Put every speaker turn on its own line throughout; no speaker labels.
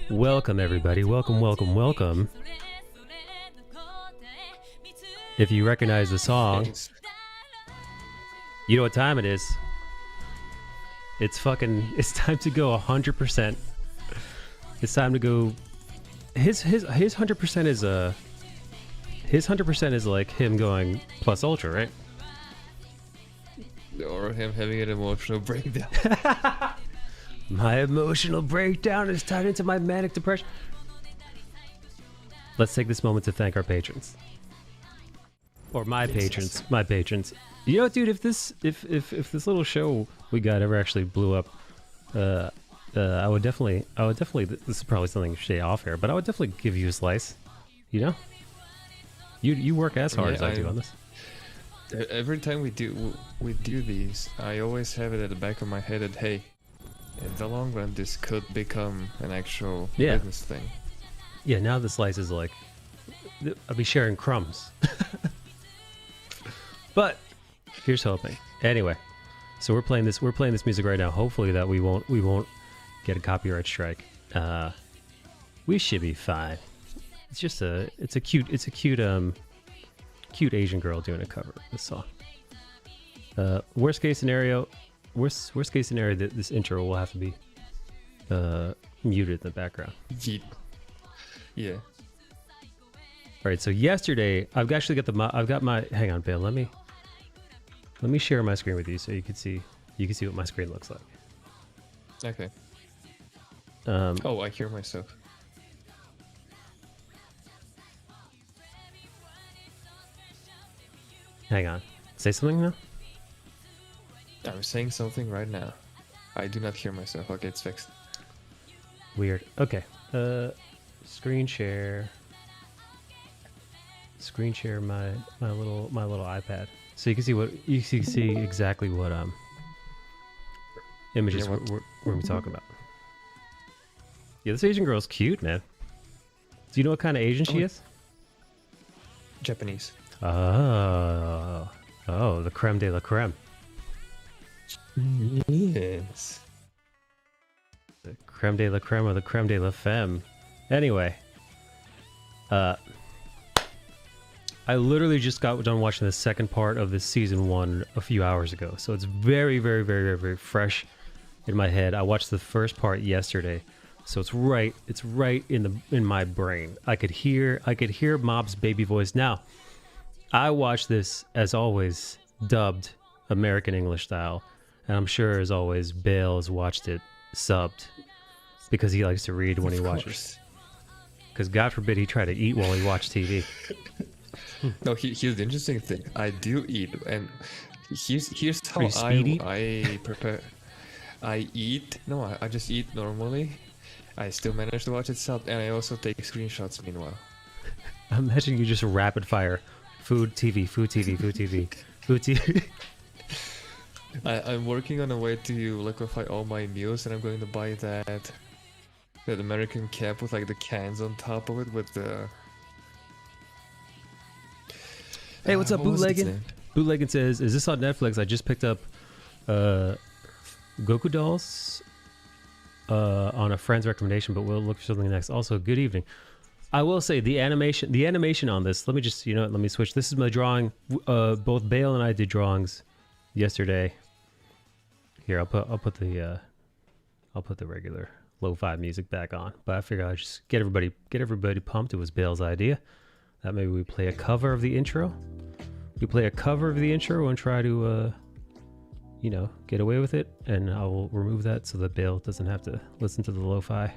Welcome, everybody. Welcome, welcome, welcome. If you recognize the song, you know what time it is. It's time to go 100%. It's time to go. His 100% is his 100% is like him going plus ultra, right?
Or him having an emotional breakdown.
My emotional breakdown is tied into my manic depression. Let's take this moment to thank our patrons. Or my patrons. My patrons. You know what, dude, if this little show we got ever actually blew up, I would definitely, this is probably something to stay off here, but I would definitely give you a slice. You know? You work as hard as I do on this.
Every time we do these, I always have it at the back of my head that, hey, in the long run, this could become an actual business thing.
Yeah, now the slice is like, I'll be sharing crumbs. But here's hoping. Anyway, so we're playing this music right now. Hopefully that we won't get a copyright strike. We should be fine. It's just it's a cute Asian girl doing a cover of this song. Worst case scenario, this intro will have to be muted in the background.
Yeah.
All right. So yesterday, I've got my. Hang on, Bill. Let me share my screen with you so you can see what my screen looks like.
Okay. Oh, I hear myself.
Hang on. Say something now.
I'm saying something right now. I do not hear myself. Okay, it's fixed.
Weird. Okay. Screen share. Screen share my little iPad, so you can see exactly what images we're talking about. Yeah, this Asian girl's cute, man. Do you know what kind of Asian she is?
Japanese.
Oh, the creme de la creme.
Yes.
The creme de la creme or the creme de la femme. Anyway, I literally just got done watching the second part of this season 1 a few hours ago, so it's very, very, very, very, very fresh in my head. I watched the first part yesterday, so it's right in my brain. I could hear Mob's baby voice. Now, I watched this as always dubbed American English style, and I'm sure as always Bale's watched it subbed because he likes to read when he watches. Because God forbid he try to eat while he watched TV.
No, here's the interesting thing. I do eat, and here's how I prepare. I eat. No, I just eat normally. I still manage to watch it subbed, and I also take screenshots meanwhile.
Imagine you just rapid fire. Food, TV, food, TV, food, TV, food, TV.
I'm working on a way to liquefy all my meals, and I'm going to buy that American cap with like the cans on top of it with the...
Hey, what's up, Bootlegging? Bootlegging says, is this on Netflix? I just picked up Goku Dolls on a friend's recommendation, but we'll look for something next. Also, good evening. I will say the animation on this, let me switch. This is my drawing. Both Bale and I did drawings yesterday. Here, I'll put the regular lo-fi music back on. But I figured I'd just get everybody pumped. It was Bale's idea. That maybe we play a cover of the intro. We play a cover of the intro and try to get away with it, and I will remove that so that Bale doesn't have to listen to the lo-fi.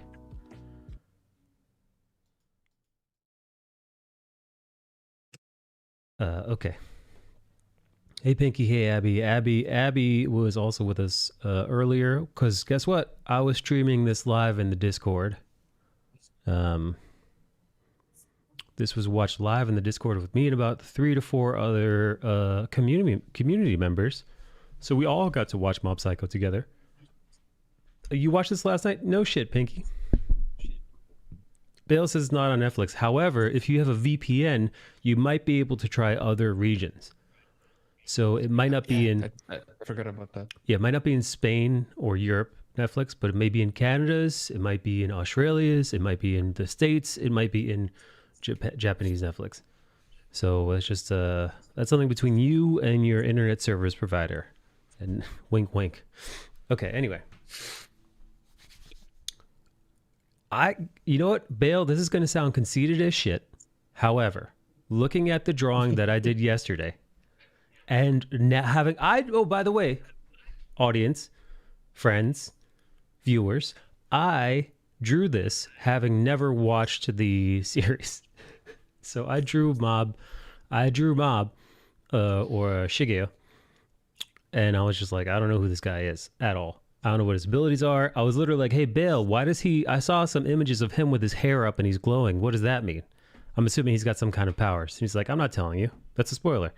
Okay. Hey Pinky, hey Abby. Abby was also with us earlier because guess what? I was streaming this live in the Discord. This was watched live in the Discord with me and about 3 to 4 other community members. So we all got to watch Mob Psycho together. You watched this last night? No shit, Pinky. Bale says it's not on Netflix. However, if you have a VPN, you might be able to try other regions. So it might not be in...
I forgot about that.
Yeah, it might not be in Spain or Europe, Netflix, but it may be in Canada's, it might be in Australia's, it might be in the States, it might be in Japanese Netflix. So it's just that's something between you and your internet service provider. And wink, wink. Okay. Anyway, you know what, Bale? This is going to sound conceited as shit. However, looking at the drawing that I did yesterday, and now by the way, audience, friends, viewers, I drew this having never watched the series. So I drew Mob or Shigeo, and I was just like, I don't know who this guy is at all. I don't know what his abilities are. I was literally like, hey, Bale, why does I saw some images of him with his hair up and he's glowing. What does that mean? I'm assuming he's got some kind of powers. He's like, I'm not telling you. That's a spoiler.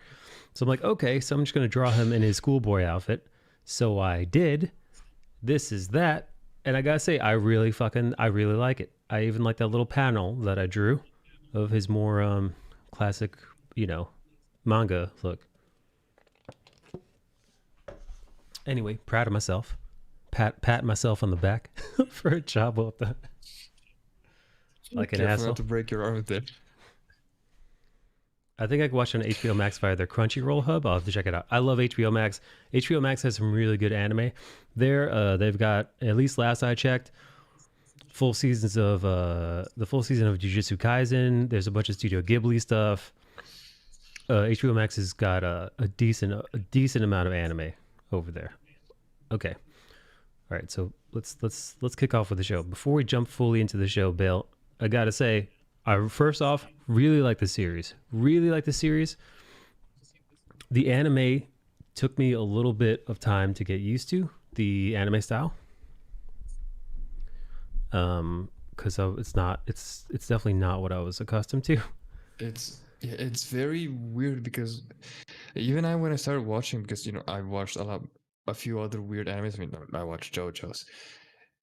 So I'm like, okay, so I'm just going to draw him in his schoolboy outfit. So I did. This is that. And I got to say, I really like it. I even like that little panel that I drew of his more classic, manga look. Anyway, proud of myself. Pat myself on the back for a job well done. Like an asshole.
Not to break your arm with it.
I think I could watch on HBO Max via their Crunchyroll hub. I'll have to check it out. I love HBO Max. HBO Max has some really good anime. They've got, at least last I checked, the full season of Jujutsu Kaisen. There's a bunch of Studio Ghibli stuff. HBO Max has got a decent amount of anime over there. Okay. All right, so let's kick off with the show. Before we jump fully into the show, Bale, I gotta say, I first off really like the series. The anime took me a little bit of time to get used to the anime style, because it's definitely not what I was accustomed to.
It's very weird because even when I started watching, because I watched a few other weird animes. I mean, I watched JoJo's,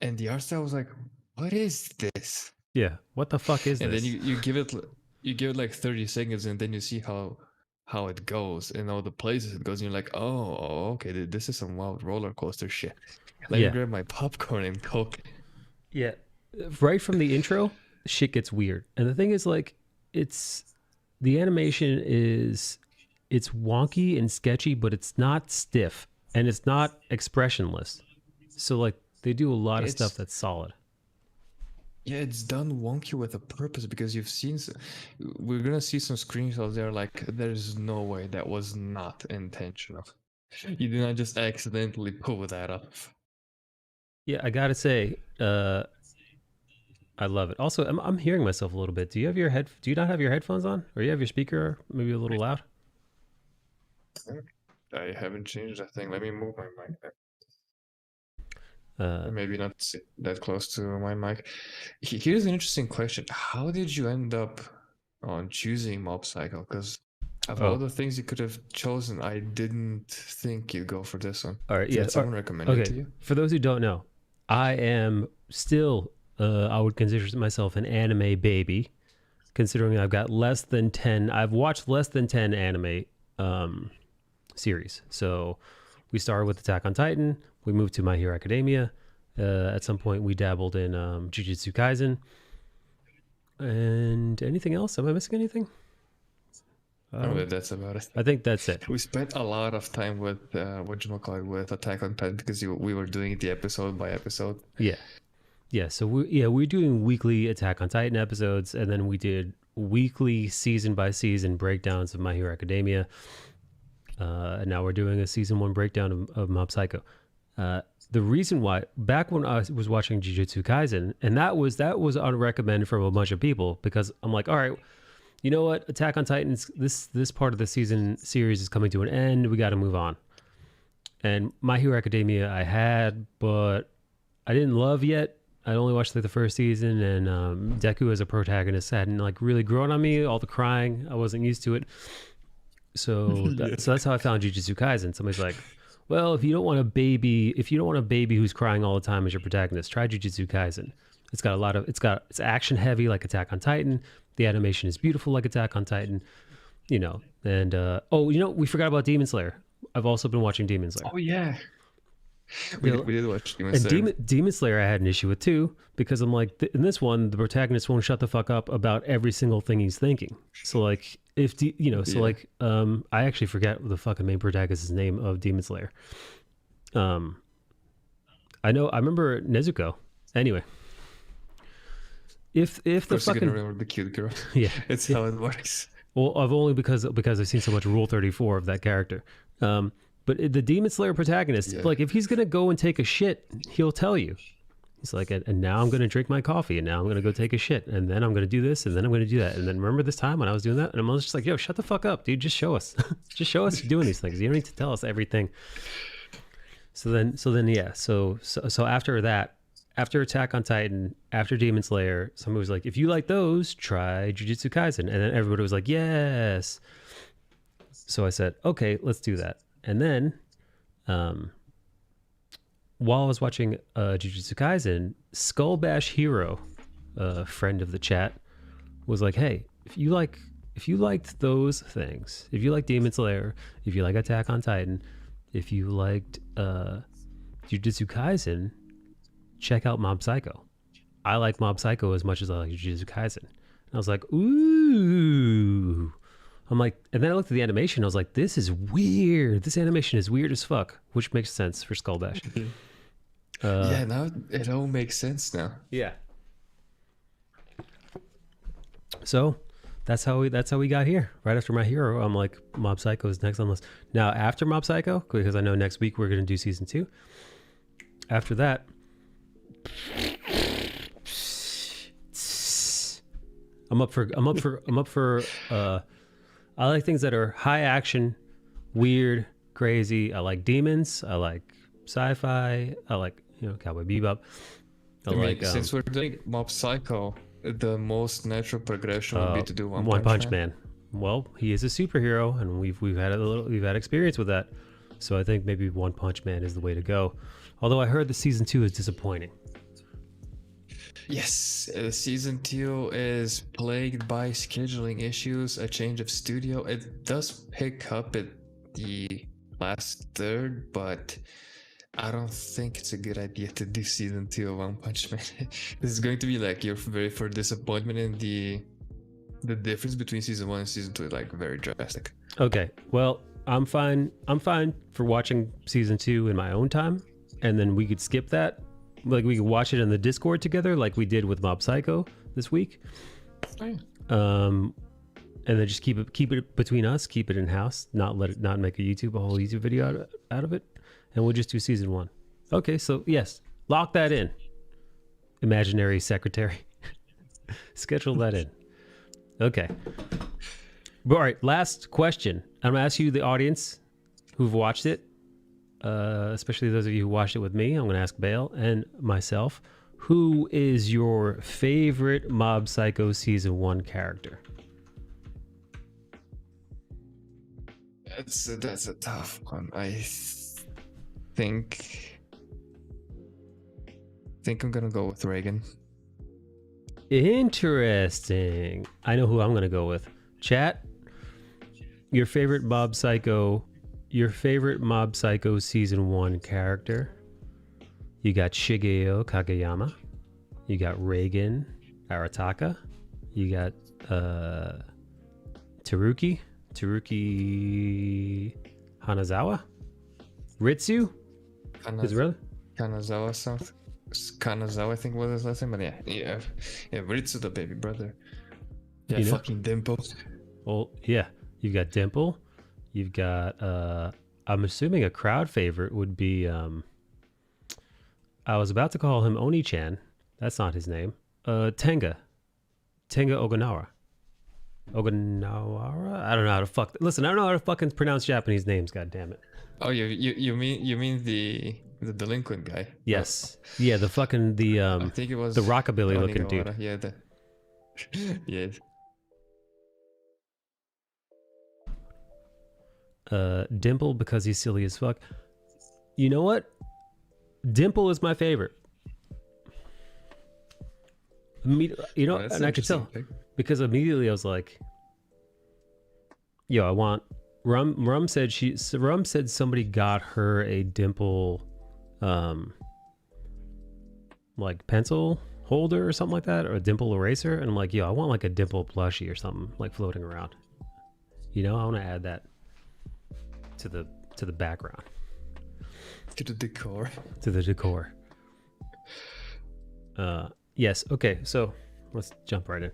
and the art style was like, what is this?
Yeah, what the fuck is
this? And then you give it like 30 seconds, and then you see how it goes and all the places it goes, and you're like, oh, okay, this is some wild roller coaster shit. Let me grab my popcorn and Coke.
Yeah, right from the intro, shit gets weird, and the thing is, like, the animation it's wonky and sketchy, but it's not stiff. And it's not expressionless. So, like, they do a lot of stuff that's solid.
Yeah, it's done wonky with a purpose, because we're going to see some screenshots there, like, there's no way that was not intentional. You did not just accidentally pull that off.
Yeah, I got to say, I love it. Also, I'm hearing myself a little bit. Do you not have your headphones on? Or you have your speaker maybe a little loud?
I haven't changed that thing. Let me move my mic. Maybe not that close to my mic. Here's an interesting question. How did you end up on choosing Mob Psycho? Because of all the things you could have chosen, I didn't think you'd go for this one.
All right, yeah.
Did someone recommend it to you?
For those who don't know, I am still, I would consider myself an anime baby, considering I've watched less than 10 anime series. So we started with Attack on Titan, we moved to My Hero Academia, at some point we dabbled in Jujutsu Kaisen, and anything else? Am I missing anything?
That's about it.
I think that's it.
We spent a lot of time with with Attack on Titan, because we were doing the episode by episode.
Yeah, so we're doing weekly Attack on Titan episodes, and then we did weekly season by season breakdowns of My Hero Academia. And now we're doing a season 1 breakdown of Mob Psycho. The reason why, back when I was watching Jujutsu Kaisen, and that was on recommend from a bunch of people, because I'm like, all right, you know what, Attack on Titans, this part of the series is coming to an end. We got to move on. And My Hero Academia I had, but I didn't love yet. I only watched like the first season, and Deku as a protagonist hadn't like really grown on me. All the crying, I wasn't used to it. So that's how I found Jujutsu Kaisen. Somebody's like, well, if you don't want a baby who's crying all the time as your protagonist, try Jujutsu Kaisen. It's action heavy like Attack on Titan. The animation is beautiful like Attack on Titan, and we forgot about Demon Slayer. I've also been watching Demon Slayer.
Oh yeah. We did watch Demon
And
Slayer.
Demon Slayer I had an issue with too, because I'm like, in this one, the protagonist won't shut the fuck up about every single thing he's thinking. So like, I actually forget the fucking main protagonist's name of Demon Slayer. I remember Nezuko. Anyway, if the fucking,
you're gonna remember the cute girl.
yeah,
It's how it works.
well, I've only because I've seen so much Rule 34 of that character. But the Demon Slayer protagonist, like if he's gonna go and take a shit, he'll tell you. He's like, and now I'm gonna drink my coffee, and now I'm gonna go take a shit, and then I'm gonna do this, and then I'm gonna do that, and then remember this time when I was doing that, and I'm just like, yo, shut the fuck up, dude. Just show us, just show us you're doing these things. You don't need to tell us everything. So then, yeah. So after that, after Attack on Titan, after Demon Slayer, somebody was like, if you like those, try Jujutsu Kaisen, and then everybody was like, yes. So I said, okay, let's do that. And then, while I was watching Jujutsu Kaisen, Skullbash Hero, a friend of the chat, was like, "Hey, if you liked those things, if you like Demon Slayer, if you like Attack on Titan, if you liked Jujutsu Kaisen, check out Mob Psycho. I like Mob Psycho as much as I like Jujutsu Kaisen." And I was like, "Ooh." I'm like, and then I looked at the animation. I was like, this is weird. This animation is weird as fuck, which makes sense for Skullbash.
Yeah, now it all makes sense now.
Yeah. So that's how we got here. Right after My Hero, I'm like, Mob Psycho is next on the list. Now, after Mob Psycho, because I know next week we're gonna do season 2. After that, I'm up for I like things that are high action, weird, crazy. I like demons. I like sci-fi. I like, Cowboy Bebop.
Since we're doing Mob Psycho, the most natural progression would be to do One Punch Man.
Well, he is a superhero, and we've had experience with that. So I think maybe One Punch Man is the way to go. Although I heard the season 2 is disappointing.
Yes, season 2 is plagued by scheduling issues, a change of studio. It does pick up at the last third, but I don't think it's a good idea to do season 2 of One Punch Man. This is going to be like your very first disappointment, in the difference between season 1 and season 2 is like very drastic.
Okay, well, I'm fine for watching season 2 in my own time, and then we could skip that. Like we could watch it in the Discord together, like we did with Mob Psycho this week. And then just keep it between us, keep it in house, not make a whole YouTube video out of it, and we'll just do season 1. Okay, so yes, lock that in, imaginary secretary. Schedule that in. Okay. All right, last question. I'm gonna ask you, the audience, who've watched it. Especially those of you who watched it with me, I'm going to ask Bale and myself, who is your favorite Mob Psycho season 1 character?
That's a tough one. I think I'm gonna go with Reagan.
Interesting. I know who I'm going to go with. Chat, your favorite Mob Psycho season 1 character. You got Shigeo Kageyama. You got Reagan Arataka. You got Teruki Hanazawa. Ritsu. Is it really?
Kanazawa, I think was his last name, but yeah, Ritsu, the baby brother. Yeah, fucking Dimple.
Well, yeah, you've got Dimple. You've got, I'm assuming a crowd favorite would be, I was about to call him Oni-chan. That's not his name. Tenga Oganawara. I don't know how to listen, I don't know how to fucking pronounce Japanese names, god damn it.
Oh, you mean the delinquent guy?
Yes. Yeah, I think it was the rockabilly looking dude.
Yeah, yeah.
Dimple, because he's silly as fuck. You know what? Dimple is my favorite. And I could tell because immediately I was like, "Yo, I want." Rum said somebody got her a Dimple like pencil holder or something like that, or a Dimple eraser, and I'm like, yo, I want like a Dimple plushie or something like floating around. You know, I want to add that to the background,
to the decor.
To the decor. Yes. Okay. So let's jump right in.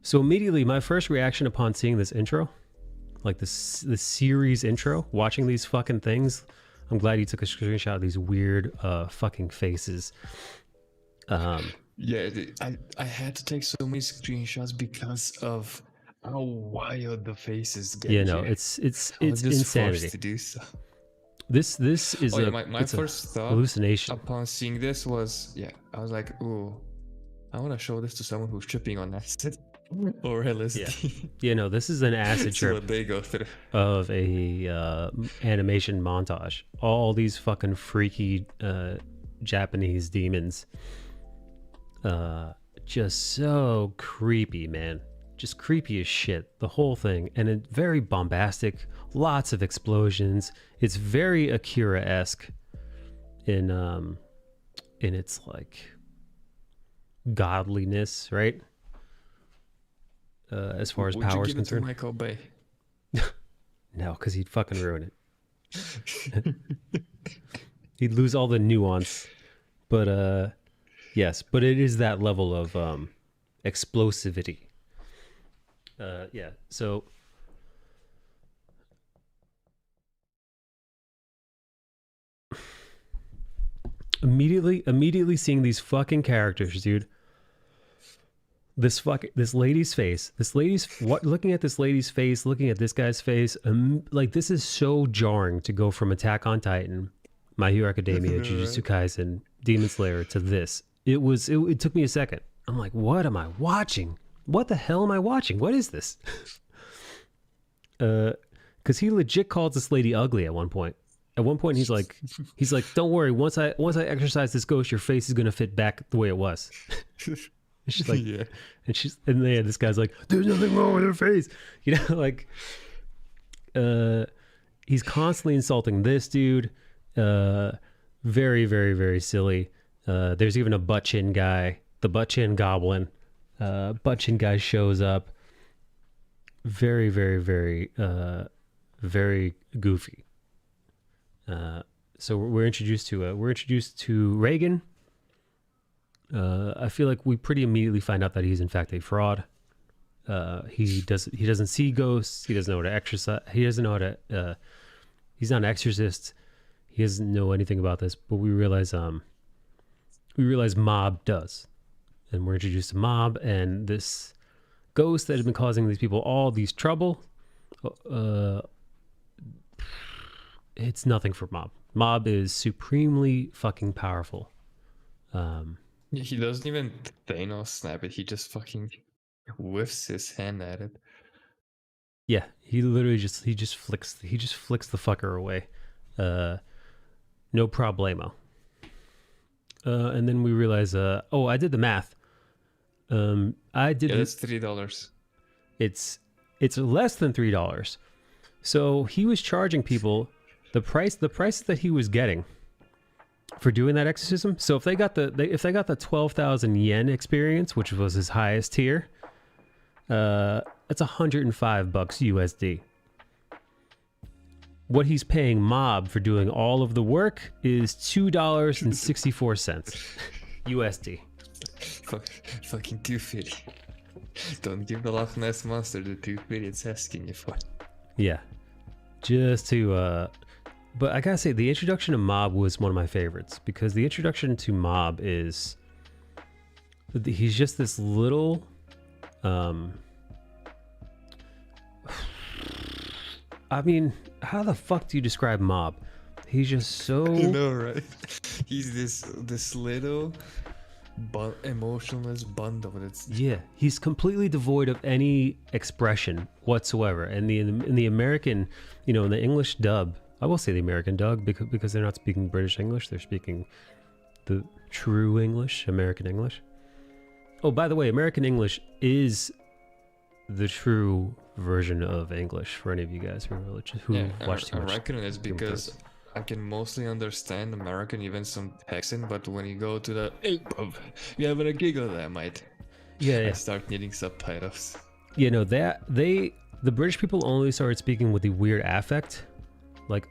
So immediately, my first reaction upon seeing this intro, like this series intro, watching these fucking things. I'm glad you took a screenshot of these weird fucking faces.
Yeah, I had to take so many screenshots because of how wild the faces get.
Yeah, no, it's insanity.
Forced to do so.
This is
my first thought
hallucination
upon seeing this was, I was like, ooh, I want to show this to someone who's tripping on acid or LSD.
Yeah, no, this is an acid trip
what they go through
of a animation montage. All these fucking freaky Japanese demons, just so creepy, man. Just creepy as shit, the whole thing, and it very bombastic. Lots of explosions. It's very Akira-esque in its like godliness, right? As far as power is concerned.
Michael Bay?
No, because he'd fucking ruin it. He'd lose all the nuance. But yes, but it is that level of explosivity. Yeah, so immediately seeing these fucking characters, dude. This lady's face, looking at this lady's face, looking at this guy's face, like this is so jarring to go from Attack on Titan, My Hero Academia, Jujutsu Kaisen, Demon Slayer to this. It took me a second. I'm like, what am I watching? What the hell am I watching? What is this? Because he legit calls this lady ugly at one point. At one point, he's like, don't worry. Once I exercise this ghost, your face is gonna fit back the way it was. And she's like, yeah. And then this guy's like, there's nothing wrong with her face. You know, like, he's constantly insulting this dude. Very, very, very silly. There's even a butt chin guy, the butt chin goblin. Butt chin guy shows up. Very, very, very, very goofy. So we're introduced to Reagan. I feel like we pretty immediately find out that he's in fact a fraud. He doesn't see ghosts. He doesn't know how to exercise. He doesn't know how to. He's not an exorcist. He doesn't know anything about this. But we realize Mob does, and we're introduced to Mob and this ghost that has been causing these people all these trouble. It's nothing for Mob. Mob is supremely fucking powerful.
He doesn't even Thanos snap it. He just fucking whiffs his hand at it.
Yeah, he literally just flicks the fucker away. No problemo. And then we realize, I did the math.
It's $3.
It's less than $3. So he was charging people the price that he was getting for doing that exorcism. So if they got the 12,000 yen experience, which was his highest tier, that's $105 USD. What he's paying Mob for doing all of the work is $2.64 USD.
Fucking 250. Don't give the Loch Ness monster the 250 it's asking you for.
Yeah, just to. But I gotta say, the introduction to Mob was one of my favorites, because the introduction to Mob is he's just this little. I mean, how the fuck do you describe Mob? He's just so.
You know, right? He's this little emotionless bundle.
Yeah, he's completely devoid of any expression whatsoever. And in the American, in the English dub, I will say the American dub because they're not speaking British English. They're speaking the true English, American English. Oh, by the way, American English is the true version of English for any of you guys who watch too much.
I reckon it's because I can mostly understand American, even some Texan, but when you go to the hey pub, you having a giggle there, mate.
Yeah,
I
yeah.
start needing subtitles.
You know that the British people only started speaking with the weird affect, like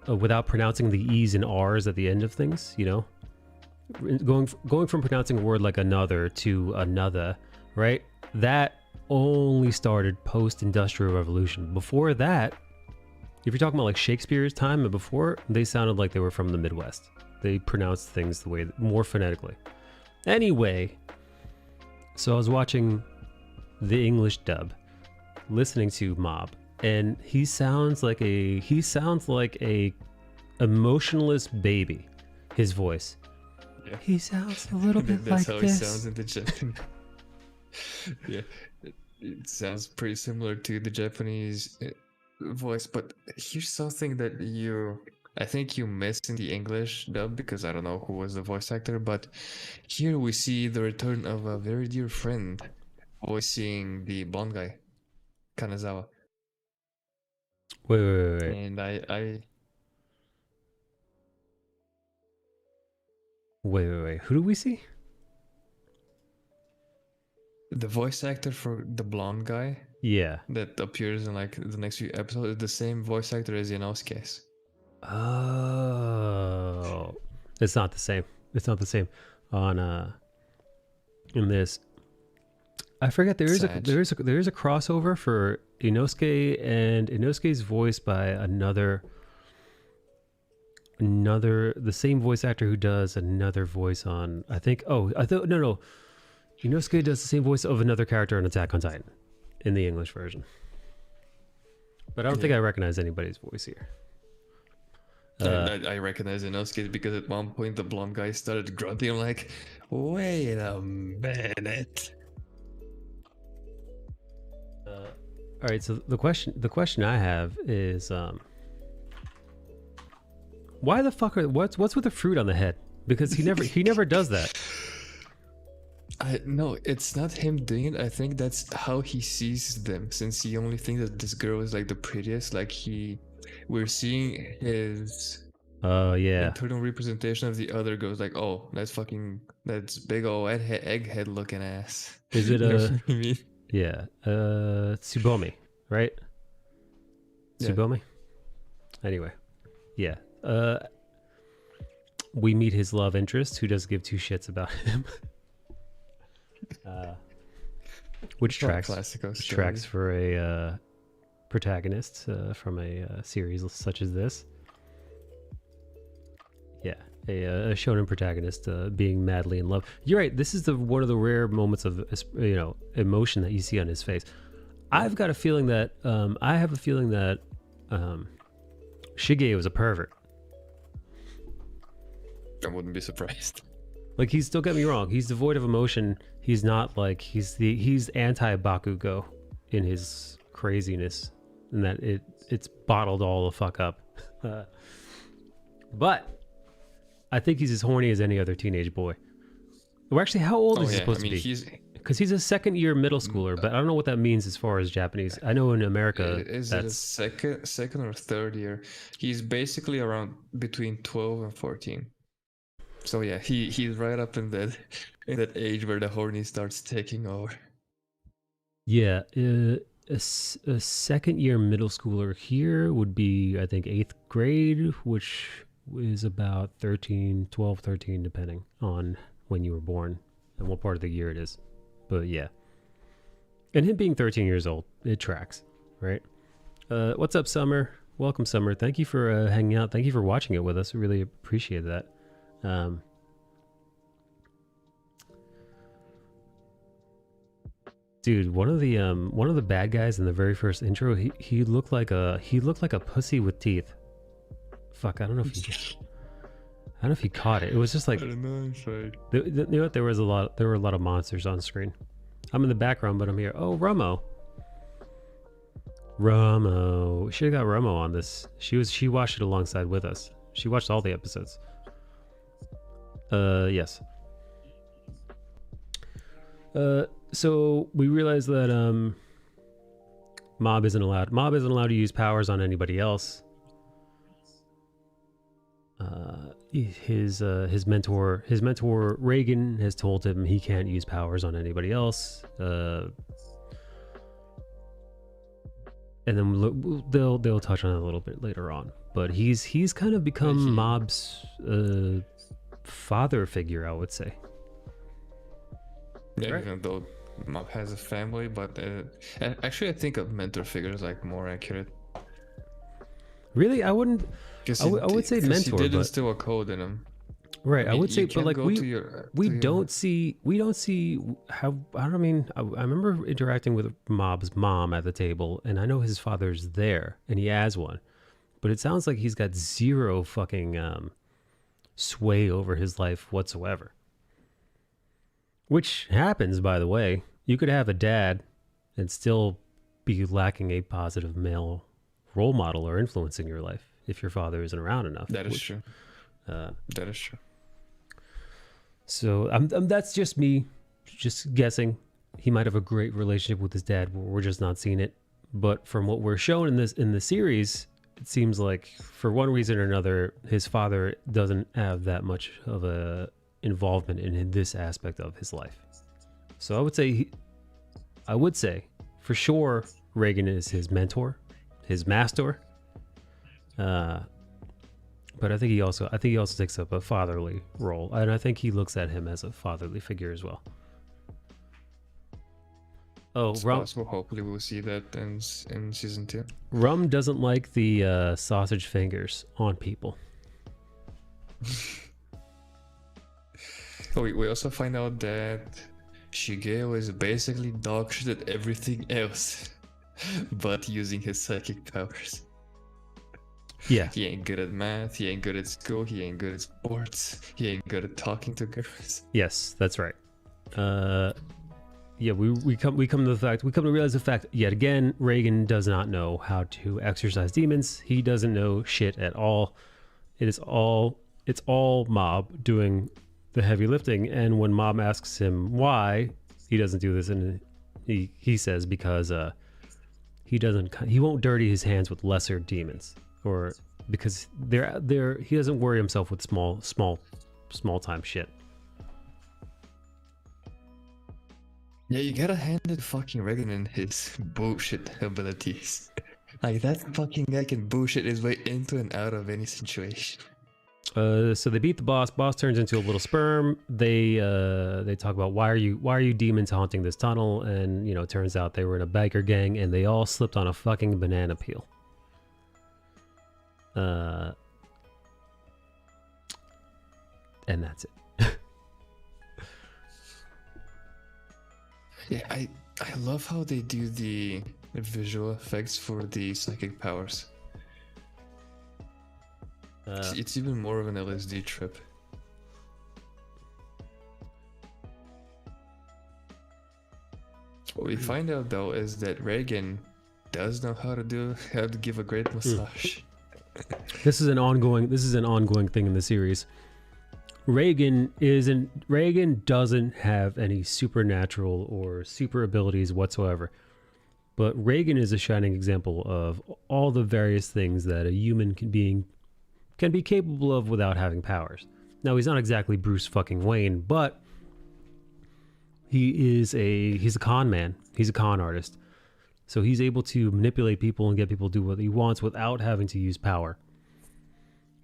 without pronouncing the e's and r's at the end of things. Going from pronouncing a word like another to another, right? That only started post-industrial revolution. Before that, if you're talking about like Shakespeare's time and before, they sounded like they were from the Midwest. They pronounced things the way more phonetically. Anyway, so I was watching the English dub, listening to Mob, and he sounds like a emotionless baby. His voice.
Yeah.
He sounds a little bit
That's
like
how
this.
he sounds in the Japanese. Yeah, it sounds pretty similar to the Japanese voice, but here's something that I think you missed in the English dub because I don't know who was the voice actor, but here we see the return of a very dear friend voicing the blonde guy, Kanazawa.
Wait.
And I
Wait. Who do we see?
the voice actor for the blonde guy
Yeah.
that appears in like the next few episodes is the same voice actor as Inosuke's.
Oh, it's not the same. It's not the same. On in this, I forget there is a crossover for Inosuke, and Inosuke's voiced by another the same voice actor who does another voice on I thought no Inosuke does the same voice of another character on Attack on Titan in the English version, but I don't think I recognize anybody's voice here.
I recognize Inosuke because at one point the blonde guy started grunting. I'm like, wait a minute.
All right, so the question I have is why the fuck what's with the fruit on the head? Because he never does that.
No, it's not him doing it. I think that's how he sees them, since he only thinks that this girl is like the prettiest. Like we're seeing his internal representation of the other girls. Like, oh, that's big old egghead looking ass.
Is it
you know what I mean?
Yeah, Tsubomi, right?
Yeah.
Tsubomi. Anyway, yeah. We meet his love interest, who doesn't give two shits about him. Which tracks for a protagonist from a series such as this. Yeah, a shonen protagonist being madly in love. You're right. This is one of the rare moments of emotion that you see on his face. I have a feeling that Shigeo is a pervert.
I wouldn't be surprised.
Like, he's, don't get me wrong, he's devoid of emotion. He's not like he's anti Bakugo in his craziness, and that it's bottled all the fuck up. But I think he's as horny as any other teenage boy. Well, actually, how old is he supposed to be? Because he's a second-year middle schooler, but I don't know what that means as far as Japanese. I know in America,
is it a second or third year? He's basically around between 12 and 14. So yeah, he's right up in that age where the horny starts taking over.
Yeah, a second-year middle schooler here would be, I think, 8th grade, which is about 13, depending on when you were born and what part of the year it is. But yeah. And him being 13 years old, it tracks, right? What's up, Summer? Welcome, Summer. Thank you for hanging out. Thank you for watching it with us. We really appreciate that. Dude, one of the bad guys in the very first intro, he looked like a pussy with teeth. Fuck, I don't know if he caught it. It was just like, I don't know. You know what? There were a lot of monsters on screen. I'm in the background, but I'm here. Oh, Romo. We should have got Romo on this. She watched it alongside with us. She watched all the episodes. Yes. So we realized that Mob isn't allowed to use powers on anybody else. his mentor Reagan has told him he can't use powers on anybody else. And then they'll touch on it a little bit later on. But he's kind of become Mob's father figure, I would say.
Yeah,
Right.
even though Mob has a family, but actually I think a mentor figure is like more accurate.
Really, I wouldn't. I would say mentor,
he did
but
instill a code in him.
right. I
mean,
would say,
you
but
can't
like
go to your-
don't see how. I don't mean. I remember interacting with Mob's mom at the table, and I know his father's there, and he has one, but it sounds like he's got zero fucking sway over his life whatsoever. Which happens, by the way. You could have a dad and still be lacking a positive male role model or influence in your life if your father isn't around enough.
That is true. That is true.
So that's just me, just guessing. He might have a great relationship with his dad. We're just not seeing it. But from what we're shown in the series, it seems like for one reason or another, his father doesn't have that much of a involvement in this aspect of his life. So I would say for sure Reagan is his mentor, his master. But I think he also takes up a fatherly role, and I think he looks at him as a fatherly figure as well. Oh,
It's
Rum.
possible. Hopefully, we'll see that in season 2.
Rum doesn't like the sausage fingers on people.
Oh, we also find out that Shigeo is basically dog shit at everything else, but using his psychic powers.
Yeah,
He ain't good at math, he ain't good at school, he ain't good at sports, he ain't good at talking to girls.
yes, that's right. Yeah, we come to realize the fact yet again, Reagan does not know how to exorcise demons. He doesn't know shit at all. It's all Mob doing the heavy lifting, and when Mob asks him why he doesn't do this, and he says because he won't dirty his hands with lesser demons, or because he doesn't worry himself with small time shit.
Yeah, you gotta hand it fucking Reagan and his bullshit abilities. Like, that fucking guy can bullshit his way into and out of any situation.
So they beat the boss. Boss turns into a little sperm. They talk about why are you demons haunting this tunnel? And it turns out they were in a biker gang and they all slipped on a fucking banana peel. And that's it.
Yeah, I love how they do the visual effects for the psychic powers. It's even more of an LSD trip. What we find out though is that Reagan does know how to give a great massage.
This is an ongoing thing in the series. Reagan doesn't have any supernatural or super abilities whatsoever. But Reagan is a shining example of all the various things that a human can be capable of without having powers. Now, he's not exactly Bruce fucking Wayne, but he's a con man. He's a con artist. So he's able to manipulate people and get people to do what he wants without having to use power.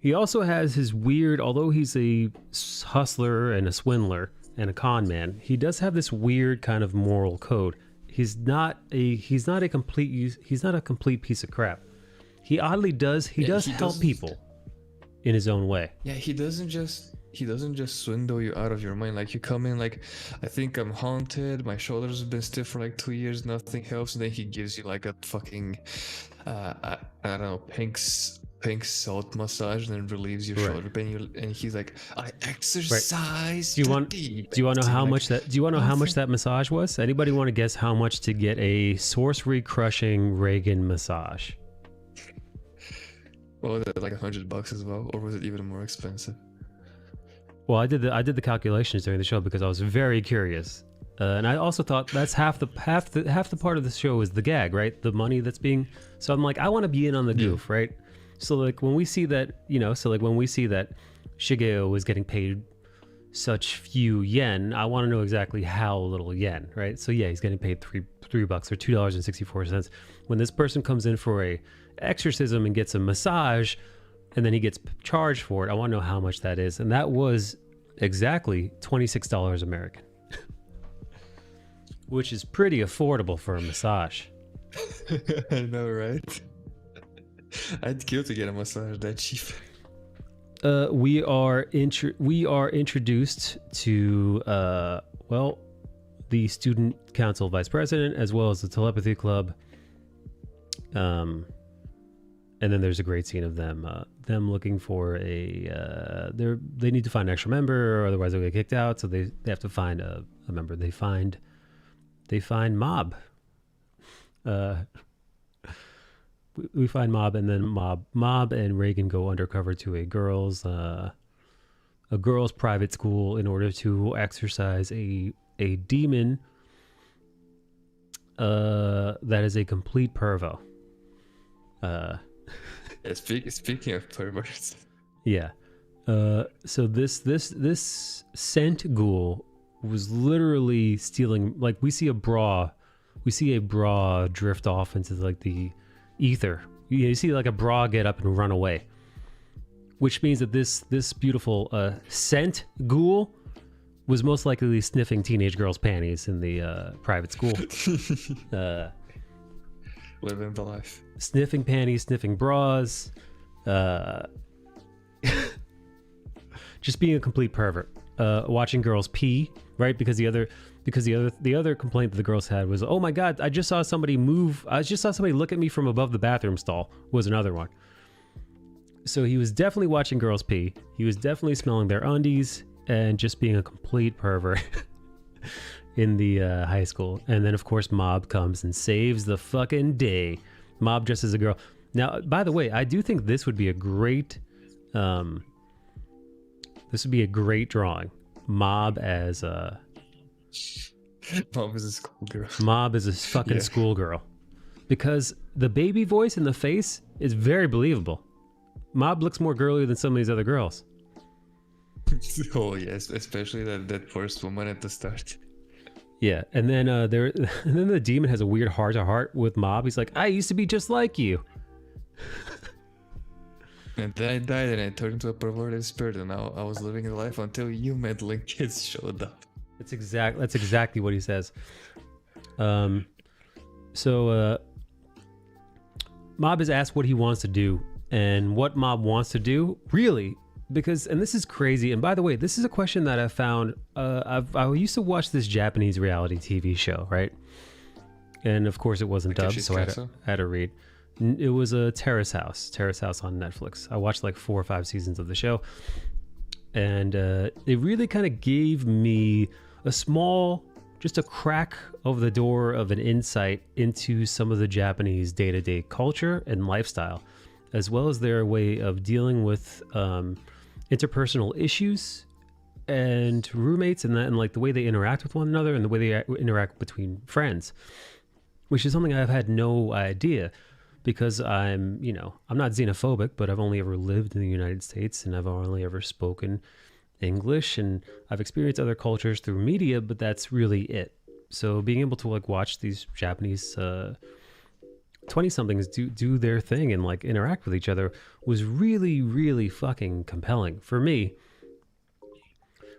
He also has his weird, although he's a hustler and a swindler and a con man, he does have this weird kind of moral code. He's not a complete piece of crap. He oddly does help people in his own way.
Yeah, he doesn't just swindle you out of your mind. Like, you come in like, I think I'm haunted, my shoulders have been stiff for like 2 years, nothing helps, and then he gives you like a fucking I don't know, pink salt massage, and then relieves your shoulder pain. And he's like, I exercise.
Do you want to know how much that massage was? Anybody want to guess how much to get a sorcery crushing Reagan massage?
What was it, like $100 as well, or was it even more expensive?
Well, I did the calculations during the show because I was very curious, and I also thought that's half the part of the show is the gag, right? The money that's being. So I'm like, I want to be in on the goof, right? So like when we see that, Shigeo was getting paid such few yen. I want to know exactly how little yen, right? So yeah, he's getting paid $3 or $2.64. When this person comes in for a exorcism and gets a massage, and then he gets charged for it, I want to know how much that is. And that was exactly $26 American, which is pretty affordable for a massage.
I know, right? I'd kill to get a massage that cheap.
We are introduced to the student council vice president, as well as the telepathy club. And then there's a great scene of them looking for they need to find an extra member, or otherwise they'll get kicked out. So they have to find a member. They find Mob. We find Mob, and then Mob and Reagan go undercover to a girls' private school in order to exorcise a demon that is a complete pervo.
Speaking of perverts.
Yeah. So this scent ghoul was literally stealing. Like, we see a bra drift off into like the ether. You see like a bra get up and run away, which means that this beautiful scent ghoul was most likely sniffing teenage girls' panties in the private school.
Living the life.
Sniffing panties, sniffing bras, just being a complete pervert. Watching girls pee, right? Because the other complaint that the girls had was, oh my God, I just saw somebody look at me from above the bathroom stall, was another one. So he was definitely watching girls pee. He was definitely smelling their undies and just being a complete pervert in the high school. And then of course Mob comes and saves the fucking day. Mob dressed as a girl. Now, by the way, I do think this would be a great drawing. Mob as a
Mob is a schoolgirl.
Mob is a fucking schoolgirl, because the baby voice in the face is very believable. Mob looks more girly than some of these other girls.
Oh yes, especially that first woman at the start.
Yeah, and then and then the demon has a weird heart-to-heart with Mob. He's like, I used to be just like you.
And then I died and I turned into a perverted spirit, and now I was living a life until you meddling kids showed up.
That's exactly what he says. So Mob is asked what he wants to do, and what Mob wants to do, really, because, and this is crazy, and by the way, this is a question that I found. I used to watch this Japanese reality TV show, right? And of course it wasn't dubbed, so I had to read. It was a Terrace House on Netflix. I watched like 4 or 5 seasons of the show, and it really kind of gave me just a crack over the door of an insight into some of the Japanese day-to-day culture and lifestyle, as well as their way of dealing with interpersonal issues and roommates, and like the way they interact with one another and the way they interact between friends, which is something I've had no idea, because I'm not xenophobic, but I've only ever lived in the United States, and I've only ever spoken English, and I've experienced other cultures through media, but that's really it. So being able to like watch these Japanese 20-somethings do their thing and like interact with each other was really, really fucking compelling for me,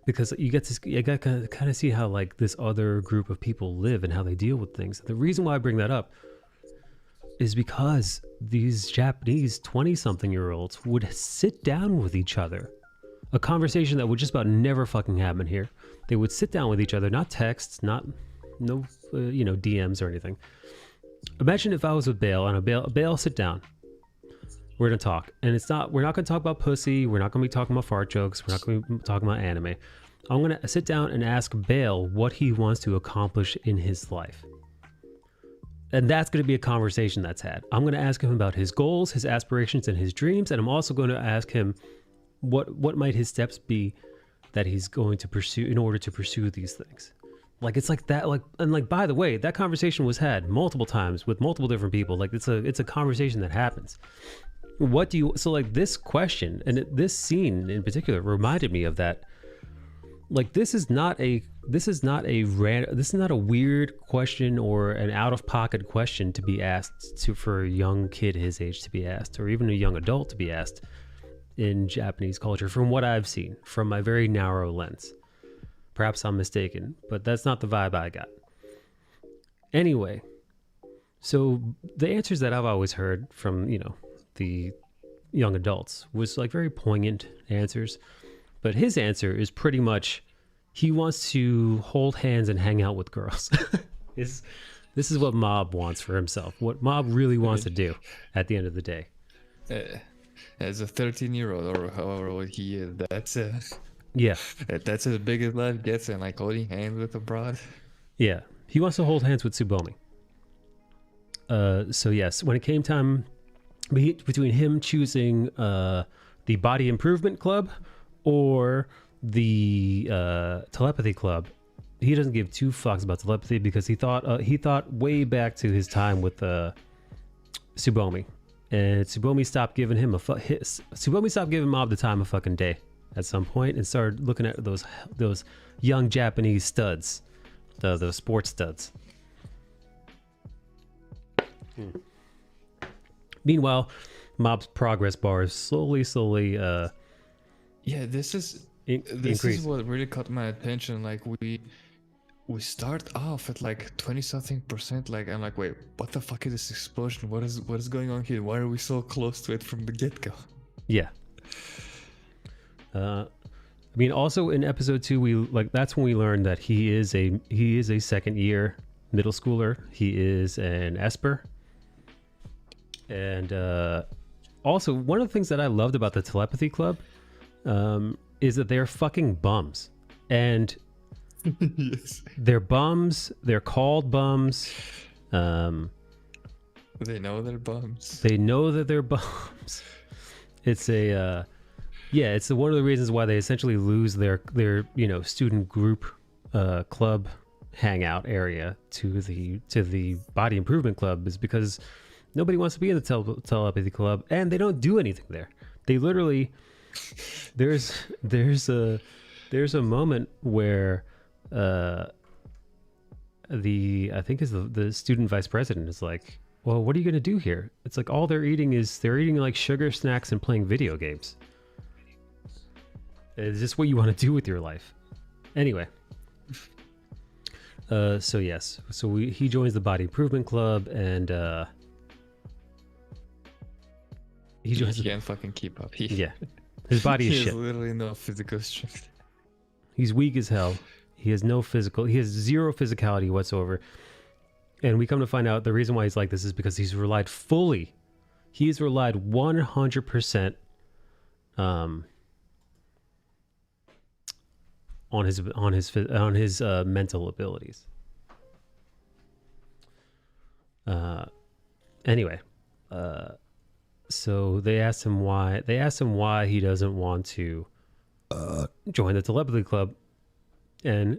because you get to kind of see how like this other group of people live and how they deal with things. The reason why I bring that up is because these Japanese 20-something-year-olds would sit down with each other, a conversation that would just about never fucking happen here. They would sit down with each other, not texts, no DMs or anything. Imagine if I was with Bale, and Bale, sit down. We're gonna talk, and we're not gonna talk about pussy. We're not gonna be talking about fart jokes. We're not gonna be talking about anime. I'm gonna sit down and ask Bale what he wants to accomplish in his life. And that's going to be a conversation that's had. I'm going to ask him about his goals, his aspirations, and his dreams. And I'm also going to ask him what might his steps be that he's going to pursue in order to pursue these things. Like, it's like that. Like, and like, by the way, that conversation was had multiple times with multiple different people. Like, it's a conversation that happens. what do you, so like this question and this scene in particular reminded me of that. Like this is not a weird question or an out of pocket question to be asked for a young kid his age to be asked, or even a young adult to be asked in Japanese culture, from what I've seen from my very narrow lens. Perhaps I'm mistaken, but that's not the vibe I got. Anyway, so the answers that I've always heard from, the young adults was like very poignant answers. But his answer is pretty much he wants to hold hands and hang out with girls. This is what Mob wants for himself. What Mob really wants to do at the end of the day.
As a 13-year-old or however old he is, that's as big as life gets, and like holding hands with a broad.
Yeah, he wants to hold hands with Tsubomi. So yes, when it came time between him choosing the Body Improvement Club or the Telepathy Club, he doesn't give two fucks about telepathy because he thought way back to his time with Tsubomi, and Tsubomi stopped giving him Tsubomi stopped giving Mob the time of fucking day at some point and started looking at those young Japanese studs, the sports studs. Meanwhile, Mob's progress bar is slowly
this is what really caught my attention. Like we start off at like 20-something%. Like I'm like, wait, what the fuck is this explosion? What is going on here? Why are we so close to it from the get-go?
Yeah. I mean, also in episode 2, that's when we learned that he is a second year middle schooler. He is an Esper. And also, one of the things that I loved about the Telepathy Club is that they're fucking bums. And
yes.
They're bums. They're called bums.
They know they're bums.
They know that they're bums. It's it's one of the reasons why they essentially lose their student group club hangout area to the Body Improvement Club, is because nobody wants to be in the Telepathy Club, and they don't do anything there. They literally there's a moment where I think is the student vice president is like, well, what are you going to do here? It's like all they're eating like sugar snacks and playing video games. Is this what you want to do with your life? Anyway. So yes. So he joins the Body Improvement Club, and he
can't fucking keep up.
His body is shit.
He has literally no physical strength.
He's weak as hell. He has zero physicality whatsoever. And we come to find out the reason why he's like this is because he's relied 100% on his mental abilities. Anyway, so they asked him why he doesn't want to join the Telepathy Club, and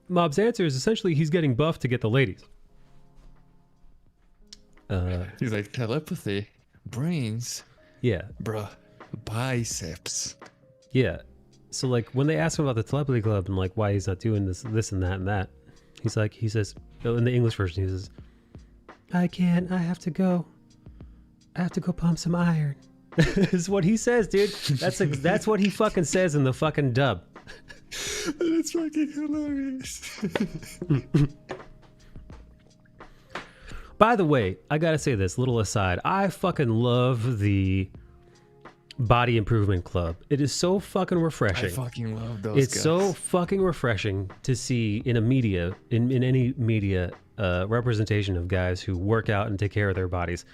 Mob's answer is essentially he's getting buffed to get the ladies.
He's like, telepathy, brains,
yeah,
bruh, biceps.
Yeah. So like when they ask him about the Telepathy Club and like why he's not doing this and that, he says in the English version, he says, I can't, I have to go pump some iron. Is what he says, dude. That's what he fucking says in the fucking dub.
It's fucking hilarious.
By the way, I gotta say this little aside. I fucking love the Body Improvement Club. It is so fucking refreshing.
I fucking love those
It's
guys.
so fucking refreshing to see in any media representation of guys who work out and take care of their bodies.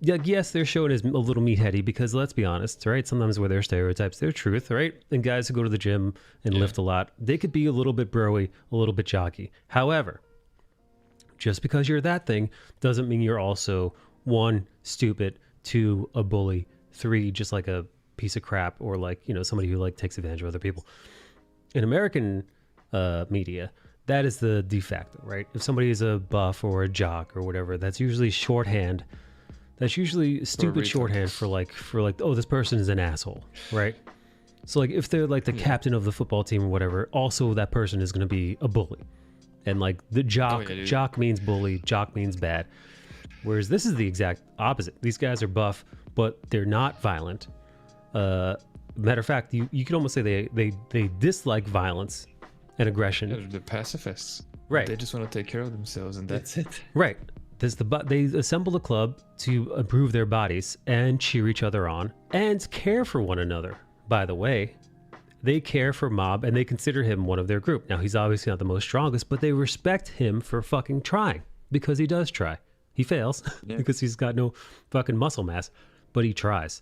Like, yes, they're shown as a little meatheady because let's be honest, right? Sometimes where they're stereotypes, they're truth, right? And guys who go to the gym and lift a lot, they could be a little bit broy, a little bit jockey. However, just because you're that thing doesn't mean you're also 1, stupid, 2, a bully, 3, just like a piece of crap, or like, somebody who like takes advantage of other people. In American media, that is the de facto, right? If somebody is a buff or a jock or whatever, that's usually shorthand That's usually stupid shorthand for like, oh, this person is an asshole, right? So like if they're like the captain of the football team or whatever, also that person is going to be a bully. And like the jock means bully, jock means bad. Whereas this is the exact opposite. These guys are buff, but they're not violent. Matter of fact, you could almost say they dislike violence and aggression.
Yeah, they're pacifists.
Right.
They just want to take care of themselves, and that's it.
Right. They assemble a club to improve their bodies and cheer each other on and care for one another. By the way, they care for Mob and they consider him one of their group. Now, he's obviously not the most strongest, but they respect him for fucking trying, because he does try. He fails because he's got no fucking muscle mass, but he tries.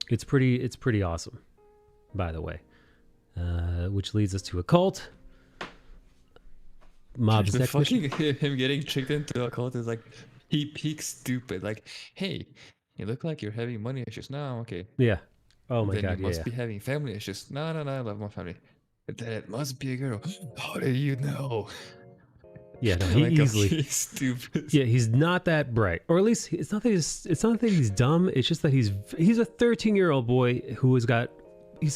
It's pretty awesome, by the way. Which leads us to a cult. Mob's next mission.
Him getting tricked into a cult is like peak stupid. Like, hey, you look like you're having money issues. No, okay.
Yeah. Oh my
then
god.
You must be having family issues. No, I love my family. That must be a girl. How do you know?
Yeah, no, he
like,
easily.
He's stupid.
Yeah, he's not that bright, or at least it's not that he's dumb. It's just that he's a 13-year-old boy who he's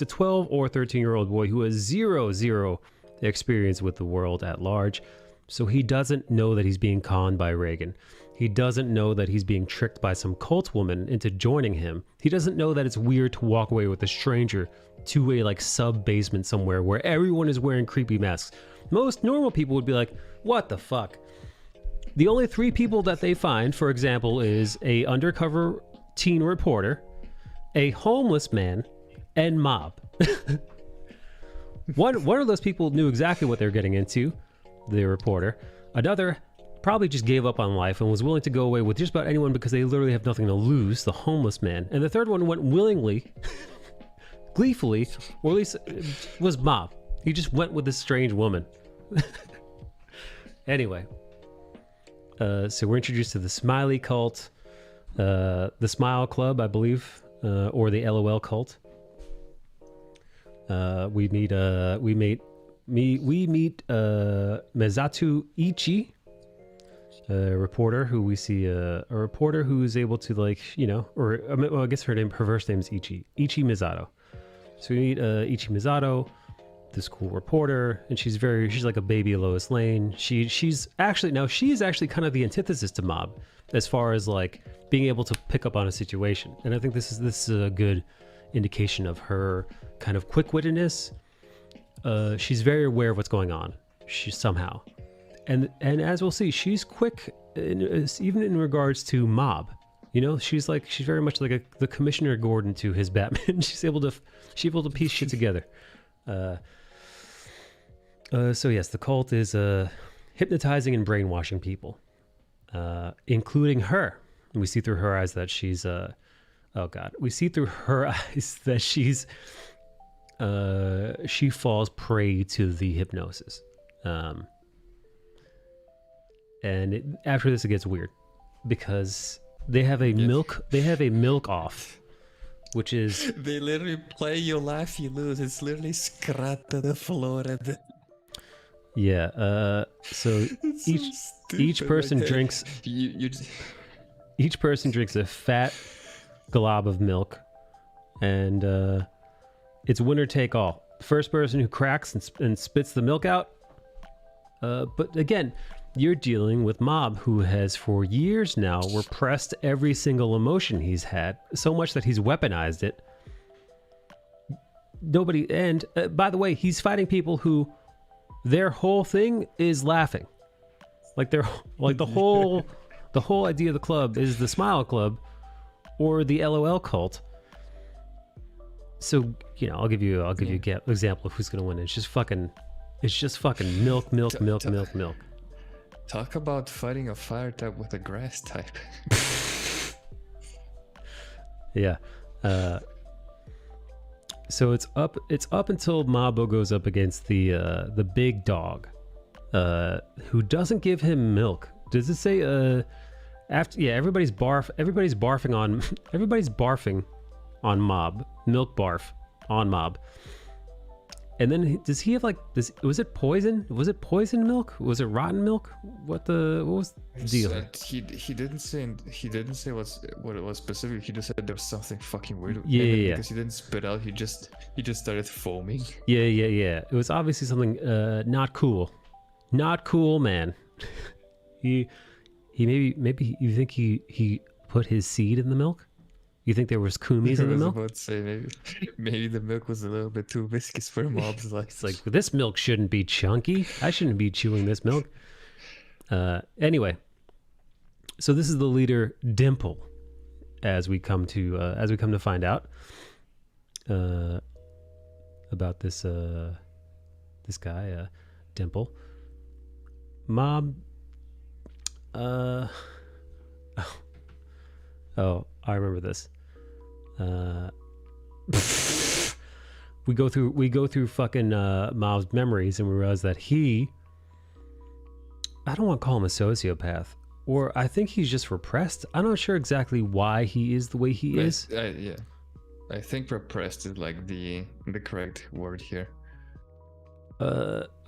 a 12 or 13-year-old boy who has zero experience with the world at large. So he doesn't know that he's being conned by Reagan. He doesn't know that he's being tricked by some cult woman into joining him. He doesn't know that it's weird to walk away with a stranger to a like sub basement somewhere where everyone is wearing creepy masks. Most normal people would be like, what the fuck? The only 3 people that they find, for example, is a undercover teen reporter, a homeless man, and Mob. One of those people knew exactly what they were getting into, the reporter. Another probably just gave up on life and was willing to go away with just about anyone because they literally have nothing to lose, the homeless man. And the third one went willingly, gleefully, or at least was Mob. He just went with this strange woman. Anyway, so we're introduced to the Smiley cult, the Smile Club, I believe, or the LOL cult. We meet Mezatu Ichi, a reporter who we see a reporter who's able to I guess her first name is Ichi Mizato. So we meet Ichi Mizato, this cool reporter, and she's like a baby Lois Lane. She's actually kind of the antithesis to Mob as far as like being able to pick up on a situation. And I think this is a good indication of her kind of quick-wittedness. She's very aware of what's going on. She's somehow, and as we'll see, she's quick even in regards to Mob. You know, she's very much like the Commissioner Gordon to his Batman. She's able to piece shit together. So yes, the cult is hypnotizing and brainwashing people, including her. And we see through her eyes that she's we see through her eyes that she falls prey to the hypnosis. And after this, it gets weird because they have a milk off, which is
they literally play you laugh, you lose. It's literally Scrata de Florida.
Yeah. So each person drinks. Each person drinks a fat glob of milk, and it's winner take all. First person who cracks and spits the milk out. But again, you're dealing with Mob, who has for years now repressed every single emotion he's had, so much that he's weaponized it. And by the way, he's fighting people who their whole thing is laughing. The whole idea of the club is the Smile Club or the LOL cult. So, I'll give you an example of who's going to win. It's just fucking milk.
Talk about fighting a fire type with a grass type.
Yeah. So it's up until Mabo goes up against the big dog, who doesn't give him milk. Does it say everybody's barfing on Mob. Milk barf on Mob. And then does he have like this? Was it poison? Was it poison milk? Was it rotten milk? What was the deal?
He didn't say what it was specific. He just said there was something fucking weird.
Yeah.
Because he didn't spit out. He just started foaming.
Yeah. It was obviously something not cool. Not cool, man. he maybe you think he put his seed in the milk? You think there was kumis in the milk?
I was about to say maybe the milk was a little bit too viscous for Mob's life.
It's like, this milk shouldn't be chunky. I shouldn't be chewing this milk. Anyway, so this is the leader Dimple, as we come to find out about this guy Dimple. Mob. Oh, I remember this. We go through fucking Mob's memories, and we realize that I don't want to call him a sociopath, or I think he's just repressed. I'm not sure exactly why he is the way he is.
Yeah, I think repressed is like the correct word here.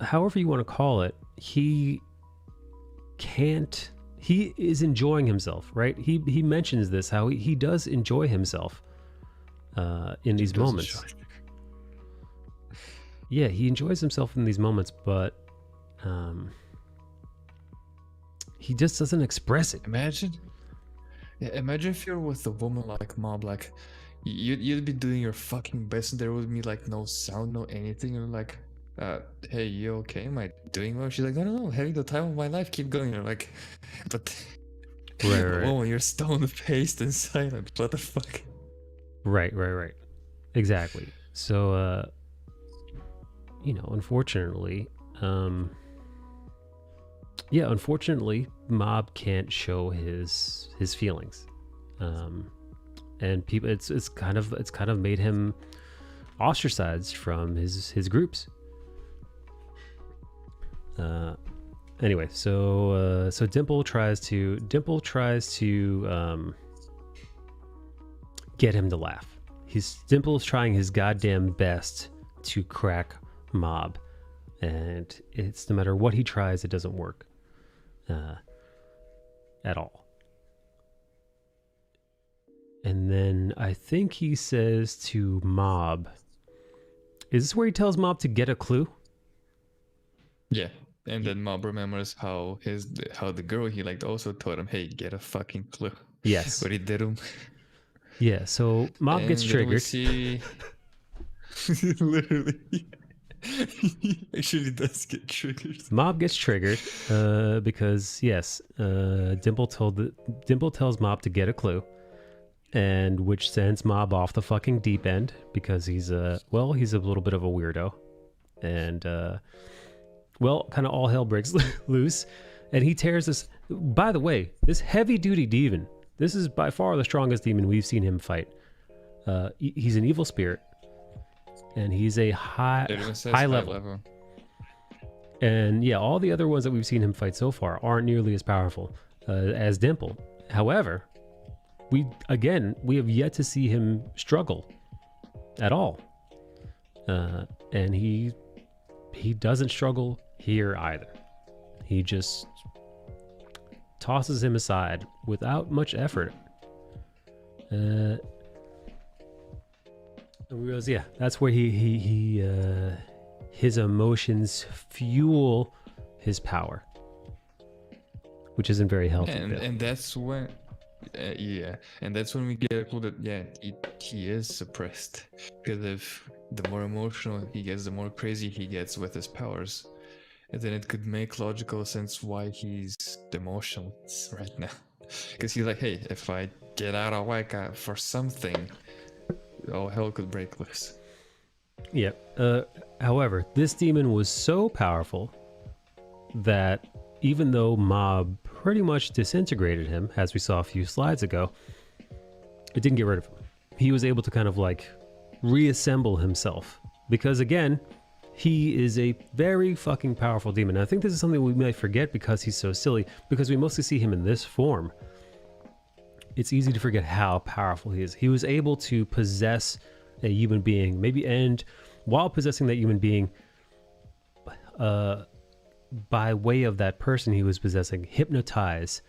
However you want to call it, he is enjoying himself, right? He mentions this, how he does enjoy himself in these moments. Yeah, he enjoys himself in these moments, but he just doesn't express it.
Imagine if you're with a woman like Mob, like you'd be doing your fucking best and there would be like no sound, no anything, and like, hey, you okay? Am I doing well? She's like, no, having the time of my life, keep going. You're like, but
right.
Oh, you're stone-faced and silent. What the fuck? Right.
Exactly. So, unfortunately, Mob can't show his feelings, and people, it's kind of made him ostracized from his groups. Anyway, so Dimple tries to get him to laugh. Dimple's trying his goddamn best to crack Mob, and it's no matter what he tries, it doesn't work at all. And then I think he says to Mob, is this where he tells Mob to get a clue?
Yeah. And then Mob remembers how the girl he liked also told him, hey, get a fucking clue.
Yes.
But he did him.
Yeah, so Mob gets triggered.
Literally. He actually does get triggered.
Mob gets triggered because, yes, Dimple tells Mob to get a clue, and which sends Mob off the fucking deep end because he's a little bit of a weirdo. And... kind of all hell breaks loose, and he tears this. By the way, this heavy-duty demon, this is by far the strongest demon we've seen him fight. He's an evil spirit, and he's a high level. And yeah, all the other ones that we've seen him fight so far aren't nearly as powerful as Dimple. However, we have yet to see him struggle at all, and he doesn't struggle here either. He just tosses him aside without much effort. And we realize, yeah, that's where his emotions fuel his power, which isn't very healthy.
And that's when, and that's when we get a clue that he is suppressed, because if the more emotional he gets, the more crazy he gets with his powers. And then it could make logical sense why he's emotional right now. Because he's like, hey, if I get out of whack for something, all hell could break loose.
Yeah. However, this demon was so powerful that even though Mob pretty much disintegrated him, as we saw a few slides ago, it didn't get rid of him. He was able to kind of like reassemble himself, because again, he is a very fucking powerful demon. And I think this is something we might forget because he's so silly, because we mostly see him in this form. It's easy to forget how powerful he is. He was able to possess a human being, maybe, and while possessing that human being, by way of that person he was possessing, hypnotize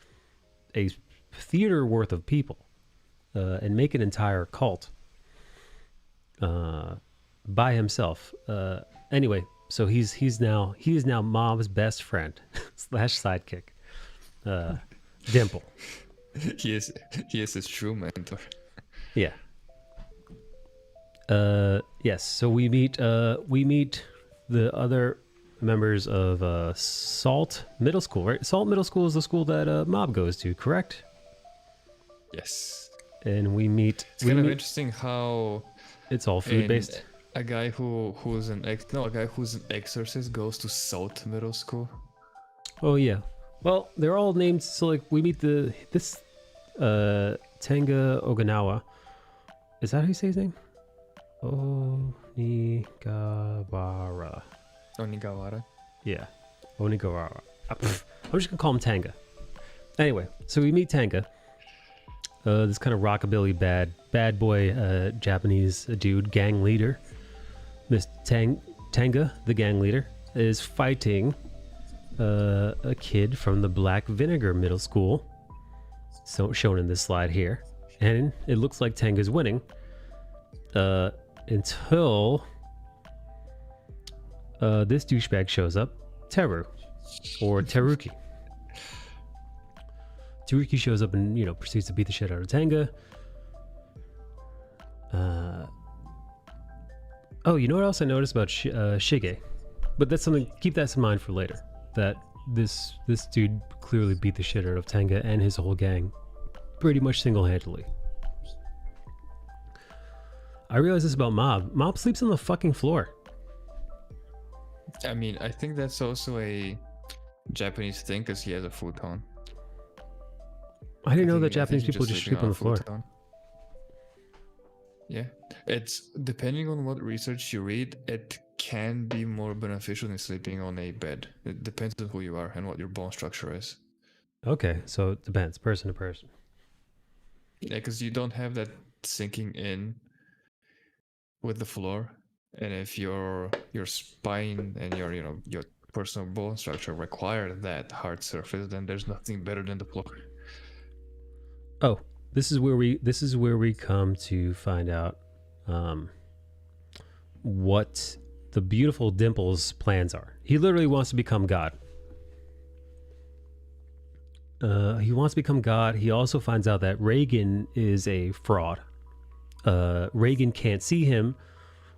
a theater worth of people and make an entire cult by himself. Anyway, so he is now Mob's best friend slash sidekick, Dimple.
He is his true mentor.
Yeah. Yes. So we meet the other members of Salt Middle School, right? Salt Middle School is the school that Mob goes to, correct?
Yes.
And we meet.
It's kind of interesting how
it's all food based.
A guy who's an exorcist goes to Salt Middle School.
Oh yeah. Well, they're all named. So like we meet this Tenga Oganawa. Is that how you say his name? Onigawara.
Onigawara.
Yeah, Onigawara. I'm just gonna call him Tanga. Anyway, so we meet Tanga. This kind of rockabilly bad boy Japanese dude, gang leader. Miss Tanga, the gang leader, is fighting a kid from the Black Vinegar Middle School, so shown in this slide here, and it looks like Tanga's winning until this douchebag shows up, Teru, or Teruki. Teruki shows up and proceeds to beat the shit out of Tanga. Oh, you know what else I noticed about Shige? But that's something. Keep that in mind for later. That this dude clearly beat the shit out of Tanga and his whole gang, pretty much single-handedly. I realized this about Mob. Mob sleeps on the fucking floor.
I mean, I think that's also a Japanese thing because he has a futon.
I didn't know that Japanese people just sleep on the floor.
Yeah, it's depending on what research you read, it can be more beneficial than sleeping on a bed. It depends on who you are and what your bone structure is.
Okay, so it depends, person to person.
Yeah, because you don't have that sinking in with the floor, and if your spine and your personal bone structure require that hard surface, then there's nothing better than the floor.
Oh, this is where we come to find out what the beautiful Dimple's plans are. He literally wants to become God. He wants to become God. He also finds out that Reagan is a fraud. Reagan can't see him,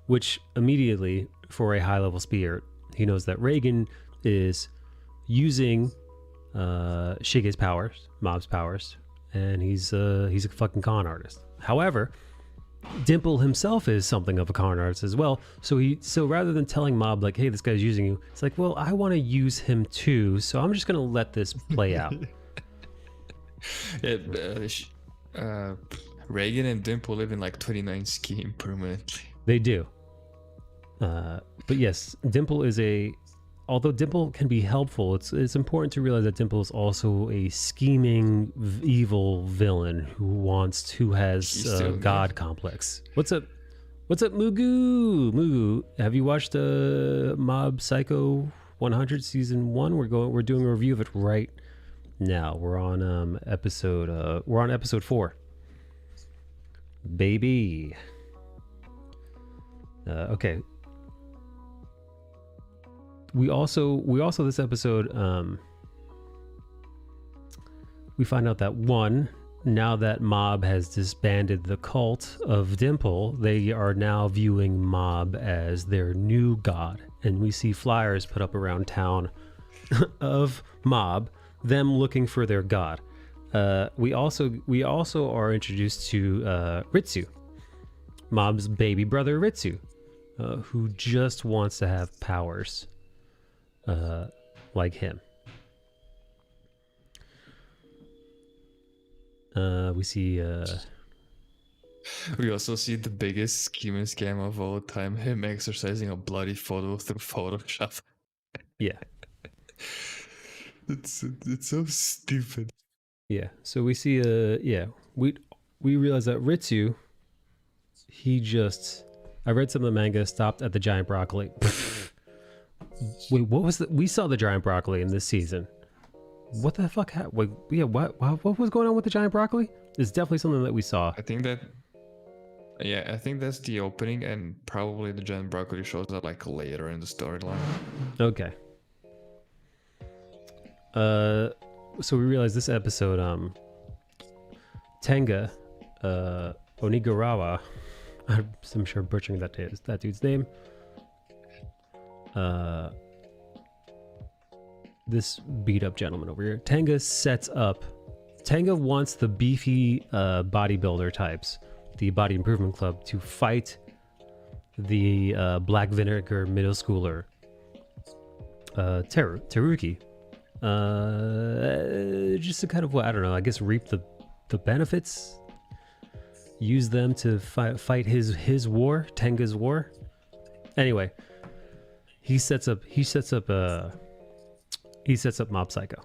which immediately, for a high-level spirit, he knows that Reagan is using Shige's powers, Mob's powers, and he's a fucking con artist. However, Dimple himself is something of a con artist as well. So rather than telling Mob like, "Hey, this guy's using you," it's like, "Well, I want to use him too, so I'm just gonna let this play out."
Reagan and Dimple live in like 29 scheme permanently.
They do. But yes, Dimple is although Dimple can be helpful, it's important to realize that Dimple is also a scheming, evil villain who has a god complex. What's up, Mugu? Have you watched Mob Psycho 100 season 1? We're doing a review of it right now. We're on episode 4. Baby. Okay. We also this episode we find out that now that Mob has disbanded the cult of Dimple, they are now viewing Mob as their new god, and we see flyers put up around town of Mob, them looking for their god. We also are introduced to Ritsu, Mob's baby brother Ritsu, who just wants to have powers like him. We see
we also see the biggest scheme and scam of all time, him exercising a bloody photo through Photoshop.
Yeah.
It's so stupid.
Yeah. So we see we realize that Ritsu, he just I read some of the manga, stopped at the giant broccoli. Wait, what was we saw the giant broccoli in this season. What the fuck wait, yeah, what was going on with the giant broccoli? It's definitely something that we saw.
I think that's the opening, and probably the giant broccoli shows up like later in the storyline.
Okay. So we realized this episode, Tenga, Onigarawa, I'm sure I'm butchering that dude's name. This beat up gentleman over here. Tenga wants the beefy bodybuilder types, the Body Improvement Club, to fight the black vinegar middle schooler, Teruki. Just to kind of, I don't know, I guess reap the benefits, use them to fight his war, Tenga's war. Anyway, he sets up Mob Psycho.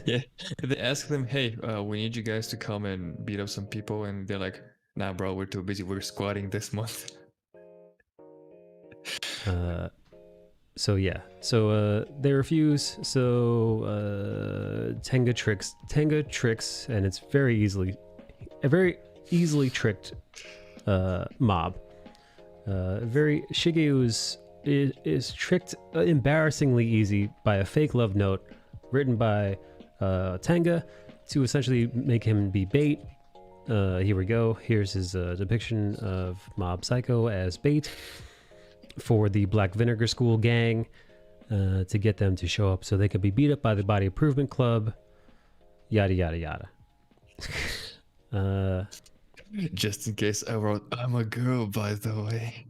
Yeah, they ask them, hey, we need you guys to come and beat up some people, and they're like, nah bro, we're too busy, we're squatting this month.
So they refuse. So Tenga tricks, and it's very easily tricked Mob. Shigeo is tricked embarrassingly easy by a fake love note written by Tenga to essentially make him be bait. Here we go. Here's his depiction of Mob Psycho as bait for the Black Vinegar School gang, to get them to show up so they could be beat up by the Body Improvement Club. Yada yada yada.
Just in case, I wrote, I'm a girl, by the way.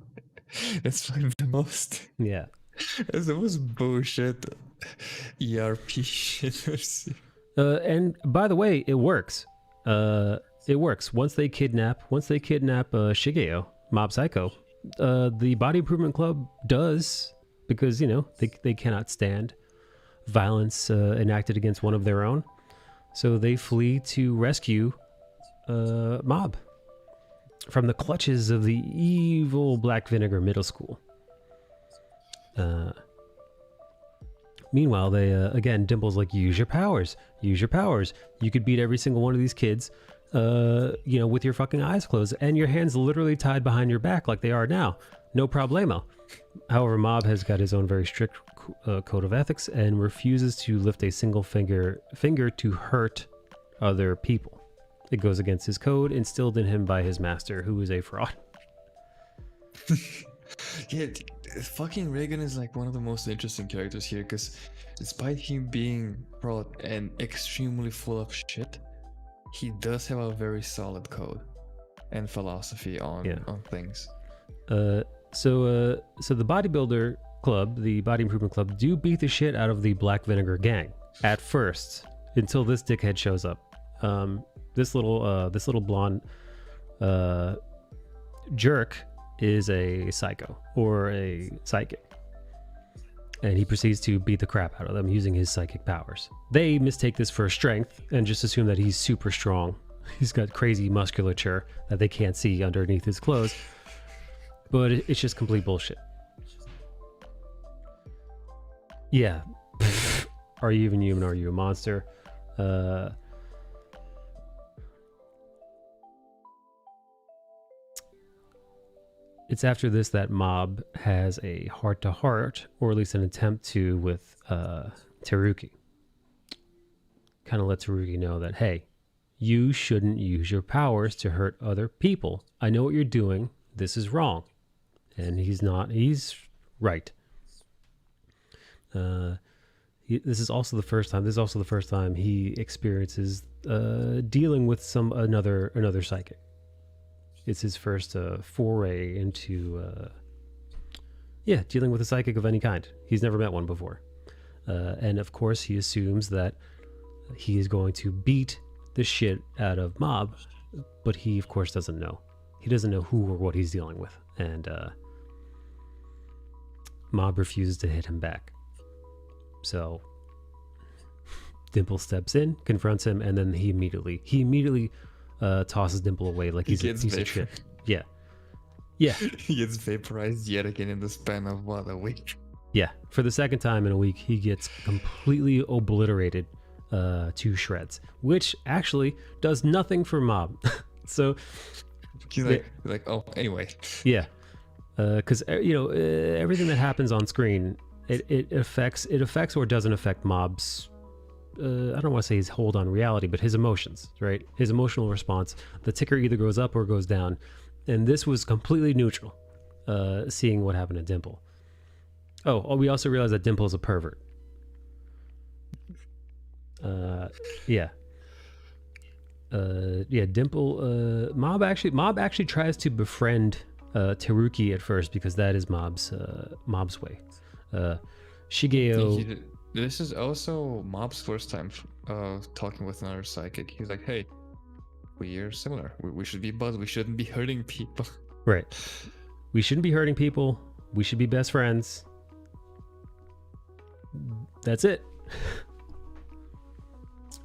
That's like the most.
Yeah.
That's the most bullshit ERP shit.
And by the way, it works. It works. Once they kidnap Shigeo, Mob Psycho, the Body Improvement Club does, because they cannot stand violence enacted against one of their own, so they flee to rescue Mob from the clutches of the evil Black Vinegar Middle School. Meanwhile, they again, Dimple's like, use your powers. You could beat every single one of these kids, with your fucking eyes closed and your hands literally tied behind your back like they are now. No problemo. However, Mob has got his own very strict code of ethics and refuses to lift a single finger to hurt other people. It goes against his code instilled in him by his master, who is a fraud.
Yeah, fucking Reagan is like one of the most interesting characters here, because despite him being fraud and extremely full of shit, he does have a very solid code and philosophy on things.
So the bodybuilder club, the Body Improvement Club, do beat the shit out of the Black Vinegar gang at first, until this dickhead shows up. This little blonde jerk is a psycho or a psychic, and he proceeds to beat the crap out of them using his psychic powers. They mistake this for strength and just assume that he's super strong. He's got crazy musculature that they can't see underneath his clothes, but it's just complete bullshit. Yeah. Are you even human? Are you a monster? It's after this that Mob has a heart-to-heart, or at least an attempt to, with Teruki. Kind of let Teruki know that, hey, you shouldn't use your powers to hurt other people. I know what you're doing. This is wrong. And he's right. This is also the first time he experiences dealing with another psychic. It's his first foray into dealing with a psychic of any kind. He's never met one before. And of course he assumes that he is going to beat the shit out of Mob, but he of course doesn't know. He doesn't know who or what he's dealing with. And Mob refuses to hit him back. So Dimple steps in, confronts him, and then he immediately tosses Dimple away like he's a piece of shit. Yeah. Yeah.
He gets vaporized yet again in the span of what, a week?
Yeah. For the second time in a week, he gets completely obliterated to shreds, which actually does nothing for Mob. So
he's like, oh, anyway.
Yeah. Because everything that happens on screen, it affects or doesn't affect Mob's. I don't want to say his hold on reality, but his emotions, right? His emotional response. The ticker either goes up or goes down, and this was completely neutral. Seeing what happened to Dimple. Oh, we also realized that Dimple is a pervert. Yeah. Dimple. Mob actually tries to befriend Teruki at first because that is Mob's way. Shigeo.
This is also Mob's first time talking with another psychic. He's like, "Hey, we are similar. We should be buds. We shouldn't be hurting people."
Right. We shouldn't be hurting people. We should be best friends. That's it.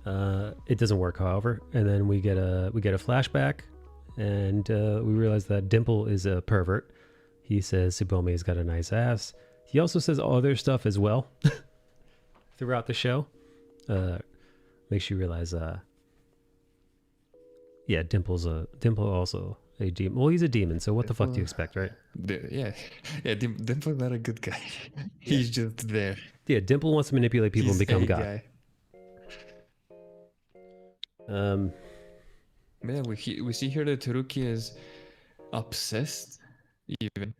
It doesn't work, however, and then we get a flashback, and we realize that Dimple is a pervert. He says Tsubome's got a nice ass. He also says other stuff as well throughout the show. Makes you realize, Dimple also a demon. Well, he's a demon, so what the fuck do you expect, right?
Dimple's not a good guy. He's just there.
Yeah, Dimple wants to manipulate people and become God. Guy.
Man, we see here that Teruki is obsessed, even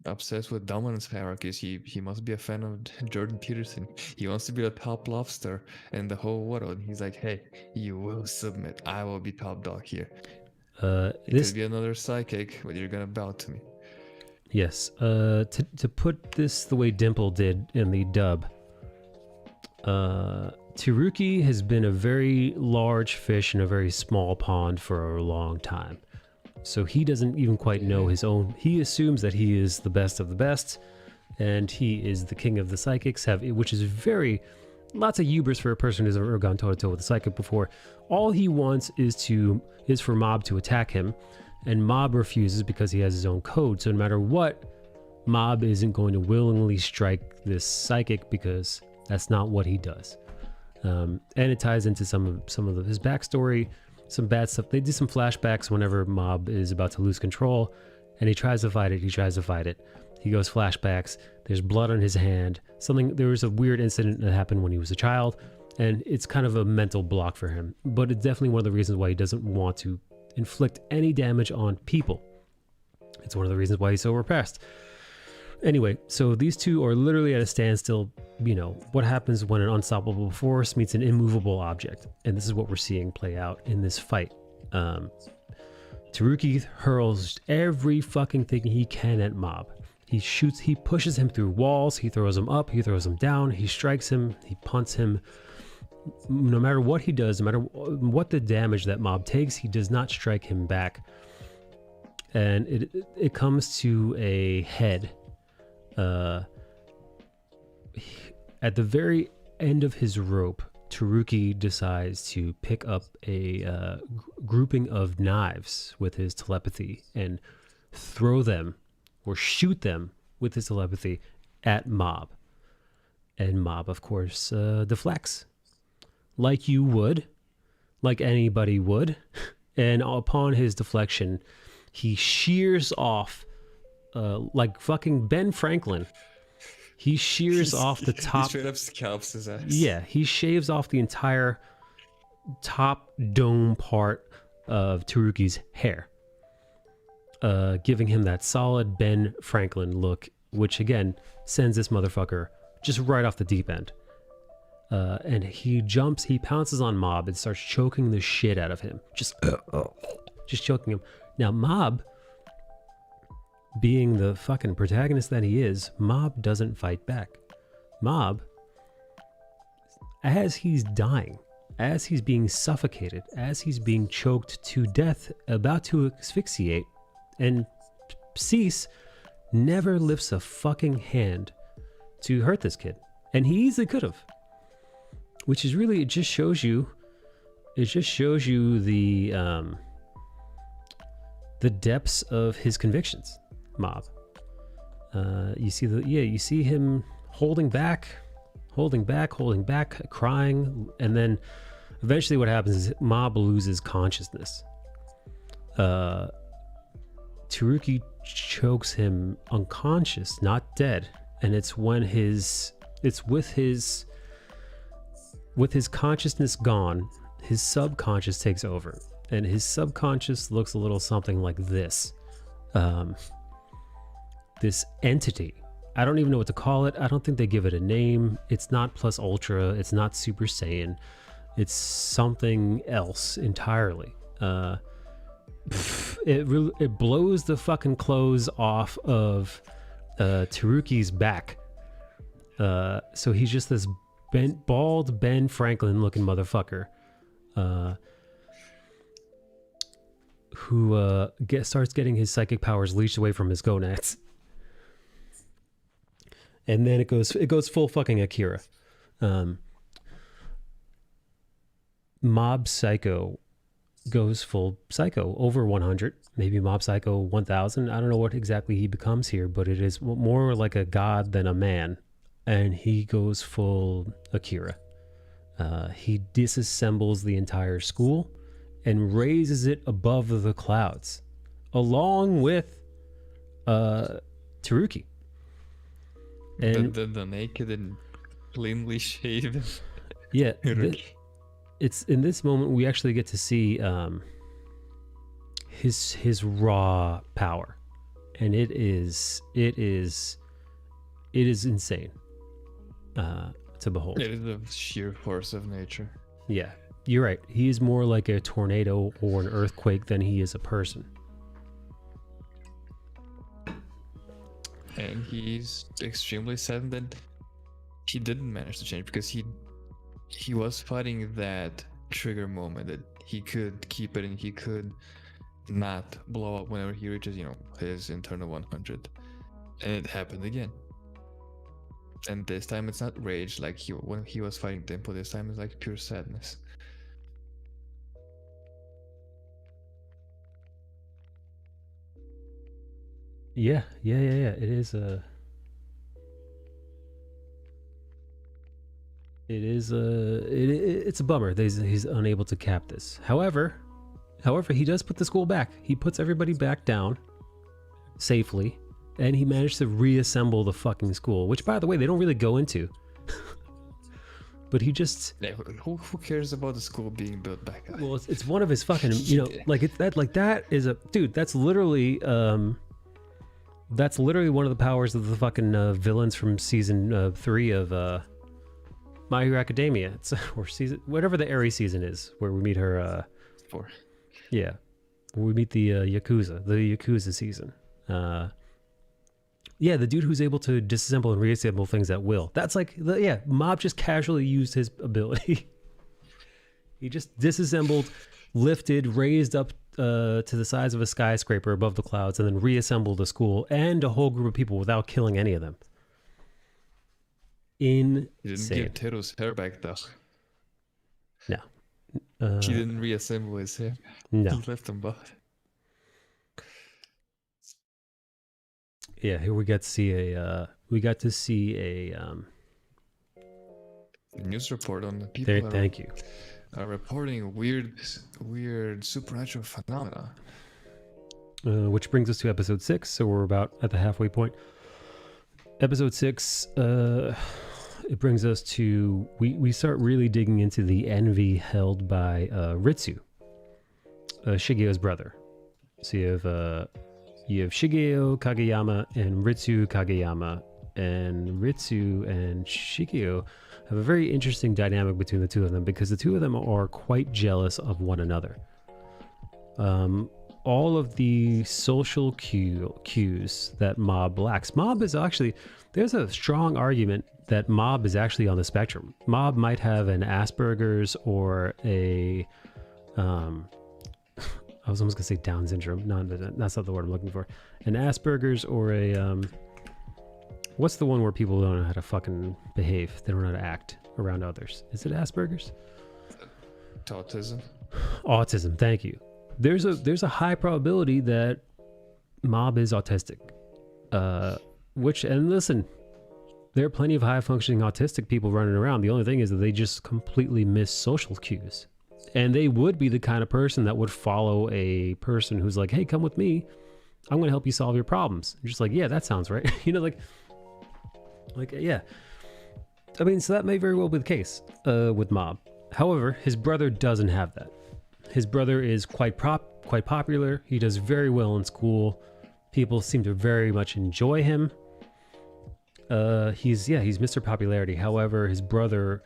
obsessed with dominance hierarchies. He must be a fan of Jordan Peterson. He wants to be the top lobster in the whole world. He's like, hey, you will submit. I will be top dog here. This could be another psychic, but you're gonna bow to me.
Yes. To put this the way Dimple did in the dub. Teruki has been a very large fish in a very small pond for a long time. So he doesn't even quite know his own. He assumes that he is the best of the best, and he is the king of the psychics, which is lots of hubris for a person who's ever gone toe-to-toe with a psychic before. All he wants is for Mob to attack him, and Mob refuses because he has his own code. So no matter what, Mob isn't going to willingly strike this psychic because that's not what he does. And it ties into some of his backstory, some bad stuff. They do some flashbacks whenever Mob is about to lose control, and he tries to fight it. He goes flashbacks. There's blood on his hand. There was a weird incident that happened when he was a child, and it's kind of a mental block for him. But it's definitely one of the reasons why he doesn't want to inflict any damage on people. It's one of the reasons why he's so repressed. Anyway, so these two are literally at a standstill. What happens when an unstoppable force meets an immovable object? And this is what we're seeing play out in this fight. Teruki hurls every fucking thing he can at Mob. He pushes him through walls, he throws him up, he throws him down, he strikes him, he punts him. No matter what he does, no matter what the damage that Mob takes, he does not strike him back. And it comes to a head. At the very end of his rope, Teruki decides to pick up a grouping of knives with his telepathy and throw them or shoot them with his telepathy at Mob. And Mob, of course, deflects. Like you would, like anybody would. And upon his deflection, he shears off like fucking Ben Franklin. He shears off the top. He
straight up scalps his ass.
Yeah, he shaves off the entire top dome part of Teruki's hair, giving him that solid Ben Franklin look, which again sends this motherfucker just right off the deep end. And he pounces on Mob and starts choking the shit out of him. Just choking him. Now Mob, being the fucking protagonist that he is, Mob doesn't fight back. Mob, as he's dying, as he's being suffocated, as he's being choked to death, about to asphyxiate and cease, never lifts a fucking hand to hurt this kid. And he easily could have. Which is really, it just shows you it just shows you the depths of his convictions. Mob. You see him holding back, crying, and then eventually what happens is Mob loses consciousness. Taruki chokes him unconscious, not dead, and it's with his consciousness gone, his subconscious takes over, and his subconscious looks a little something like this. This entity. I don't even know what to call it. I don't think they give it a name. It's not Plus Ultra. It's not Super Saiyan. It's something else entirely. It blows the fucking clothes off of Taruki's back. So he's just this bald Ben Franklin looking motherfucker who starts getting his psychic powers leashed away from his gonads. And then it goes full fucking Akira. Mob Psycho goes full psycho, over 100, maybe Mob Psycho 1000. I don't know what exactly he becomes here, but it is more like a god than a man. And he goes full Akira. He disassembles the entire school and raises it above the clouds, along with Taruki. And
the naked and cleanly shaven.
Yeah, it's in this moment we actually get to see his raw power, and it is insane to behold.
It is a sheer force of nature.
Yeah, you're right. He is more like a tornado or an earthquake than he is a person.
And he's extremely sad that he didn't manage to change, because he was fighting that trigger moment that he could keep it and he could not blow up whenever he reaches, his internal 100. And it happened again. And this time it's not rage like when he was fighting Dimple. This time it's like pure sadness.
Yeah. It is it's a bummer that he's unable to cap this. However, he does put the school back. He puts everybody back down safely, and he managed to reassemble the fucking school, which, by the way, they don't really go into. But he just...
Yeah, who cares about the school being built back up?
Well, it's one of his fucking, that is a... Dude, that's literally one of the powers of the fucking villains from season 3 of My Hero Academia. Or season... Whatever the Aerie season is, where we meet her...
4.
Yeah. Where we meet the Yakuza season. Yeah, the dude who's able to disassemble and reassemble things at will. That's like, Mob just casually used his ability. He just disassembled, lifted, raised up to the size of a skyscraper above the clouds, and then reassembled a school and a whole group of people without killing any of them. Insane.
He didn't give Teru's hair back, though.
No.
He didn't reassemble his hair.
No.
He left them both.
Yeah, here we got to see a
news report on the people.
Thank you.
Are reporting weird supernatural phenomena.
Which brings us to episode 6, so we're about at the halfway point. Episode 6, it brings us to we start really digging into the envy held by Ritsu, Shigeo's brother. So you have Shigeo Kageyama and Ritsu Kageyama, and Ritsu and Shigeo have a very interesting dynamic between the two of them, because the two of them are quite jealous of one another. All of the social cues that Mob lacks. Mob is actually, there's a strong argument that Mob is actually on the spectrum. Mob might have an Asperger's or a I was almost gonna say Down syndrome. No, that's not the word I'm looking for. An Asperger's or a what's the one where people don't know how to fucking behave? They don't know how to act around others. Is it Asperger's?
to autism.
Autism. Thank you. There's a high probability that Mob is autistic. And listen, there are plenty of high functioning autistic people running around. The only thing is that they just completely miss social cues. And they would be the kind of person that would follow a person who's like, hey, come with me. I'm going to help you solve your problems. You're just like, yeah, that sounds right. Yeah. I mean, so that may very well be the case with Mob. However, his brother doesn't have that. His brother is quite popular. He does very well in school. People seem to very much enjoy him. He's Mr. Popularity. However, his brother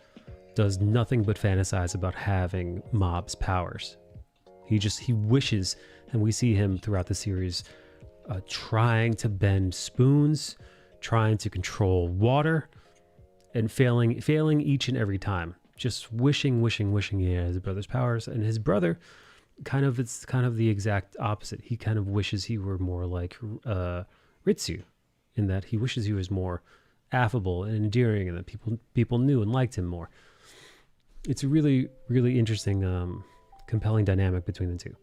does nothing but fantasize about having Mob's powers. He wishes, and we see him throughout the series trying to bend spoons, trying to control water, and failing each and every time. Just wishing he had his brother's powers. And his brother it's kind of the exact opposite. He kind of wishes he were more like Ritsu, in that he wishes he was more affable and endearing, and that people knew and liked him more. It's a really, really interesting, compelling dynamic between the two.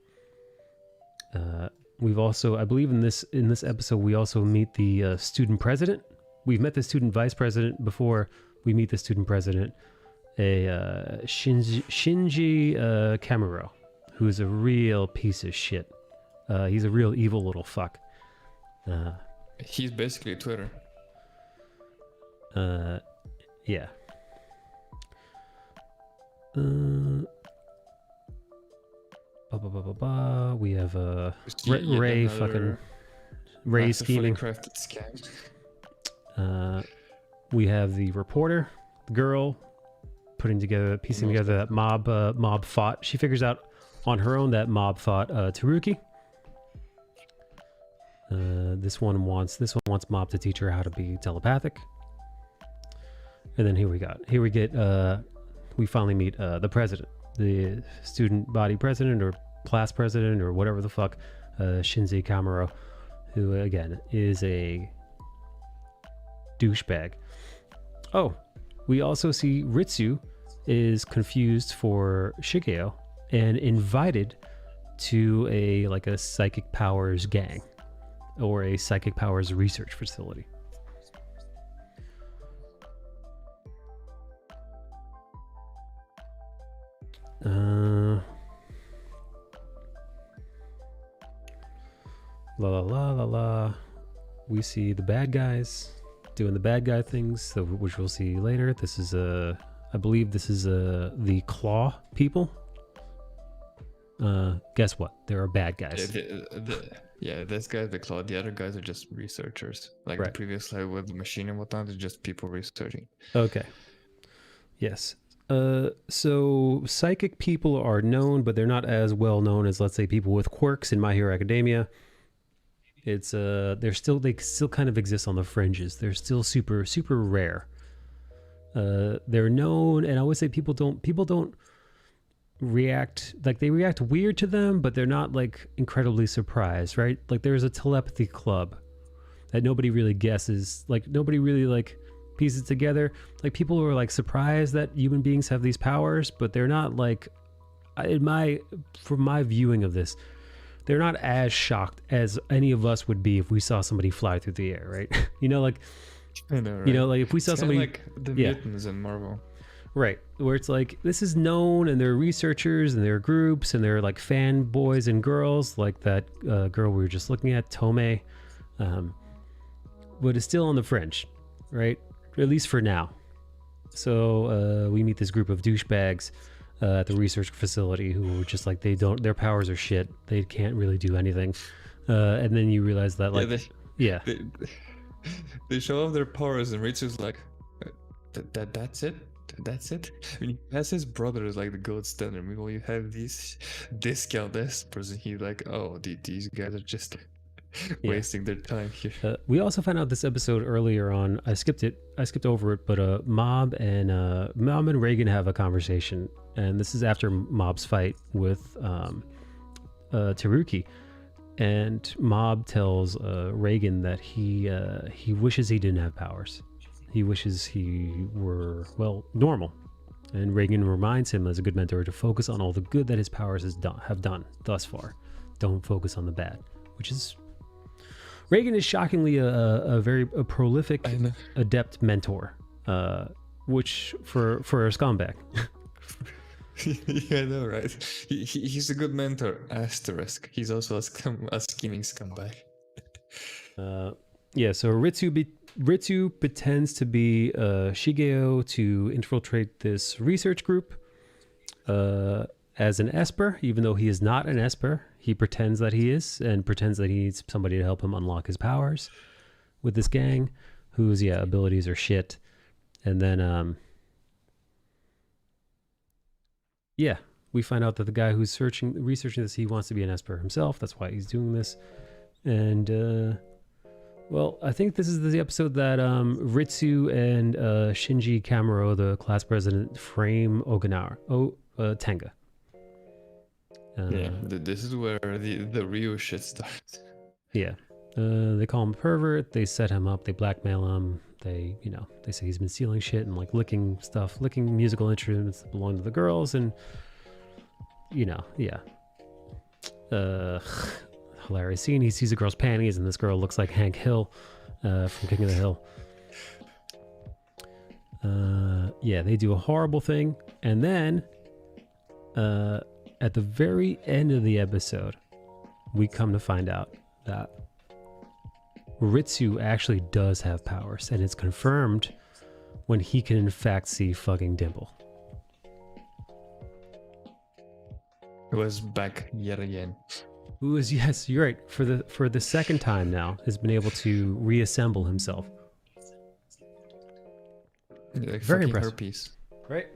We've also, I believe in this episode, we also meet the student president. We've met the student vice president before. We meet the student president, a Shinji Kamuro, who's a real piece of shit. He's a real evil little fuck.
He's basically Twitter.
Yeah. We have Ray fucking Ray scheming.
Crafted scam.
We have the reporter, the girl, piecing together that Mob fought. She figures out on her own that Mob fought Taruki. This one wants Mob to teach her how to be telepathic. And then we finally meet the president, the student body president or class president or whatever the fuck, Shinji Kamuro, who again is a douchebag. Oh, we also see Ritsu is confused for Shigeo and invited to a psychic powers gang or a psychic powers research facility. We see the bad guys doing the bad guy things, which we'll see later. This is I believe this is the Claw people. Guess what? There are bad guys.
This guy's the Claw. The other guys are just researchers. Like right. The previous slide with the machine and whatnot, it's just people researching.
Okay. Yes. So psychic people are known, but they're not as well known as, let's say, people with quirks in My Hero Academia. It's they still kind of exist on the fringes. They're still super rare. They're known, and I always say people don't react, like they react weird to them, but they're not like incredibly surprised, right? Like there's a telepathy club that nobody really guesses, like nobody really like pieces together. Like people are like surprised that human beings have these powers, but they're not like, from my viewing of this, they're not as shocked as any of us would be if we saw somebody fly through the air, right?
I know, right?
Like if we saw somebody
like the mutants in Marvel.
Right, where it's like, this is known, and they're researchers, and they're groups, and they're like fanboys and girls, like that girl we were just looking at, Tome, but it's still on the fringe, right? At least for now. So we meet this group of douchebags at the research facility who are just like, their powers are shit, they can't really do anything, and then you realize that
they show off their powers, and Ritsu's like, that's it. That's it. When he has his brother is like the gold standard. Meanwhile, you have this guy, this person. He's like, oh, these guys are just wasting their time here.
We also found out this episode earlier on. I skipped over it, but Mob and Reagan have a conversation, and this is after Mob's fight with Taruki. And Mob tells Reagan that he wishes he didn't have powers. He wishes he were, well, normal. And Reagan reminds him as a good mentor to focus on all the good that his powers have done thus far. Don't focus on the bad, which is... Reagan is shockingly a very prolific, adept mentor, which for a scumbag.
Yeah, I know, right? He's a good mentor, asterisk. He's also a scheming scumbag.
Yeah, so Ritsu pretends to be Shigeo to infiltrate this research group as an Esper, even though he is not an Esper. He pretends that he is, and pretends that he needs somebody to help him unlock his powers with this gang, whose abilities are shit. And then we find out that the guy who's researching this, he wants to be an Esper himself. That's why he's doing this. And well, I think this is the episode that Ritsu and Shinji Kamuro, the class president, frame Tenga.
This is where the real shit starts.
Yeah. They call him a pervert. They set him up. They blackmail him. They say he's been stealing shit and like licking musical instruments that belong to the girls. And, hilarious scene. He sees a girl's panties, and this girl looks like Hank Hill from King of the Hill. They do a horrible thing. And then at the very end of the episode, we come to find out that Ritsu actually does have powers, and it's confirmed when he can in fact see fucking Dimple.
It was back yet again.
Who is, yes, you're right, for the second time now, has been able to reassemble himself.
Like
very impressive.
Herpes.
Right?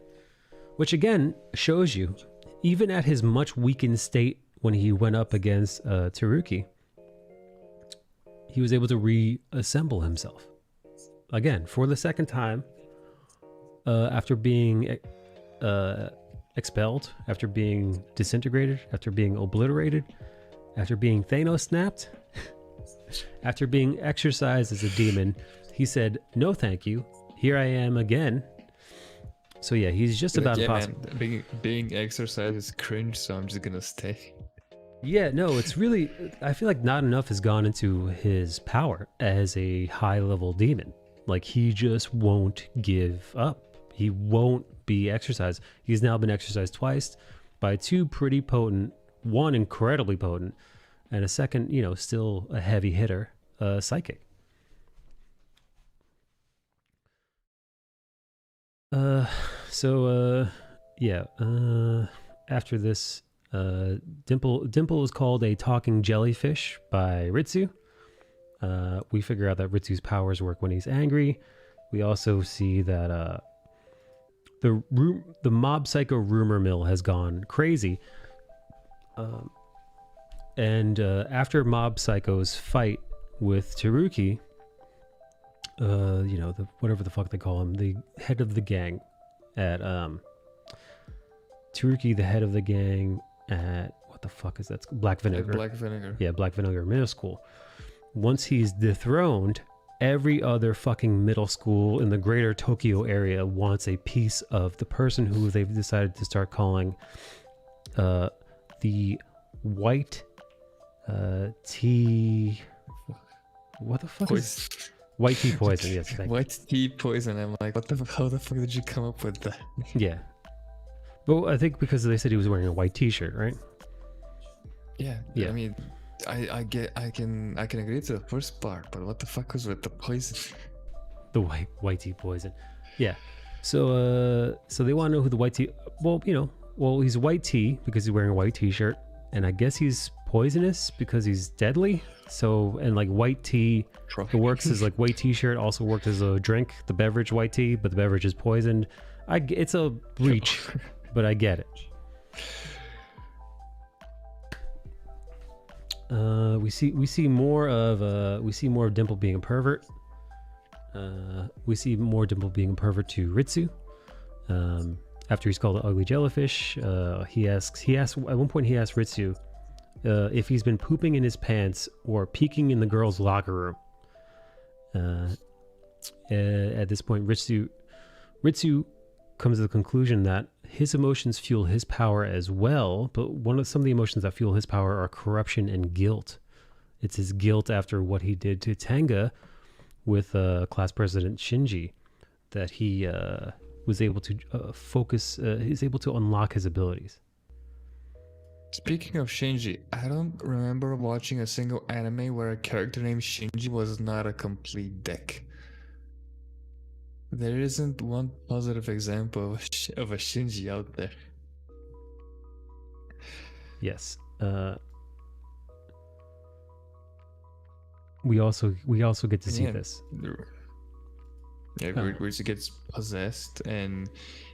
Which again shows you, even at his much weakened state when he went up against Tsurugi, he was able to reassemble himself. Again, for the second time, after being expelled, after being disintegrated, after being obliterated, after being Thanos snapped, after being exorcised as a demon, he said, "No, thank you. Here I am again." So yeah, he's just about impossible.
Man, being exercised is cringe, so I'm just gonna stay.
Yeah, no, it's really, I feel like not enough has gone into his power as a high-level demon. Like, he just won't give up. He won't be exercised. He's now been exercised twice by two pretty potent, one incredibly potent, and a second, still a heavy hitter, psychic. After this, Dimple is called a talking jellyfish by Ritsu. We figure out that Ritsu's powers work when he's angry. We also see that the mob psycho rumor mill has gone crazy. After mob psychos fight with Tsurugi, whatever the fuck they call him, the head of the gang at Tsurugi, the head of the gang at, what the fuck is that? Black Vinegar.
Black Vinegar.
Yeah, Black Vinegar Middle School. Once he's dethroned, every other fucking middle school in the greater Tokyo area wants a piece of the person who they've decided to start calling the white tea... What the fuck is... White tea poison, yes.
White tea poison. I'm like, how the fuck did you come up with that?
Yeah. Well, I think because they said he was wearing a white t-shirt, right?
Yeah. I mean, I can agree to the first part, but what the fuck was with the poison?
The white tea poison. Yeah. So they want to know who the white tea... Well, he's white tea because he's wearing a white t-shirt, and I guess he's poisonous because he's deadly. So, and like white tea, it works as like white t-shirt also worked as a drink, the beverage white tea, but the beverage is poisoned. It's a reach, but I get it. We see more of Dimple being a pervert. We see more Dimple being a pervert to Ritsu. After he's called an ugly jellyfish, he asks at one point he asks Ritsu if he's been pooping in his pants or peeking in the girls' locker room. At this point, Ritsu comes to the conclusion that his emotions fuel his power as well, but some of the emotions that fuel his power are corruption and guilt. It's his guilt after what he did to Tenga with class president Shinji that he was able to focus, he's able to unlock his abilities.
Speaking of Shinji, I don't remember watching a single anime where a character named Shinji was not a complete dick. There isn't one positive example of a Shinji out there.
Yes. We also get to see this.
Yeah, Ritsu gets possessed and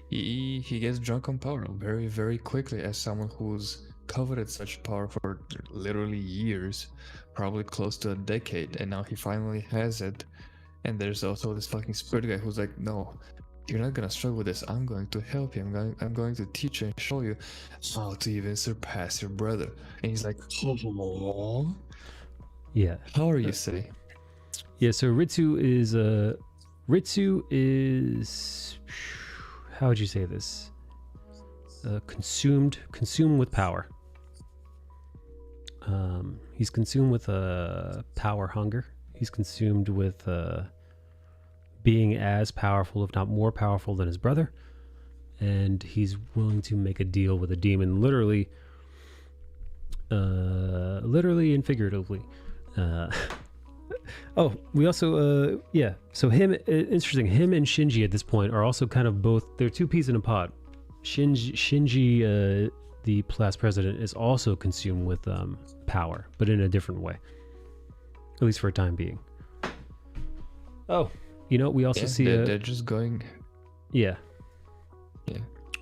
he gets drunk on power very, very quickly as someone who's coveted such power for literally years, probably close to a decade, and now he finally has it. And there's also this fucking spirit guy who's like, no, you're not gonna struggle with this. I'm going to help you. I'm going to teach you and show you how to even surpass your brother. And he's like, oh,
yeah.
How are you say?
Yeah. So Ritsu is how would you say this? Consumed with power. He's consumed with power hunger. He's consumed with being as powerful, if not more powerful than his brother. And he's willing to make a deal with a demon, literally and figuratively. We also, so interesting, him and Shinji at this point are also kind of both, they're two peas in a pod. Shinji, the class president, is also consumed with power, but in a different way, at least for a time being. Oh, we also see
they're just going.
Yeah.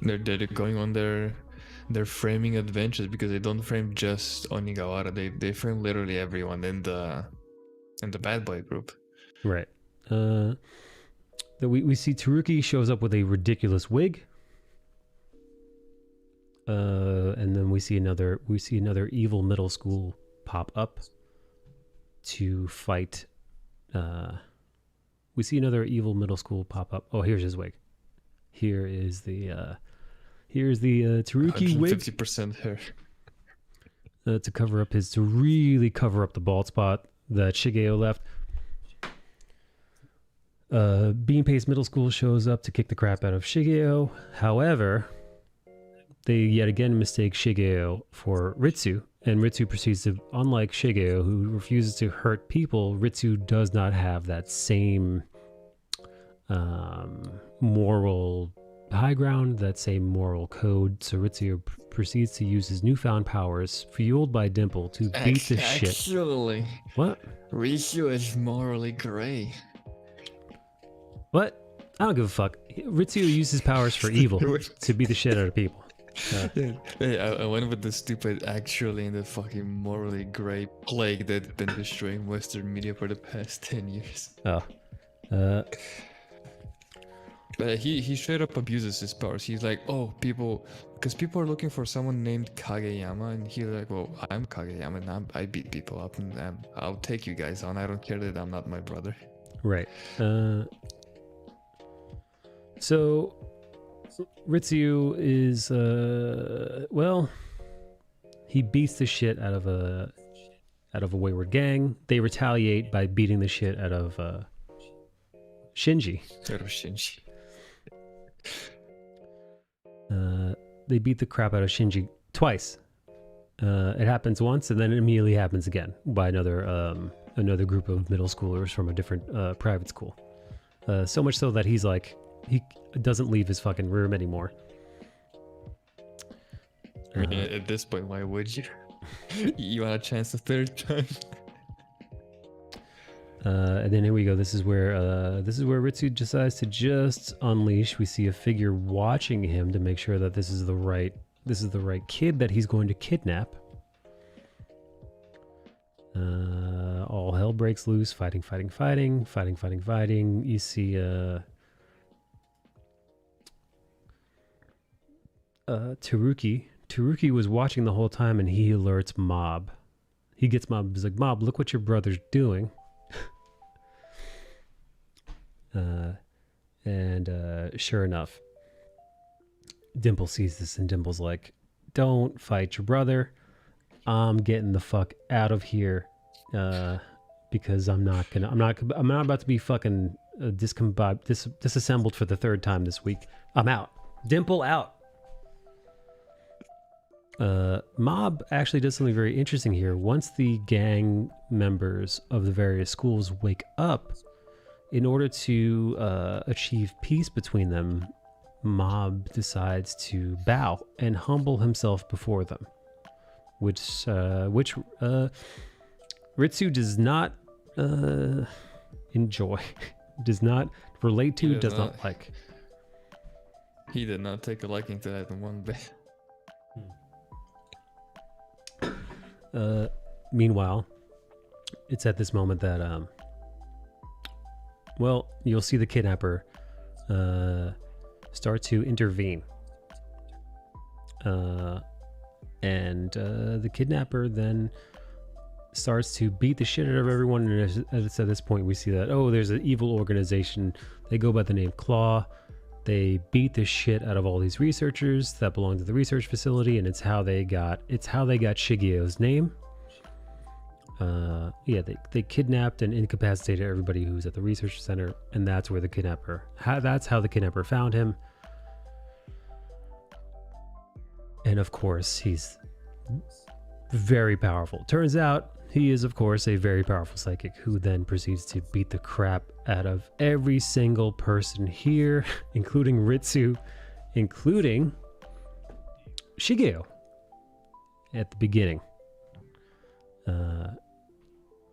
They're going on their framing adventures because they don't frame just Onigawara. They frame literally everyone in the bad boy group.
Right. We see Taruki shows up with a ridiculous wig. And then we see another evil middle school pop up to fight. We see another evil middle school pop up. Oh, here's his wig. Here's the Taruki wig.
50% hair.
To really cover up the bald spot that Shigeo left. Bean Paste Middle School shows up to kick the crap out of Shigeo. However, they yet again mistake Shigeo for Ritsu, and Ritsu proceeds to, unlike Shigeo, who refuses to hurt people, Ritsu does not have that same moral high ground, that same moral code. So Ritsu proceeds to use his newfound powers, fueled by Dimple, to beat the shit.
Actually,
What?
Ritsu is morally gray.
What? I don't give a fuck. Ritsu uses powers for evil, to beat the shit out of people.
I went with the stupid actually in the fucking morally gray plague that's been destroying Western media for the past 10 years. But he straight up abuses his powers. He's like, because people are looking for someone named Kageyama, and he's like, well, I'm Kageyama, and I beat people up, and I'll take you guys on. I don't care that I'm not my brother.
Right. So Ritsu is he beats the shit out of a wayward gang. They retaliate by beating the shit out of Shinji. They beat the crap out of Shinji twice. It happens once, and then it immediately happens again by another group of middle schoolers from a different private school. So much so that he's like, he doesn't leave his fucking room anymore.
At this point, why would you? You want a chance a third time?
And then here we go. This is where Ritsu decides to just unleash. We see a figure watching him to make sure that this is the right kid that he's going to kidnap. All hell breaks loose. Fighting. You see Taruki. Taruki was watching the whole time, and he alerts Mob. He gets Mob. He's like, Mob, look what your brother's doing. And sure enough, Dimple sees this, and Dimple's like, "Don't fight your brother. I'm getting the fuck out of here, because I'm not about to be fucking disassembled for the third time this week. I'm out. Dimple out." Mob actually does something very interesting here. Once the gang members of the various schools wake up, in order to achieve peace between them, Mob decides to bow and humble himself before them, which Ritsu does not enjoy, does not relate to, does not like.
He did not take a liking to that in one bit.
Meanwhile, it's at this moment that well, you'll see the kidnapper start to intervene, and the kidnapper then starts to beat the shit out of everyone. And it's at this point we see that, oh, there's an evil organization. They go by the name Claw. They beat the shit out of all these researchers that belong to the research facility, and it's how they got Shigeo's name. They kidnapped and incapacitated everybody who's at the research center, and that's where that's how the kidnapper found him. And of course, he's very powerful. Turns out he is, of course, a very powerful psychic who then proceeds to beat the crap out of every single person here, including Ritsu, including Shigeo at the beginning.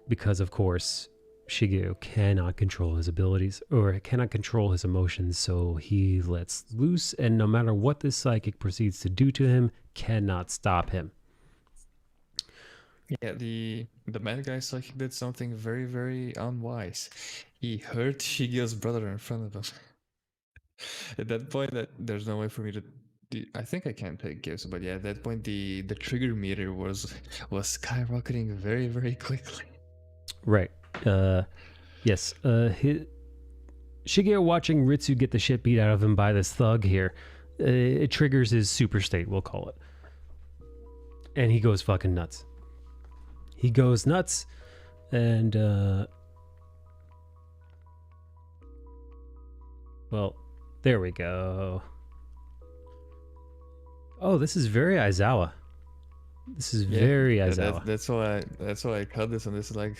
Because, of course, Shigeo cannot control his abilities or cannot control his emotions, so he lets loose, and no matter what this psychic proceeds to do to him, cannot stop him.
Yeah, the bad guy psychic did something very, very unwise. He hurt Shigeo's brother in front of him. At that point, there's no way for me to. I think I can take gifts, but yeah, at that point, the trigger meter was skyrocketing very, very quickly.
Right. Yes. Shigeo watching Ritsu get the shit beat out of him by this thug here, it triggers his super state, we'll call it. And he goes fucking nuts. And well, there we go. Oh, this is very Aizawa. This is very Aizawa.
That's why I cut this, and this is like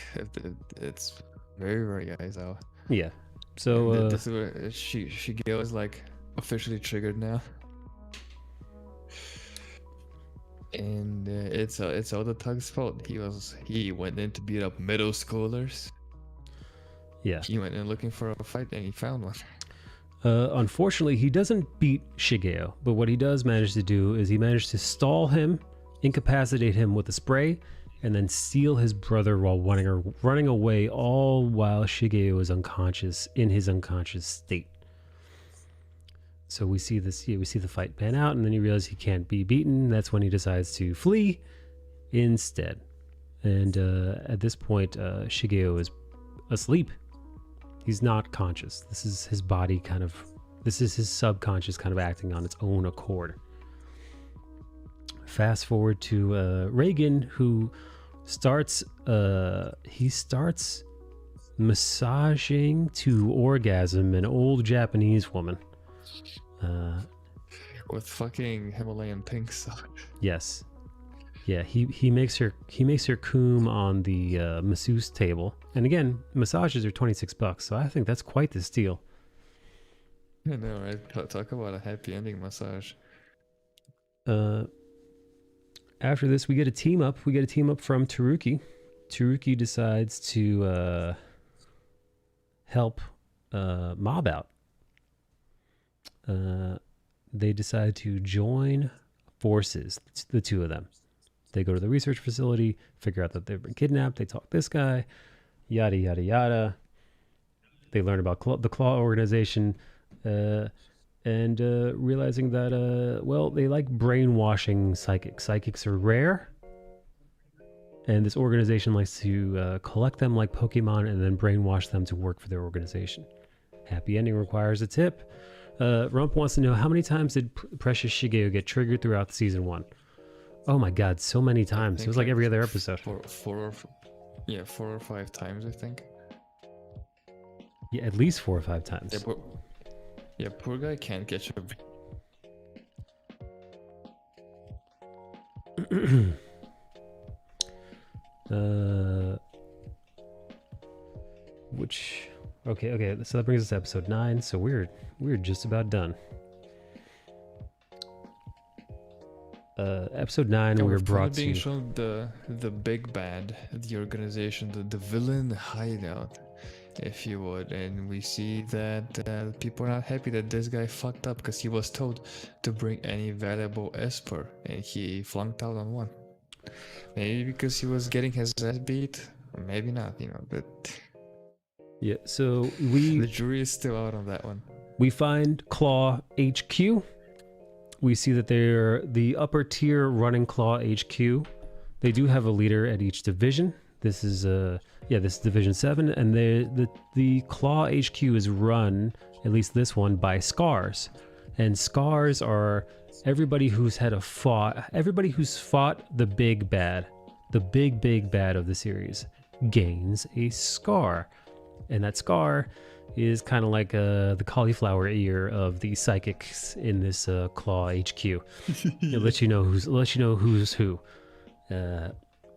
it's very, very Aizawa.
Yeah. So
this is where Shigeo is like officially triggered now. And it's all the thug's fault. He went in to beat up middle schoolers.
Yeah.
He went in looking for a fight, and he found one.
Unfortunately, he doesn't beat Shigeo, but what he does manage to do is he managed to stall him, incapacitate him with a spray, and then steal his brother while running away, all while Shigeo is unconscious, in his unconscious state. So we see this. Yeah, we see the fight pan out, and then he realizes he can't be beaten. That's when he decides to flee instead. And at this point, Shigeo is asleep. He's not conscious. This is his body this is his subconscious kind of acting on its own accord. Fast forward to Reagan, who starts massaging to orgasm an old Japanese woman.
With fucking Himalayan pink stuff.
Yes. Yeah, he makes her cum on the masseuse table. And again, massages are $26, so I think that's quite the steal.
I know, right? Talk about a happy ending massage.
After this, we get a team up. We get a team up from Taruki. Taruki decides to help Mob out. They decide to join forces, the two of them. They go to the research facility, figure out that they've been kidnapped. They talk this guy, yada, yada, yada. They learn about the Claw organization, and realizing that, well, they like brainwashing psychics. Psychics are rare, and this organization likes to collect them like Pokemon and then brainwash them to work for their organization. Happy ending requires a tip. Rump wants to know how many times did Precious Shigeo get triggered throughout season 1? Oh my god, so many times. It was like every other episode.
Four or 5 times, I think.
Yeah, at least 4 or 5 times.
Poor guy can't catch a...
Okay, so that brings us to episode 9, so we're just about done. Episode 9, we were brought to...
being shown the big bad, the organization, the villain hideout, if you would, and we see that people are not happy that this guy fucked up because he was told to bring any valuable esper, and he flunked out on one. Maybe because he was getting his ass beat, or maybe not, but...
Yeah, so
the jury is still out on that one.
We find Claw HQ. We see that they're the upper tier running Claw HQ. They do have a leader at each division. This is this is Division 7, and the Claw HQ is run, at least this one, by Scars. And Scars are everybody who's fought the big bad. The big bad of the series gains a scar. And that scar is kind of like the cauliflower ear of the psychics in this Claw HQ. It lets you know who's who.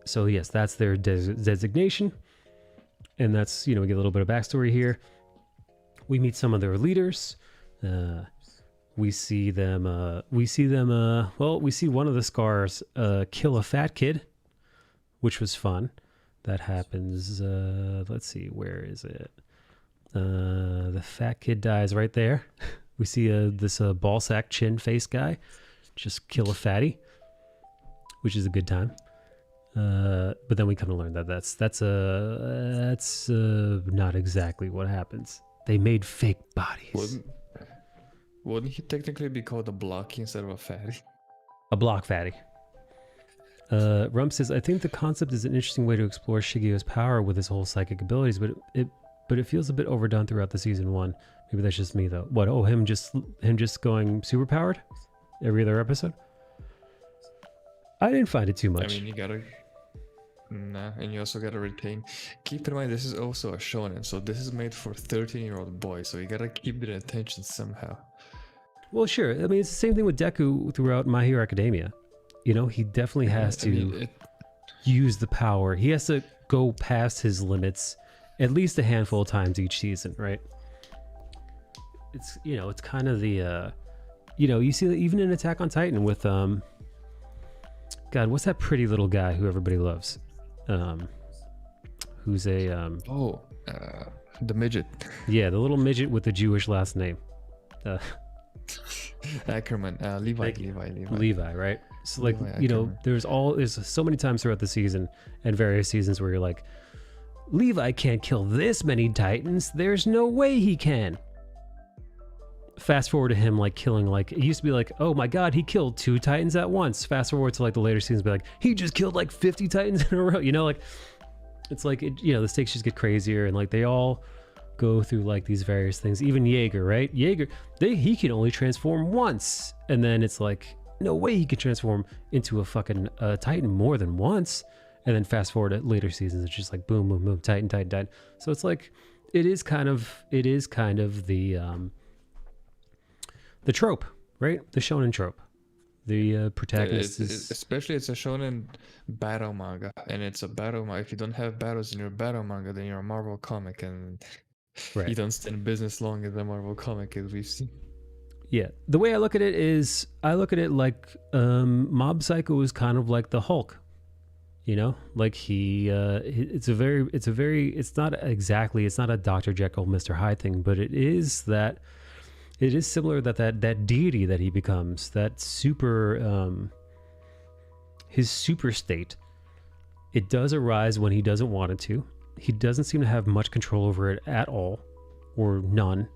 So yes, that's their designation, and that's we get a little bit of backstory here. We meet some of their leaders. We see them. We see one of the Scars kill a fat kid, which was fun. That happens, let's see, where is it? The fat kid dies right there. We see this ballsack chin face guy just kill a fatty, which is a good time. But then we come to learn that that's not exactly what happens. They made fake bodies.
Wouldn't he technically be called a blocky instead of a fatty?
A block fatty. Rump says, I think the concept is an interesting way to explore Shigeo's power with his whole psychic abilities, but it feels a bit overdone throughout the season 1. Maybe that's just me though. What? Oh, him just going super powered every other episode? I didn't find it too much.
I mean, and you also gotta retain. Keep in mind, this is also a shonen, so this is made for 13-year-old boys, so you gotta keep their attention somehow.
Well, sure. I mean, it's the same thing with Deku throughout My Hero Academia. He definitely has to use the power. He has to go past his limits at least a handful of times each season, right? It's it's kind of the you see that even in Attack on Titan with God, what's that pretty little guy who everybody loves? Who's a
the midget.
Yeah, the little midget with the Jewish last name.
Ackerman,
Levi, right? So like there's so many times throughout the season and various seasons where you're like, Levi can't kill this many Titans. There's no way he can. Fast forward to him killing it used to be like, oh my god, he killed 2 Titans at once. Fast forward to the later seasons, be like, he just killed 50 Titans in a row. It's like the stakes just get crazier, and they all go through these various things. Even Jaeger, right? He can only transform once, and then it's no way he can transform into a fucking Titan more than once. And then fast forward to later seasons, it's just boom, boom, boom, Titan. So it's it is kind of the trope, right? The shonen trope. The protagonist is...
Especially it's a shonen battle manga, and it's a battle manga. If you don't have battles in your battle manga, then you're a Marvel comic, and
right.
You don't stand in business long as a Marvel comic, as we've seen.
Yeah, the way I look at it is, Mob Psycho is kind of like the Hulk. It's not a Dr. Jekyll, Mr. Hyde thing, but it is similar that deity that he becomes, that super, his super state. It does arise when he doesn't want it to. He doesn't seem to have much control over it at all, or none.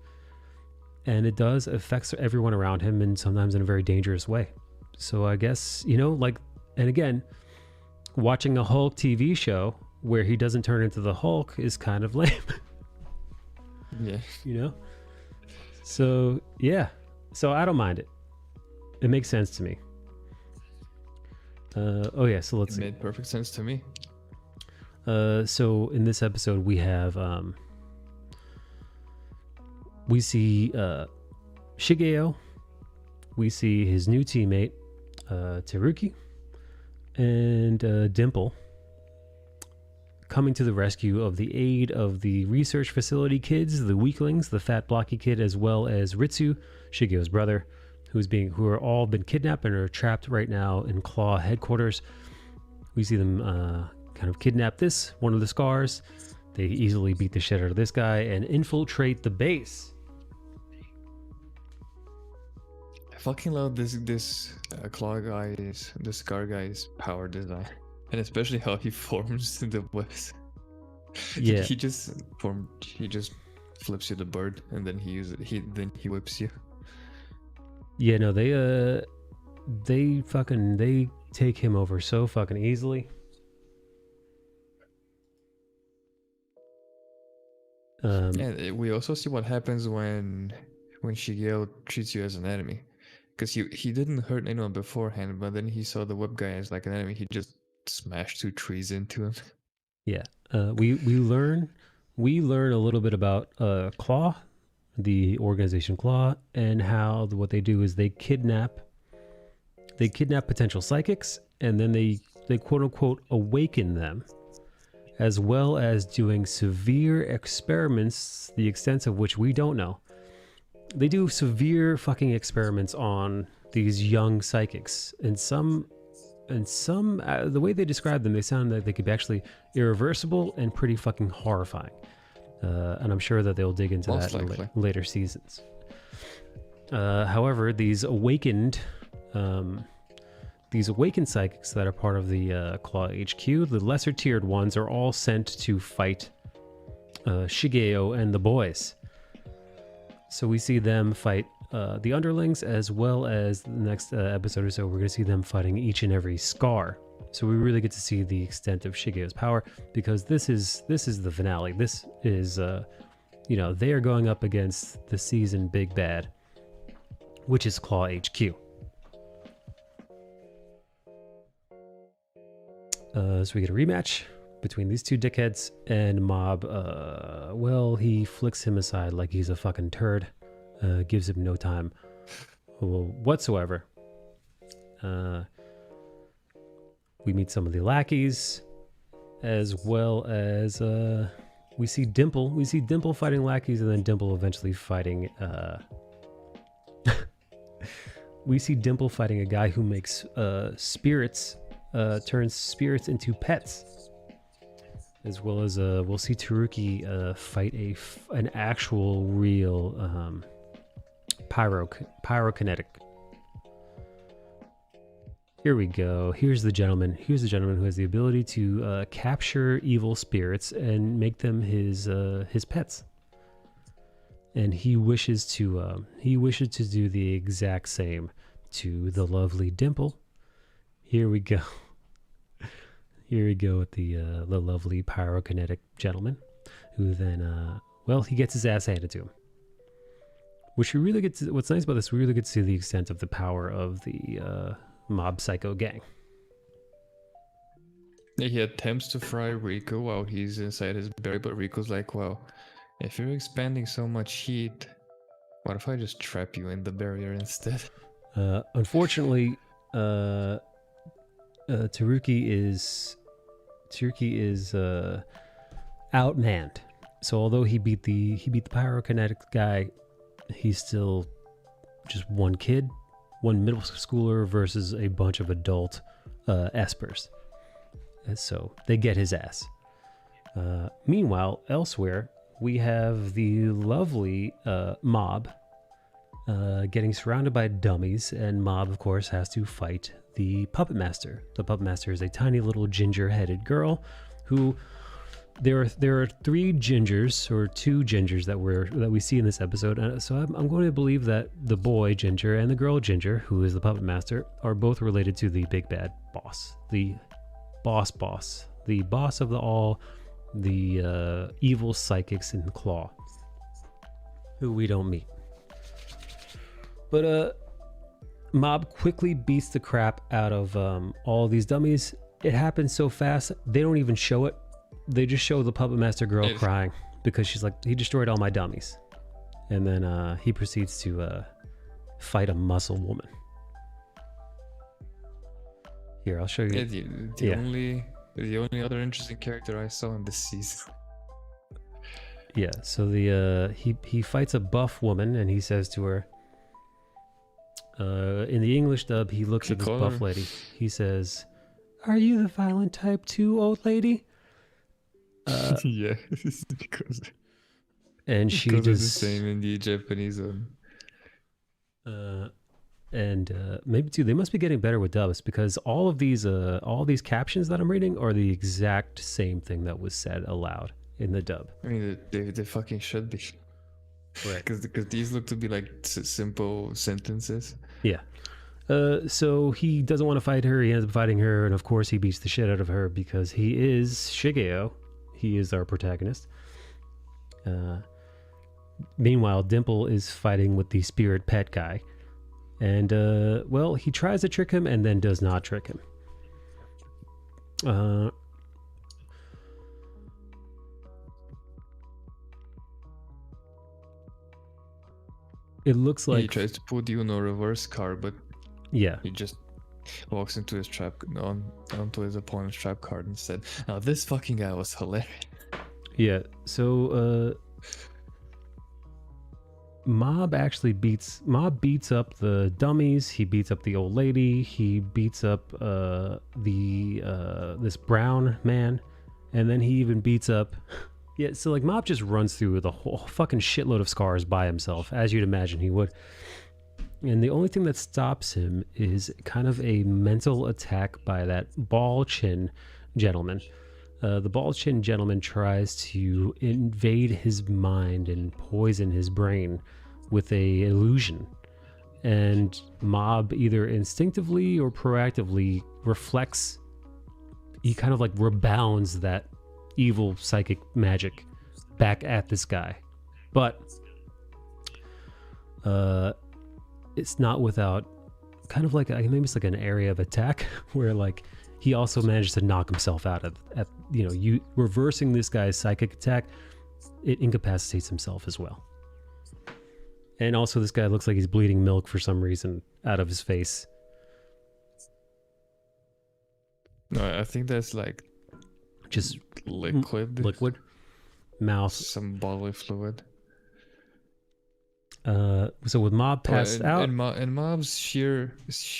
And it does affect everyone around him, and sometimes in a very dangerous way. So I guess, and again, watching a Hulk TV show where he doesn't turn into the Hulk is kind of lame.
Yeah.
So, yeah. So I don't mind it. It makes sense to me. So let's see.
It made perfect sense to me.
So in this episode we have we see Shigeo, we see his new teammate Teruki, and Dimple coming to the rescue of the aid of the research facility kids, the weaklings, the fat blocky kid, as well as Ritsu, Shigeo's brother, who are all been kidnapped and are trapped right now in Claw headquarters. We see them kind of kidnap one of the scars. They easily beat the shit out of this guy and infiltrate the base.
I fucking love this Claw guy's, the Scar guy's power design, and especially how he forms the webs.
Yeah,
he just flips you the bird, and then he whips you.
yeah, no, they take him over so fucking easily.
And we also see what happens when Shigeo treats you as an enemy, because he didn't hurt anyone beforehand, but then he saw the web guy as like an enemy. He just smashed 2 trees into him.
Yeah, we learn a little bit about Claw, the organization Claw, and how what they do is they kidnap potential psychics, and then they quote unquote awaken them, as well as doing severe experiments, the extent of which we don't know. They do severe fucking experiments on these young psychics, and some the way they describe them, they sound like they could be actually irreversible and pretty fucking horrifying. And I'm sure that they'll dig into
Most
that
likely.
in later seasons. However, these awakened psychics that are part of the Claw HQ, the lesser tiered ones, are all sent to fight Shigeo and the boys. So we see them fight the underlings, as well as the next episode or so, we're going to see them fighting each and every Scar. So we really get to see the extent of Shigeo's power, because this is the finale. This is, they are going up against the season big bad, which is Claw HQ. So we get a rematch between these two dickheads, and Mob, he flicks him aside like he's a fucking turd. Gives him no time whatsoever. We meet some of the lackeys, as well as we see Dimple. We see Dimple fighting lackeys, and then Dimple eventually fighting. We see Dimple fighting a guy who makes spirits, turns spirits into pets. As well as we'll see Teruki fight an actual real pyrokinetic. Here we go. Here's the gentleman who has the ability to capture evil spirits and make them his pets. And he wishes to do the exact same to the lovely Dimple. Here we go. Here we go with the lovely pyrokinetic gentleman, who then he gets his ass handed to him. Which we really get to, what's nice about this, we really get to see the extent of the power of the Mob Psycho gang.
Yeah, he attempts to fry Rico while he's inside his berry, but Rico's like, well, if you're expanding so much heat, what if I just trap you in the barrier instead?
Unfortunately, Teruki is outmanned. So although he beat the pyrokinetic guy, he's still just one kid, one middle schooler versus a bunch of adult espers. And so they get his ass. Meanwhile, elsewhere, we have the lovely Mob getting surrounded by dummies, and Mob, of course, has to fight the Puppet Master. The Puppet Master is a tiny little ginger-headed girl who... There are 3 gingers, or 2 gingers that we see in this episode. So I'm going to believe that the boy Ginger and the girl Ginger, who is the Puppet Master, are both related to the big bad boss, the boss, the boss of the evil psychics in Claw, who we don't meet. But Mob quickly beats the crap out of all these dummies. It happens so fast, they don't even show it. They just show the Puppet Master girl crying because she's like, he destroyed all my dummies. And then he proceeds to fight a muscle woman. Here, I'll show you.
Yeah, the only other interesting character I saw in this season.
Yeah, so the he fights a buff woman and he says to her, in the English dub, he looks at this buff lady. He says, "Are you the violent type too, old lady?"
Yeah, because
and she
just
the
same in the Japanese one.
And maybe too, they must be getting better with dubs because all these captions that I'm reading are the exact same thing that was said aloud in the dub.
I mean, they fucking should be. Right. Because these look to be like simple sentences.
Yeah. So he doesn't want to fight her. He ends up fighting her, and of course he beats the shit out of her because he is Shigeo. He is our protagonist. Meanwhile, Dimple is fighting with the spirit pet guy. And, well, he tries to trick him and then does not trick him. It looks like...
He tries to put you in a reverse card, but...
Yeah.
He just walks into his trap, onto his opponent's trap card instead. Now, this fucking guy was hilarious.
Yeah, so, Mob beats up the dummies. He beats up the old lady. He beats up this brown man, and then he even beats up. Yeah, so like Mob just runs through with a whole fucking shitload of scars by himself, as you'd imagine he would. And the only thing that stops him is kind of a mental attack by that ball chin gentleman. The ball chin gentleman tries to invade his mind and poison his brain with a illusion. And Mob either instinctively or proactively reflects, he kind of like rebounds that evil psychic magic back at this guy. But it's not without kind of like maybe it's like an area of attack where like he also manages to knock himself out of you reversing this guy's psychic attack. It incapacitates himself as well. And also this guy looks like he's bleeding milk for some reason out of his face.
No, I think that's like
just
liquid
mouth,
some bodily fluid.
So with Mob passed out,
and Mob's sheer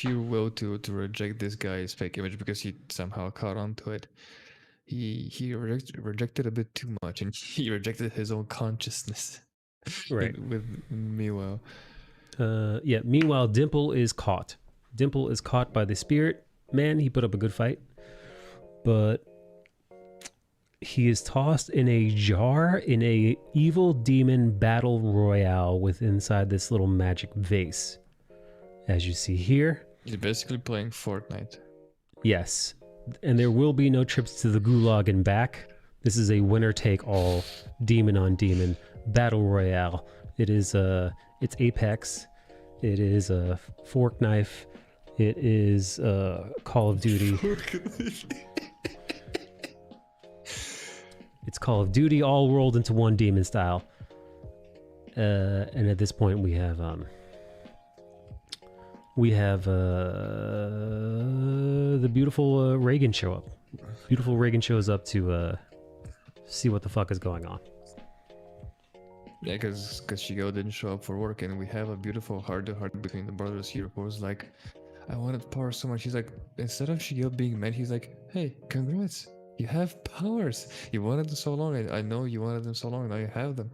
will to reject this guy's fake image because he somehow caught onto it. He rejected a bit too much, and he rejected his own consciousness.
Right.
With meanwhile.
Yeah. Meanwhile, Dimple is caught. Dimple is caught by the spirit man. He put up a good fight, but he is tossed in a jar in a evil demon battle royale with inside this little magic vase, as you see here.
He's basically playing Fortnite.
Yes, and there will be no trips to the gulag and back. This is a winner take all, demon on demon battle royale. It is it's Apex. It is a fork knife. It is Call of Duty. It's Call of Duty all rolled into one demon style. And at this point we have the beautiful Reagan show up. Beautiful Reagan shows up to see what the fuck is going on.
Yeah, because Shigeo didn't show up for work, and we have a beautiful heart-to-heart between the brothers here, who was like, I wanted power so much. He's like, instead of Shigeo being mad, he's like, hey, congrats, you have powers. You wanted them so long, and I know you wanted them so long, and now you have them.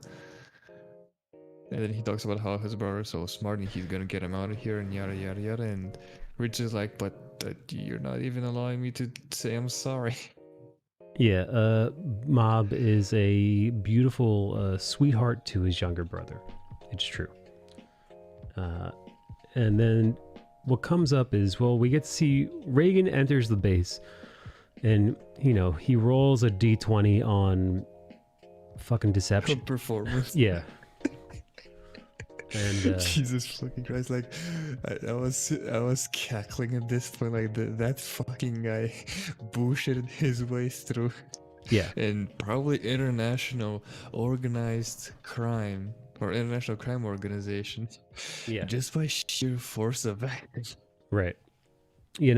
And then he talks about how his brother is so smart, and he's gonna get him out of here, and yada yada yada, and Rich is like, but you're not even allowing me to say I'm sorry.
Yeah, Mob is a beautiful sweetheart to his younger brother. It's true. And then what comes up is, well, we get to see Reagan enters the base, and, he rolls a D20 on fucking deception.
Performance.
Yeah. And
Jesus fucking Christ! Like, I was cackling at this point. Like that fucking guy bullshitted his way through,
yeah,
and probably international organized crime or international crime organization,
yeah,
just by sheer force of act.
right.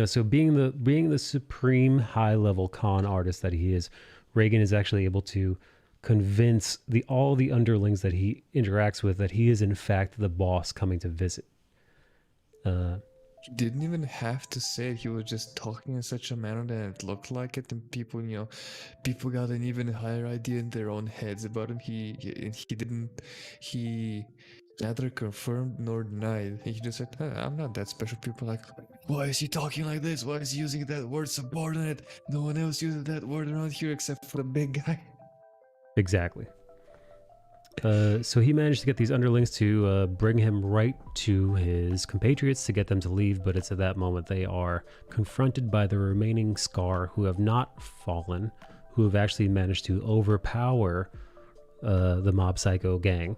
So being the supreme high level con artist that he is, Reagan is actually able to convince all the underlings that he interacts with that he is in fact the boss coming to visit.
He didn't even have to say it. He was just talking in such a manner that it looked like it, and people got an even higher idea in their own heads about him. He neither confirmed nor denied. He just said, I'm not that special. People are like, why is he talking like this? Why is he using that word subordinate? No one else uses that word around here except for the big guy.
Exactly. So he managed to get these underlings to bring him right to his compatriots to get them to leave, but it's at that moment they are confronted by the remaining Scar, who have not fallen, who have actually managed to overpower the Mob Psycho gang.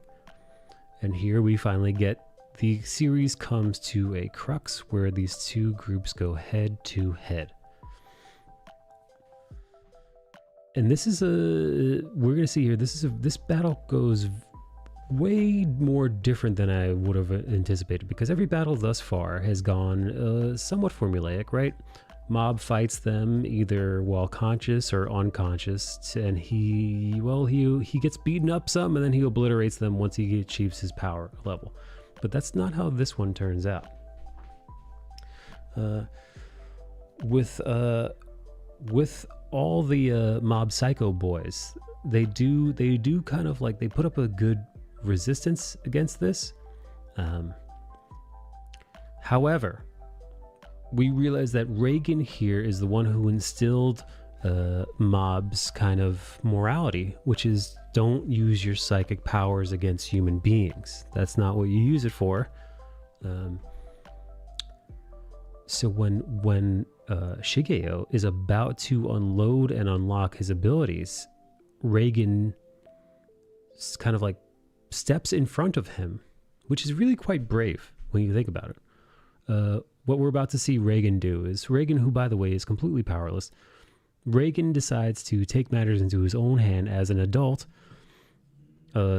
And here we finally get the series comes to a crux where these two groups go head to head. And this is we're going to see here, this battle goes way more different than I would have anticipated, because every battle thus far has gone somewhat formulaic, right? Mob fights them either while conscious or unconscious, and he gets beaten up some, and then he obliterates them once he achieves his power level. But that's not how this one turns out. With all the Mob Psycho boys, they do kind of like, they put up a good resistance against this. However, we realize that Reagan here is the one who instilled Mob's kind of morality, which is don't use your psychic powers against human beings. That's not what you use it for. So when Shigeo is about to unload and unlock his abilities, Reagan kind of like steps in front of him, which is really quite brave when you think about it. What we're about to see Reagan do is, Reagan, who by the way is completely powerless, Reagan decides to take matters into his own hand as an adult,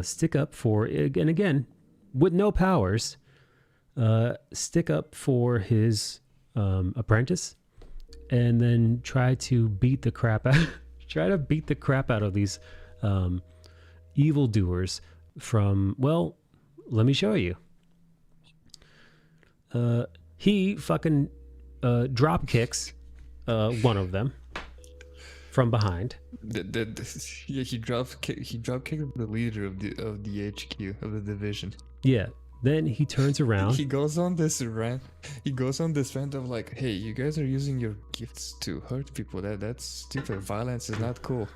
stick up for, and again, with no powers, stick up for his apprentice, and then try to beat the crap out of these evildoers from, well, let me show you. He fucking drop kicks one of them from behind.
Yeah, he drop kicked the leader of the HQ of the division.
Yeah. Then he turns around.
He goes on this rant. Of like, hey, you guys are using your gifts to hurt people. That's stupid. Violence is not cool.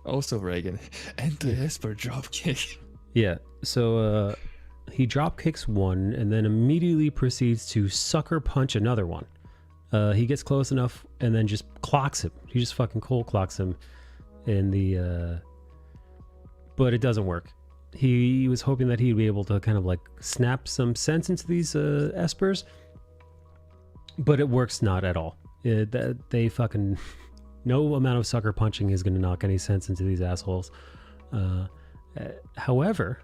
Also, Reagan, and the Esper drop kick.
Yeah. So he drop kicks one and then immediately proceeds to sucker punch another one. He gets close enough and then just clocks him. He just fucking cold clocks him in the. But it doesn't work. He was hoping that he'd be able to kind of like snap some sense into these espers, but it works not at all. They fucking, no amount of sucker punching is going to knock any sense into these assholes. However,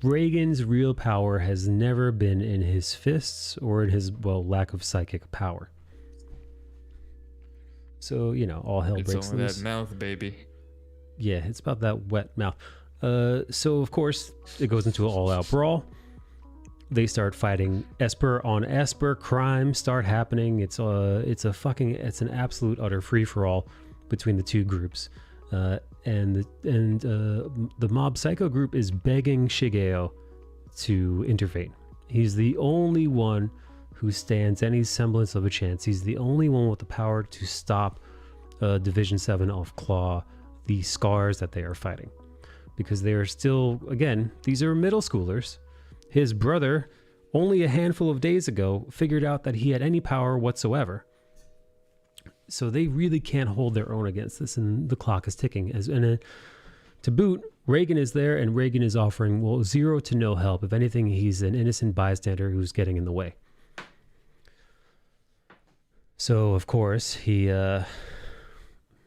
Reagan's real power has never been in his fists or in his, lack of psychic power. So, all hell breaks loose.
It's only that mouth, baby.
Yeah, it's about that wet mouth. So of course it goes into an all-out brawl. They start fighting. Esper on Esper. Crimes start happening. It's an absolute utter free-for-all between the two groups. And the Mob Psycho group is begging Shigeo to intervene. He's the only one who stands any semblance of a chance. He's the only one with the power to stop Division 7 of Claw, the Scars that they are fighting, because they are still, again, these are middle schoolers. His brother, only a handful of days ago, figured out that he had any power whatsoever. So they really can't hold their own against this, and the clock is ticking. To boot, Reagan is there, and Reagan is offering, well, 0 to no help. If anything, he's an innocent bystander who's getting in the way. So, of course, he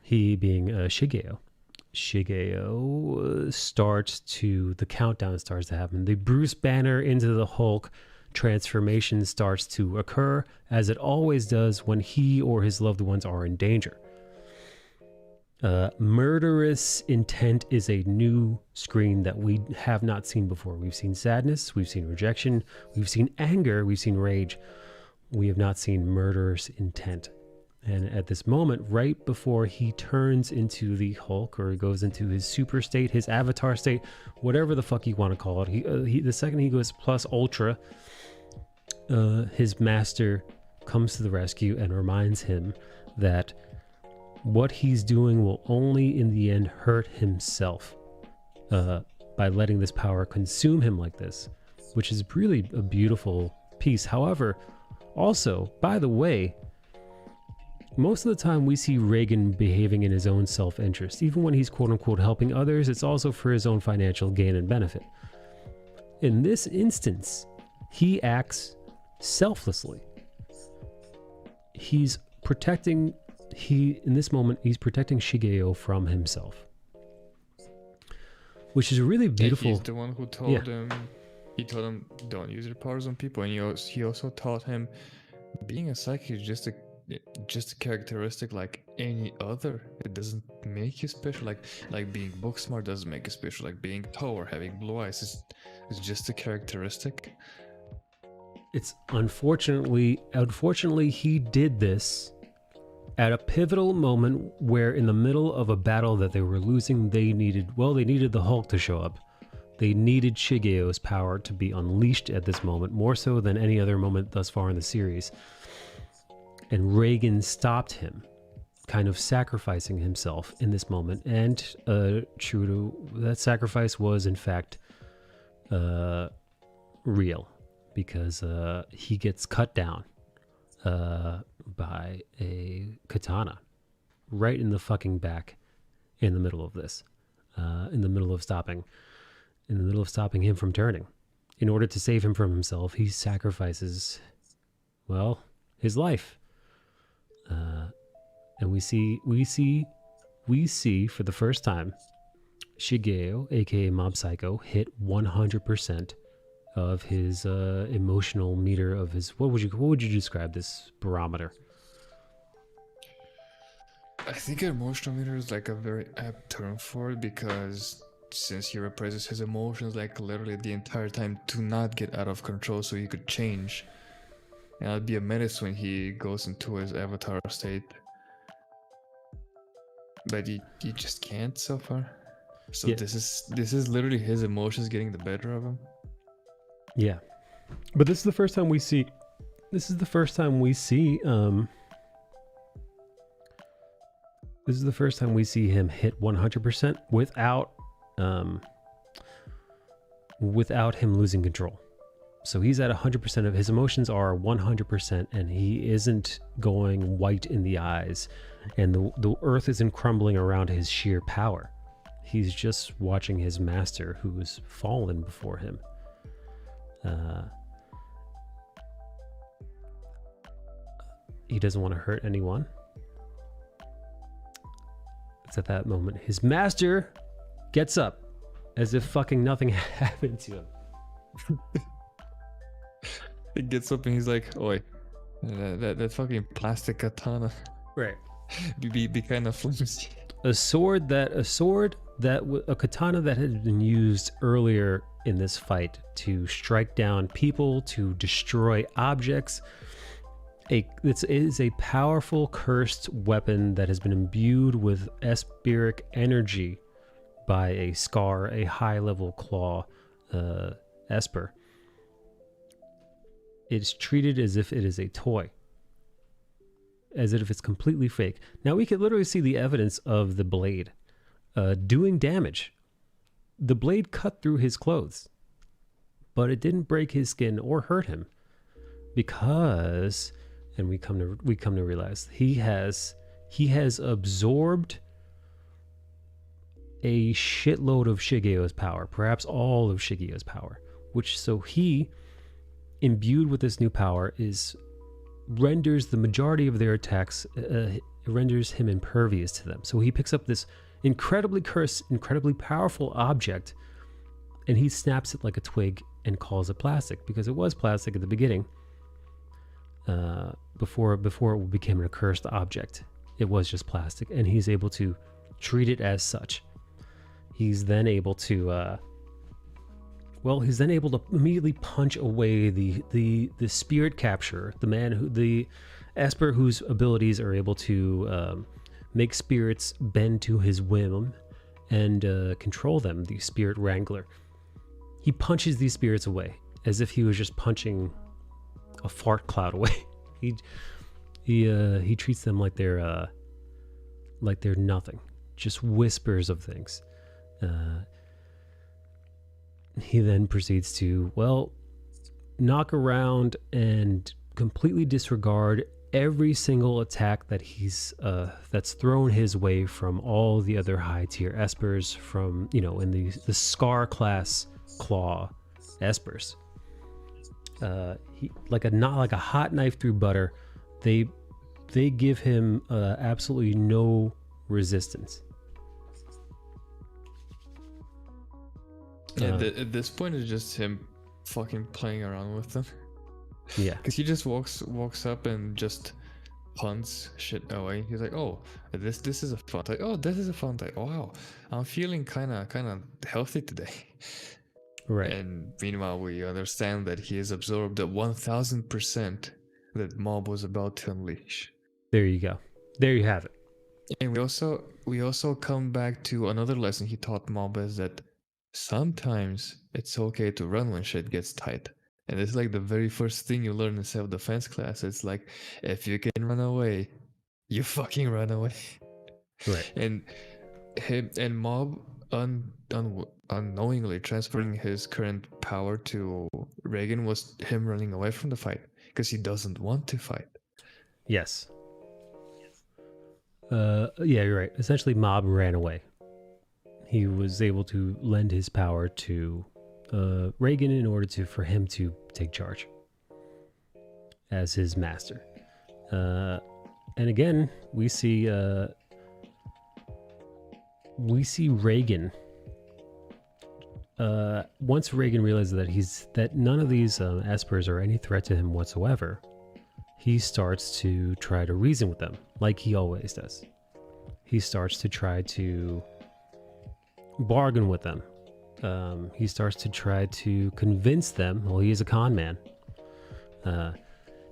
being Shigeo, the countdown starts to happen. The Bruce Banner into the Hulk transformation starts to occur, as it always does when he or his loved ones are in danger. Murderous intent is a new screen that we have not seen before. We've seen sadness, we've seen rejection, we've seen anger, we've seen rage. We have not seen murderous intent. And at this moment, right before he turns into the Hulk, or he goes into his super state, his avatar state, whatever the fuck you want to call it, the second he goes plus ultra, his master comes to the rescue and reminds him that what he's doing will only in the end hurt himself by letting this power consume him like this, which is really a beautiful piece. However, also, by the way, most of the time we see Reagan behaving in his own self-interest. Even when he's quote-unquote helping others, it's also for his own financial gain and benefit. In this instance, he acts selflessly. In this moment, he's protecting Shigeo from himself. Which is really beautiful.
He's the one who told him, he told him, don't use your powers on people. And he also taught him, being a psychic is just a characteristic like any other. It doesn't make you special. Like being book smart doesn't make you special. Like being tall or having blue eyes is just a characteristic.
It's unfortunately he did this at a pivotal moment where in the middle of a battle that they were losing, they needed the Hulk to show up. They needed Shigeo's power to be unleashed at this moment, more so than any other moment thus far in the series. And Reagan stopped him, kind of sacrificing himself in this moment. And true to that sacrifice was, in fact, real, because he gets cut down by a katana right in the fucking back in the middle of this, in the middle of stopping him from turning. In order to save him from himself, he sacrifices, well, his life. And we see for the first time Shigeo, aka Mob Psycho, hit 100% of his emotional meter of his, what would you describe this barometer?
I think emotional meter is like a very apt term for it, because since he represses his emotions like literally the entire time to not get out of control so he could change. And it'll be a menace when he goes into his avatar state. But he just can't so far. So yeah. This is literally his emotions getting the better of him.
Yeah. But this is the first time we see him hit 100% without him losing control. So he's at 100% of his emotions are 100%, and he isn't going white in the eyes, and the earth isn't crumbling around his sheer power. He's just watching his master, who's fallen before him. He doesn't want to hurt anyone. It's at that moment his master gets up as if fucking nothing happened to him.
He gets up and he's like, "Oi, that fucking plastic katana,
right?
Be kind of flimsy."
A katana that had been used earlier in this fight to strike down people, to destroy objects. It is a powerful cursed weapon that has been imbued with espiric energy by a Scar, a high-level claw Esper. It's treated as if it is a toy, as if it's completely fake. Now we can literally see the evidence of the blade doing damage. The blade cut through his clothes, but it didn't break his skin or hurt him, because, and we come to realize he has absorbed a shitload of Shigeo's power, perhaps all of Shigeo's power, which so he, imbued with this new power, renders the majority of their attacks, renders him impervious to them. So he picks up this incredibly cursed, incredibly powerful object, and he snaps it like a twig and calls it plastic, because it was plastic at the beginning. Before it became an accursed object, it was just plastic, and he's able to treat it as such. He's then able to immediately punch away the spirit capturer, the Esper whose abilities are able to make spirits bend to his whim and control them, the spirit wrangler. He punches these spirits away as if he was just punching a fart cloud away. He treats them like they're nothing, just whispers of things. He then proceeds to, knock around and completely disregard every single attack that that's thrown his way from all the other high tier Espers, from, in the Scar class claw Espers. He like a hot knife through butter. They give him absolutely no resistance.
Yeah, at this point, it's just him fucking playing around with them.
Yeah,
because he just walks up and just punts shit away. He's like, "Oh, this is a fun type. Oh, this is a fun type. Wow, I'm feeling kind of healthy today."
Right.
And meanwhile, we understand that he has absorbed the 1000% that Mob was about to unleash.
There you go. There you have it.
And we also come back to another lesson he taught Mob, is that sometimes it's okay to run when shit gets tight. And it's like the very first thing you learn in self-defense class. It's like, if you can run away, you fucking run away.
Right.
And him and Mob unknowingly transferring his current power to Reagan was him running away from the fight because he doesn't want to fight.
Yes. Yeah, you're right. Essentially, Mob ran away. He was able to lend his power to Reagan in order for him to take charge as his master. And again, we see Reagan. Once Reagan realizes that none of these Espers are any threat to him whatsoever, he starts to try to reason with them, like he always does. He starts to try to bargain with them. He starts to try to convince them. Well, he is a con man.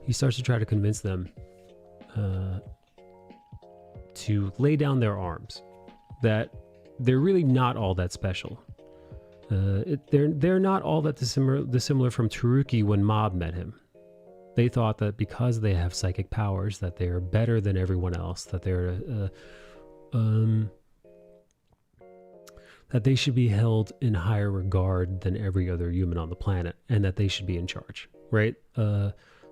He starts to try to convince them to lay down their arms, that they're really not all that special. They're not all that dissimilar from Taruki when Mob met him. They thought that because they have psychic powers, that they're better than everyone else, that that they should be held in higher regard than every other human on the planet, and that they should be in charge, right?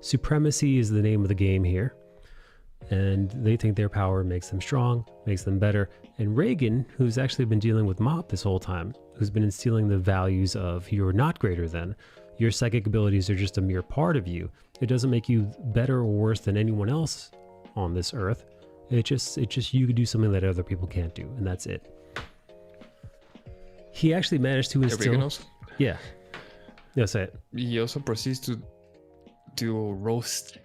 Supremacy is the name of the game here, and they think their power makes them strong, makes them better. And Reagan, who's actually been dealing with Mob this whole time, who's been instilling the values of you're not greater than, your psychic abilities are just a mere part of you. It doesn't make you better or worse than anyone else on this earth. It's just you can do something that other people can't do, and that's it. He actually managed to instill. Yeah. Yeah, say it.
He also proceeds to roast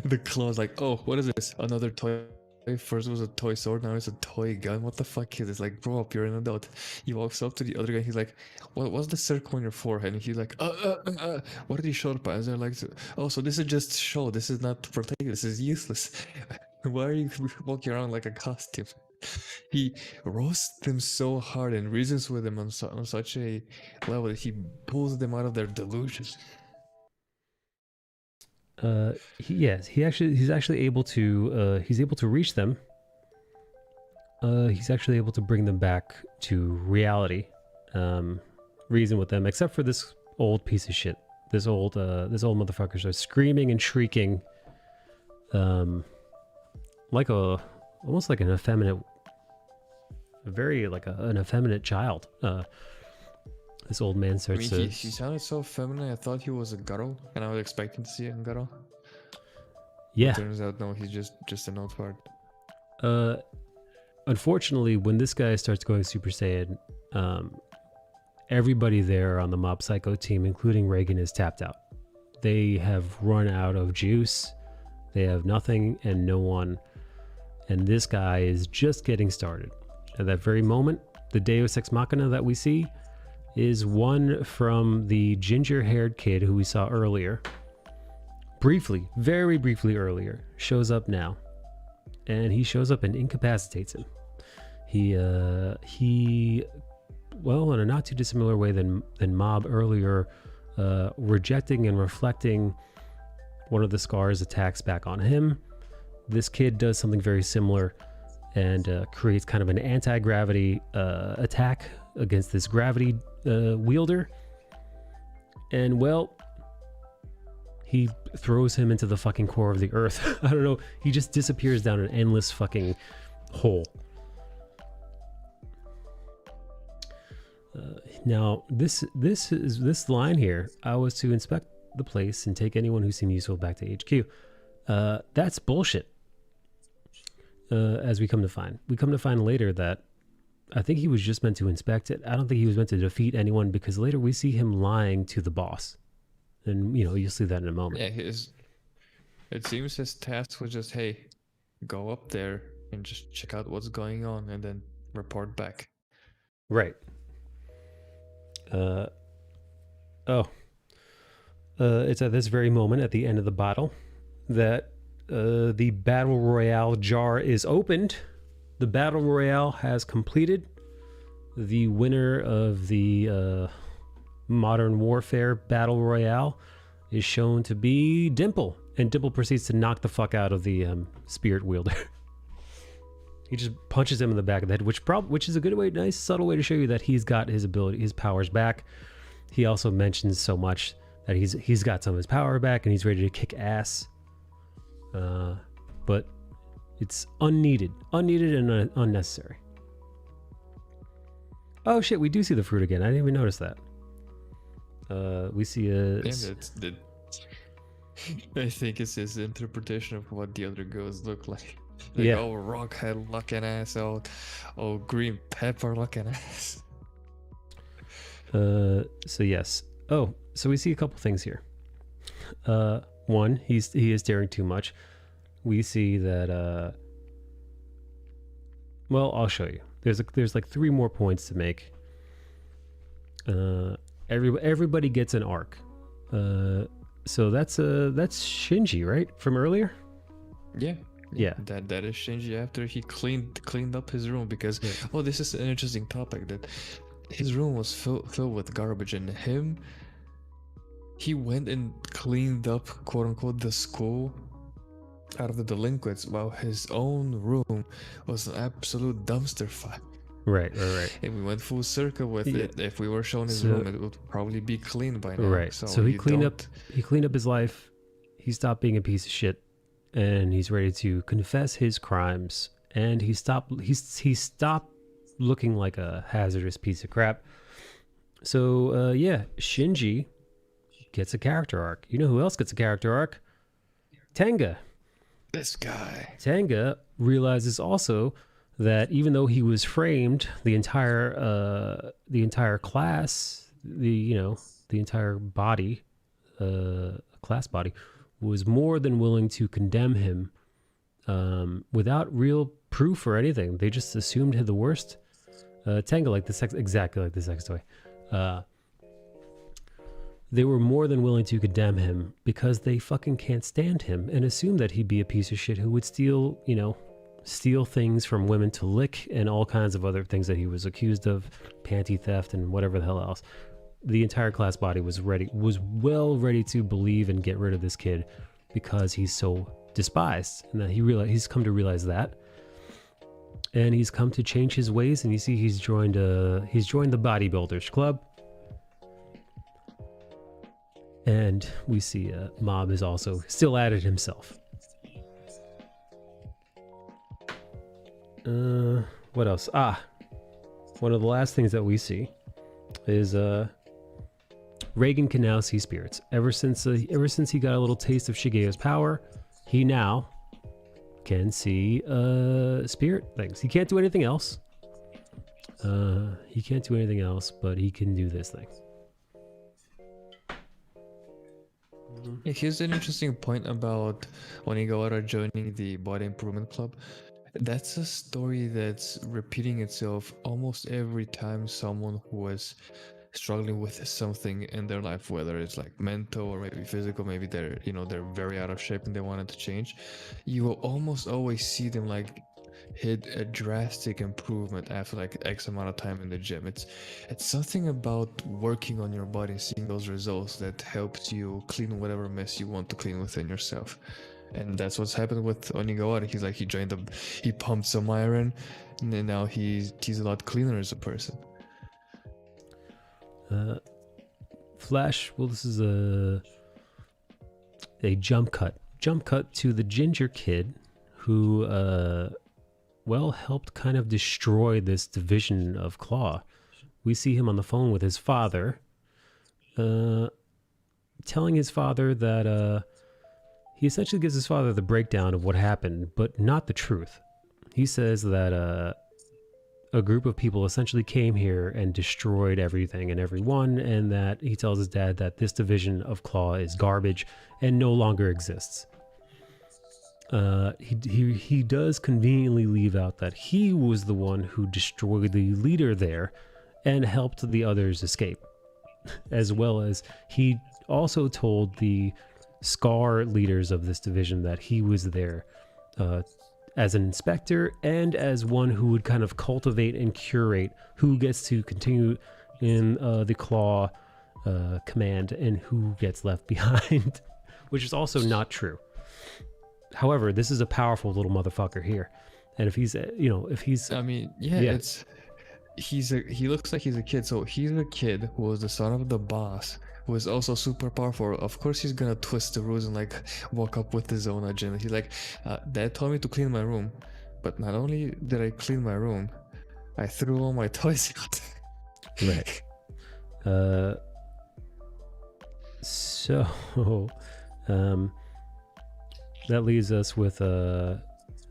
the claws, like, oh, what is this? Another toy? First it was a toy sword, now it's a toy gun. What the fuck is this? Like, grow up, you're an adult. He walks up to the other guy, he's like, what's the circle on your forehead? And he's like, what did he show up as? They're like, oh, so this is just show, this is not to protect, this is useless. Why are you walking around like a costume? He roasts them so hard and reasons with them on such a level that he pulls them out of their delusions.
He's actually able to reach them. He's actually able to bring them back to reality, reason with them, except for this old piece of shit. This old motherfucker starts screaming and shrieking, almost like an effeminate very like an effeminate child. This old man
I
starts
mean,
to.
he sounded so feminine. I thought he was a girl, and I was expecting to see a girl.
Yeah.
But turns out, no, he's just an old fart.
Unfortunately, when this guy starts going Super Saiyan, everybody there on the Mob Psycho team, including Reagan, is tapped out. They have run out of juice. They have nothing and no one. And this guy is just getting started. At that very moment, the Deus Ex Machina that we see is one from the ginger-haired kid who we saw earlier. Briefly, very briefly earlier, shows up now. And he shows up and incapacitates him. He well, in a not too dissimilar way than Mob earlier, rejecting and reflecting one of the Scar's attacks back on him. This kid does something very similar and creates kind of an anti-gravity attack against this gravity wielder. And well, he throws him into the fucking core of the earth. I don't know. He just disappears down an endless fucking hole. Now, this line here, I was to inspect the place and take anyone who seemed useful back to HQ. That's bullshit. As we come to find later that I think he was just meant to inspect it. I don't think he was meant to defeat anyone, because later we see him lying to the boss. And, you know, you'll see that in a moment.
Yeah, it seems his task was just, hey, go up there and just check out what's going on and then report back.
Right. It's at this very moment, at the end of the battle, that the Battle Royale jar is opened. The Battle Royale has completed. The winner of the Modern Warfare Battle Royale is shown to be Dimple. And Dimple proceeds to knock the fuck out of the spirit wielder. He just punches him in the back of the head, which is a good way, nice subtle way to show you that he's got his ability, his powers back. He also mentions so much that he's got some of his power back and he's ready to kick ass. But it's unneeded and unnecessary. Oh shit, we do see the fruit again. I didn't even notice that. We see a.
I think it's his interpretation of what the other ghosts look like. Like,
yeah.
Oh, rockhead looking ass. Oh, green pepper looking ass.
So yes. Oh, so we see a couple things here. One, he is staring too much. We see that. Well, I'll show you. There's like 3 more points to make. Everybody gets an arc. So that's Shinji, right, from earlier?
Yeah.
Yeah.
That is Shinji after he cleaned up his room, because this is an interesting topic, that his room was filled with garbage, and he went and cleaned up, quote unquote, the school out of the delinquents, while his own room was an absolute dumpster fire.
Right.
And we went full circle with it. If we were shown his room, it would probably be clean by now.
Right. So he cleaned up his life. He stopped being a piece of shit, and he's ready to confess his crimes. And he stopped looking like a hazardous piece of crap. So Shinji gets a character arc. You know who else gets a character arc? Tenga.
This guy.
Tenga realizes also that even though he was framed, the entire class, the entire body, class body, was more than willing to condemn him without real proof or anything. They just assumed the worst. Tenga, exactly like the sex toy. They were more than willing to condemn him because they fucking can't stand him and assume that he'd be a piece of shit who would steal things from women to lick and all kinds of other things that he was accused of, panty theft and whatever the hell else. The entire class body was well ready to believe and get rid of this kid because he's so despised, and that he's come to realize that, and he's come to change his ways. And you see he's joined the bodybuilders club. And we see Mob is also still at it himself. What else? one of the last things that we see is Reagan can now see spirits. Ever since he got a little taste of Shigeo's power, he now can see spirit things. He can't do anything else. But he can do this thing.
Yeah, here's an interesting point about Onigawara joining the Body Improvement Club. That's a story that's repeating itself almost every time someone who was struggling with something in their life, whether it's like mental or maybe physical, maybe they're very out of shape and they wanted to change. You will almost always see them like hit a drastic improvement after like X amount of time in the gym. It's something about working on your body and seeing those results that helps you clean whatever mess you want to clean within yourself. And that's what's happened with Onigawara. He's like, he pumped some iron, and then now he's a lot cleaner as a person.
Flash. Well, this is a jump cut to the ginger kid who helped kind of destroy this division of Claw. We see him on the phone with his father, telling his father that he essentially gives his father the breakdown of what happened, but not the truth. He says that a group of people essentially came here and destroyed everything and everyone, and that he tells his dad that this division of Claw is garbage and no longer exists. He does conveniently leave out that he was the one who destroyed the leader there and helped the others escape, as well as he also told the Scar leaders of this division that he was there as an inspector and as one who would kind of cultivate and curate who gets to continue in the Claw command and who gets left behind, which is also not true. However, this is a powerful little motherfucker here, and if he's he
looks like he's a kid. So he's a kid who was the son of the boss, who is also super powerful. Of course, he's gonna twist the rules and like walk up with his own agenda. He's like, Dad told me to clean my room, but not only did I clean my room, I threw all my toys out.
Right. So, that leaves us with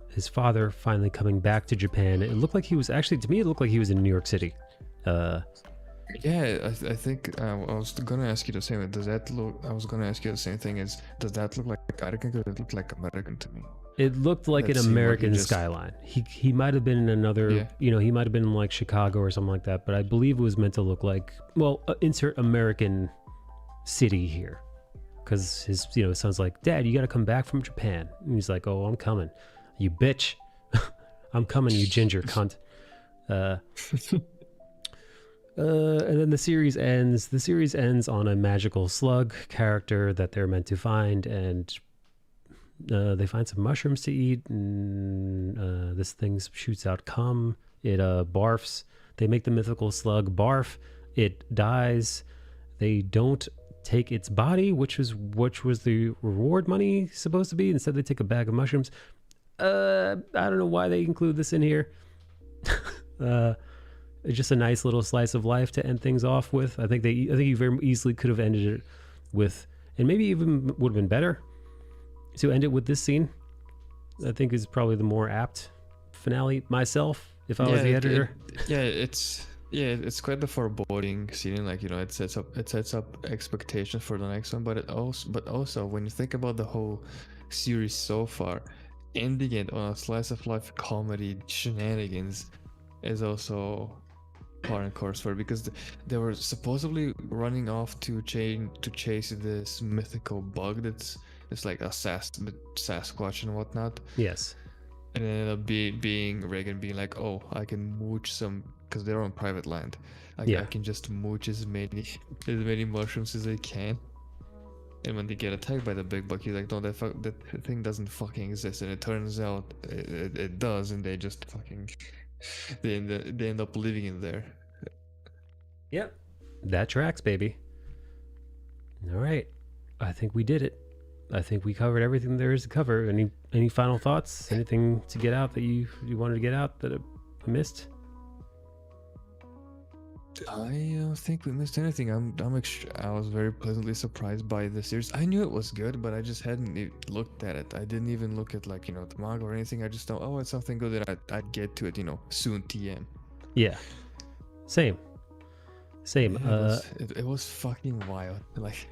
his father finally coming back to Japan. It looked like he was actually, to me, it looked like he was in New York City.
Yeah, I think I was gonna ask you the same. I was gonna ask you the same thing. Does that look like American? Because it looked like American to me.
It looked like an American skyline. He might have been in another, he might have been in like Chicago or something like that. But I believe it was meant to look like, insert American city here. Because his son's like, Dad, you got to come back from Japan. And he's like, oh, I'm coming. You bitch. I'm coming, you ginger cunt. And then the series ends. The series ends on a magical slug character that they're meant to find, and they find some mushrooms to eat, and this thing shoots out cum. It barfs. They make the mythical slug barf. It dies. They don't take its body, which was the reward money supposed to be. Instead, they take a bag of mushrooms. I don't know why they include this in here. It's just a nice little slice of life to end things off with. I think you very easily could have ended it with, and maybe even would have been better to end it with this scene. I think is probably the more apt finale myself, if I was the editor.
It's quite the foreboding scene. Like, it sets up expectations for the next one. But also when you think about the whole series so far, ending it on a slice of life comedy shenanigans is also par and course for it, because they were supposedly running off to chase this mythical bug that's like a Sasquatch and whatnot.
Yes.
And it ended up being Reagan being like, oh, I can mooch some, because they're on private land. I can just mooch as many mushrooms as I can. And when they get attacked by the big bug, he's like, no, that thing doesn't fucking exist. And it turns out it does, and they just fucking they end up living in there.
Yep, that tracks, baby. All right, I think we did it. I think we covered everything there is to cover. Any final thoughts? Anything to get out that you wanted to get out that I missed?
I don't think we missed anything. I was very pleasantly surprised by the series. I knew it was good, but I just hadn't looked at it. I didn't even look at like the manga or anything. I just thought, oh, it's something good that I'd get to it, soon. TM.
Yeah, same.
Yeah, it was fucking wild. Like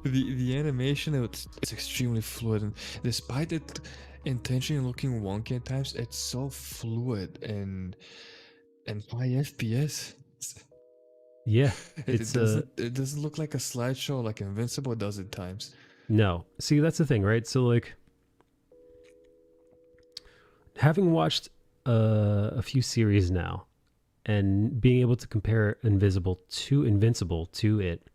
the animation, it's extremely fluid, and despite it intentionally looking wonky at times, it's so fluid and high FPS.
Yeah,
It, it doesn't it doesn't look like a slideshow like Invincible does at times.
no. See, that's the thing, right? So like, having watched a few series now, and being able to compare Invincible to it,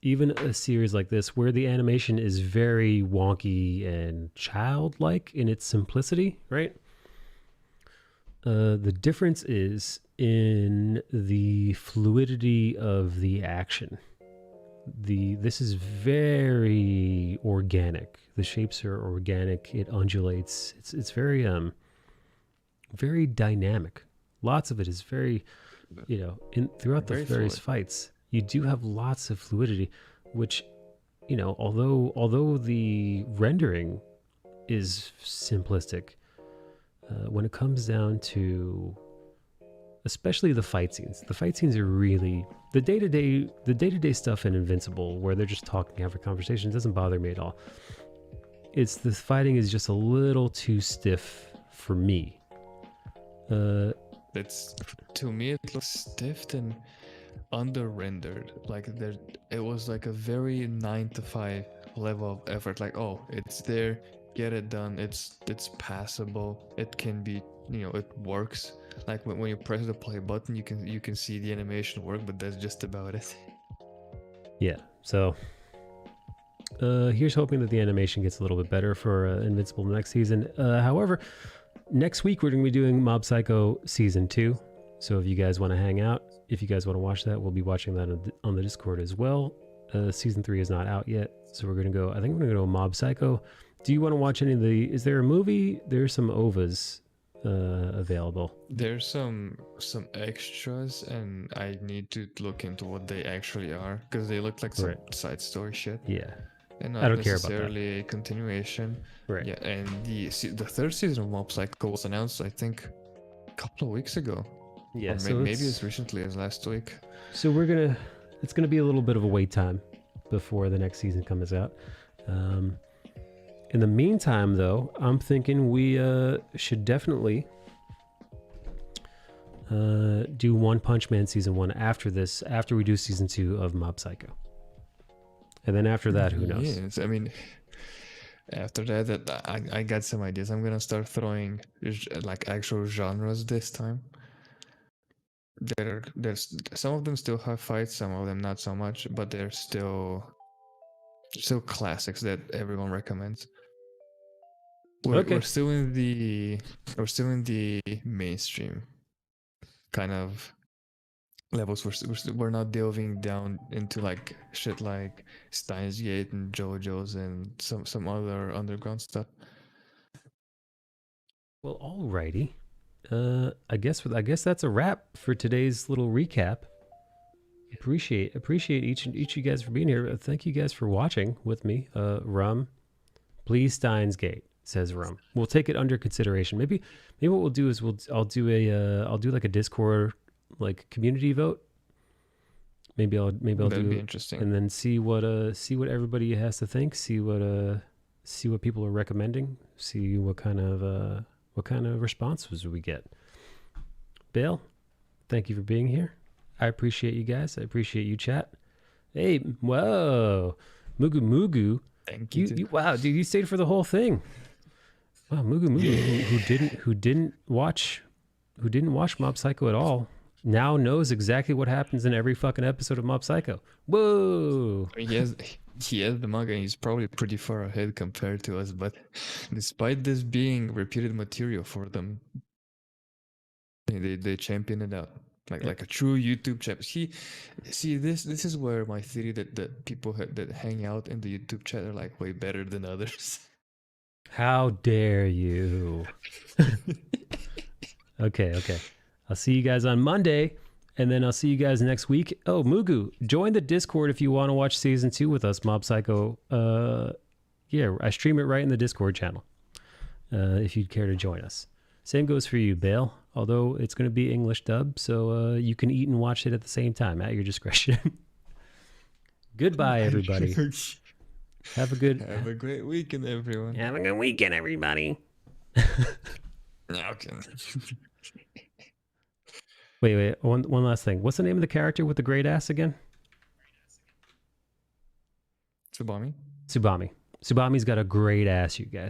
even a series like this where the animation is very wonky and childlike in its simplicity, right? The difference is in the fluidity of the action. This is very organic. The shapes are organic. It undulates. It's very dynamic. Lots of it is very, throughout the
Very
various
fluid.
fights, you do have lots of fluidity, which, although the rendering is simplistic, when it comes down to especially the fight scenes are really the day-to-day stuff in Invincible where they're just talking, having conversations, doesn't bother me at all. It's the fighting is just a little too stiff for me.
It's to me it looks stiff and under rendered. Like it was like a very 9 to 5 level of effort. Like, oh, it's there, get it done. It's passable. It can be, it works. Like when you press the play button, you can see the animation work, but that's just about it.
Yeah, so here's hoping that the animation gets a little bit better for Invincible next season. However, next week we're going to be doing Mob Psycho season 2. So if you guys want to hang out, if you guys want to watch that, we'll be watching that on the Discord as well. Season 3 is not out yet, so we're going to go. I think we're going to go Mob Psycho. Do you want to watch any of the? Is there a movie? There's some OVAs available.
There's some extras, and I need to look into what they actually are because they look like some side story shit.
Yeah.
And
I
not
don't care about that.
necessarily a continuation.
Right.
Yeah, and the third season of Mob Psycho was announced, I think, a couple of weeks ago.
Yeah,
or
so
maybe as recently as last week.
So it's gonna be a little bit of a wait time before the next season comes out. In the meantime, though, I'm thinking we should definitely do One Punch Man season 1 after this, after we do season 2 of Mob Psycho. And then after that, who knows?
Yes, I mean, after that I got some ideas. I'm gonna start throwing like actual genres this time. There's some of them still have fights, some of them not so much, but they're still classics that everyone recommends. We're still in the mainstream kind of levels. We're not delving down into like shit like Steins Gate and JoJo's and some other underground stuff.
Well, alrighty. I guess that's a wrap for today's little recap. Appreciate each of you guys for being here. Thank you guys for watching with me. Rum, please Steins Gate, says Rum. We'll take it under consideration. Maybe what we'll do is I'll do like a Discord like community vote. Maybe I'll
That'd
do
be interesting.
And then see what everybody has to think. See what people are recommending. See what kind of responses we get. Bill, thank you for being here. I appreciate you guys. I appreciate you, chat. Hey, whoa, Mugu.
Thank you.
Wow, dude, you stayed for the whole thing. Wow, Mugu, who didn't watch Mob Psycho at all, now knows exactly what happens in every fucking episode of Mob Psycho. Whoa.
I mean, he has the manga and he's probably pretty far ahead compared to us, but despite this being repeated material for them, they champion it out. Like a true YouTube champion. This is where my theory that people that hang out in the YouTube chat are like way better than others.
How dare you? Okay. I'll see you guys on Monday. And then I'll see you guys next week. Oh, Mugu, join the Discord if you want to watch season 2 with us, Mob Psycho. Yeah, I stream it right in the Discord channel. If you'd care to join us. Same goes for you, Bale. Although it's going to be English dub, so you can eat and watch it at the same time at your discretion. Goodbye, everybody. Have a
great weekend, everyone.
Have a good weekend, everybody.
Okay.
Wait. One last thing. What's the name of the character with the great ass again?
Tsubami.
Tsubami. Tsubami's got a great ass, you guys.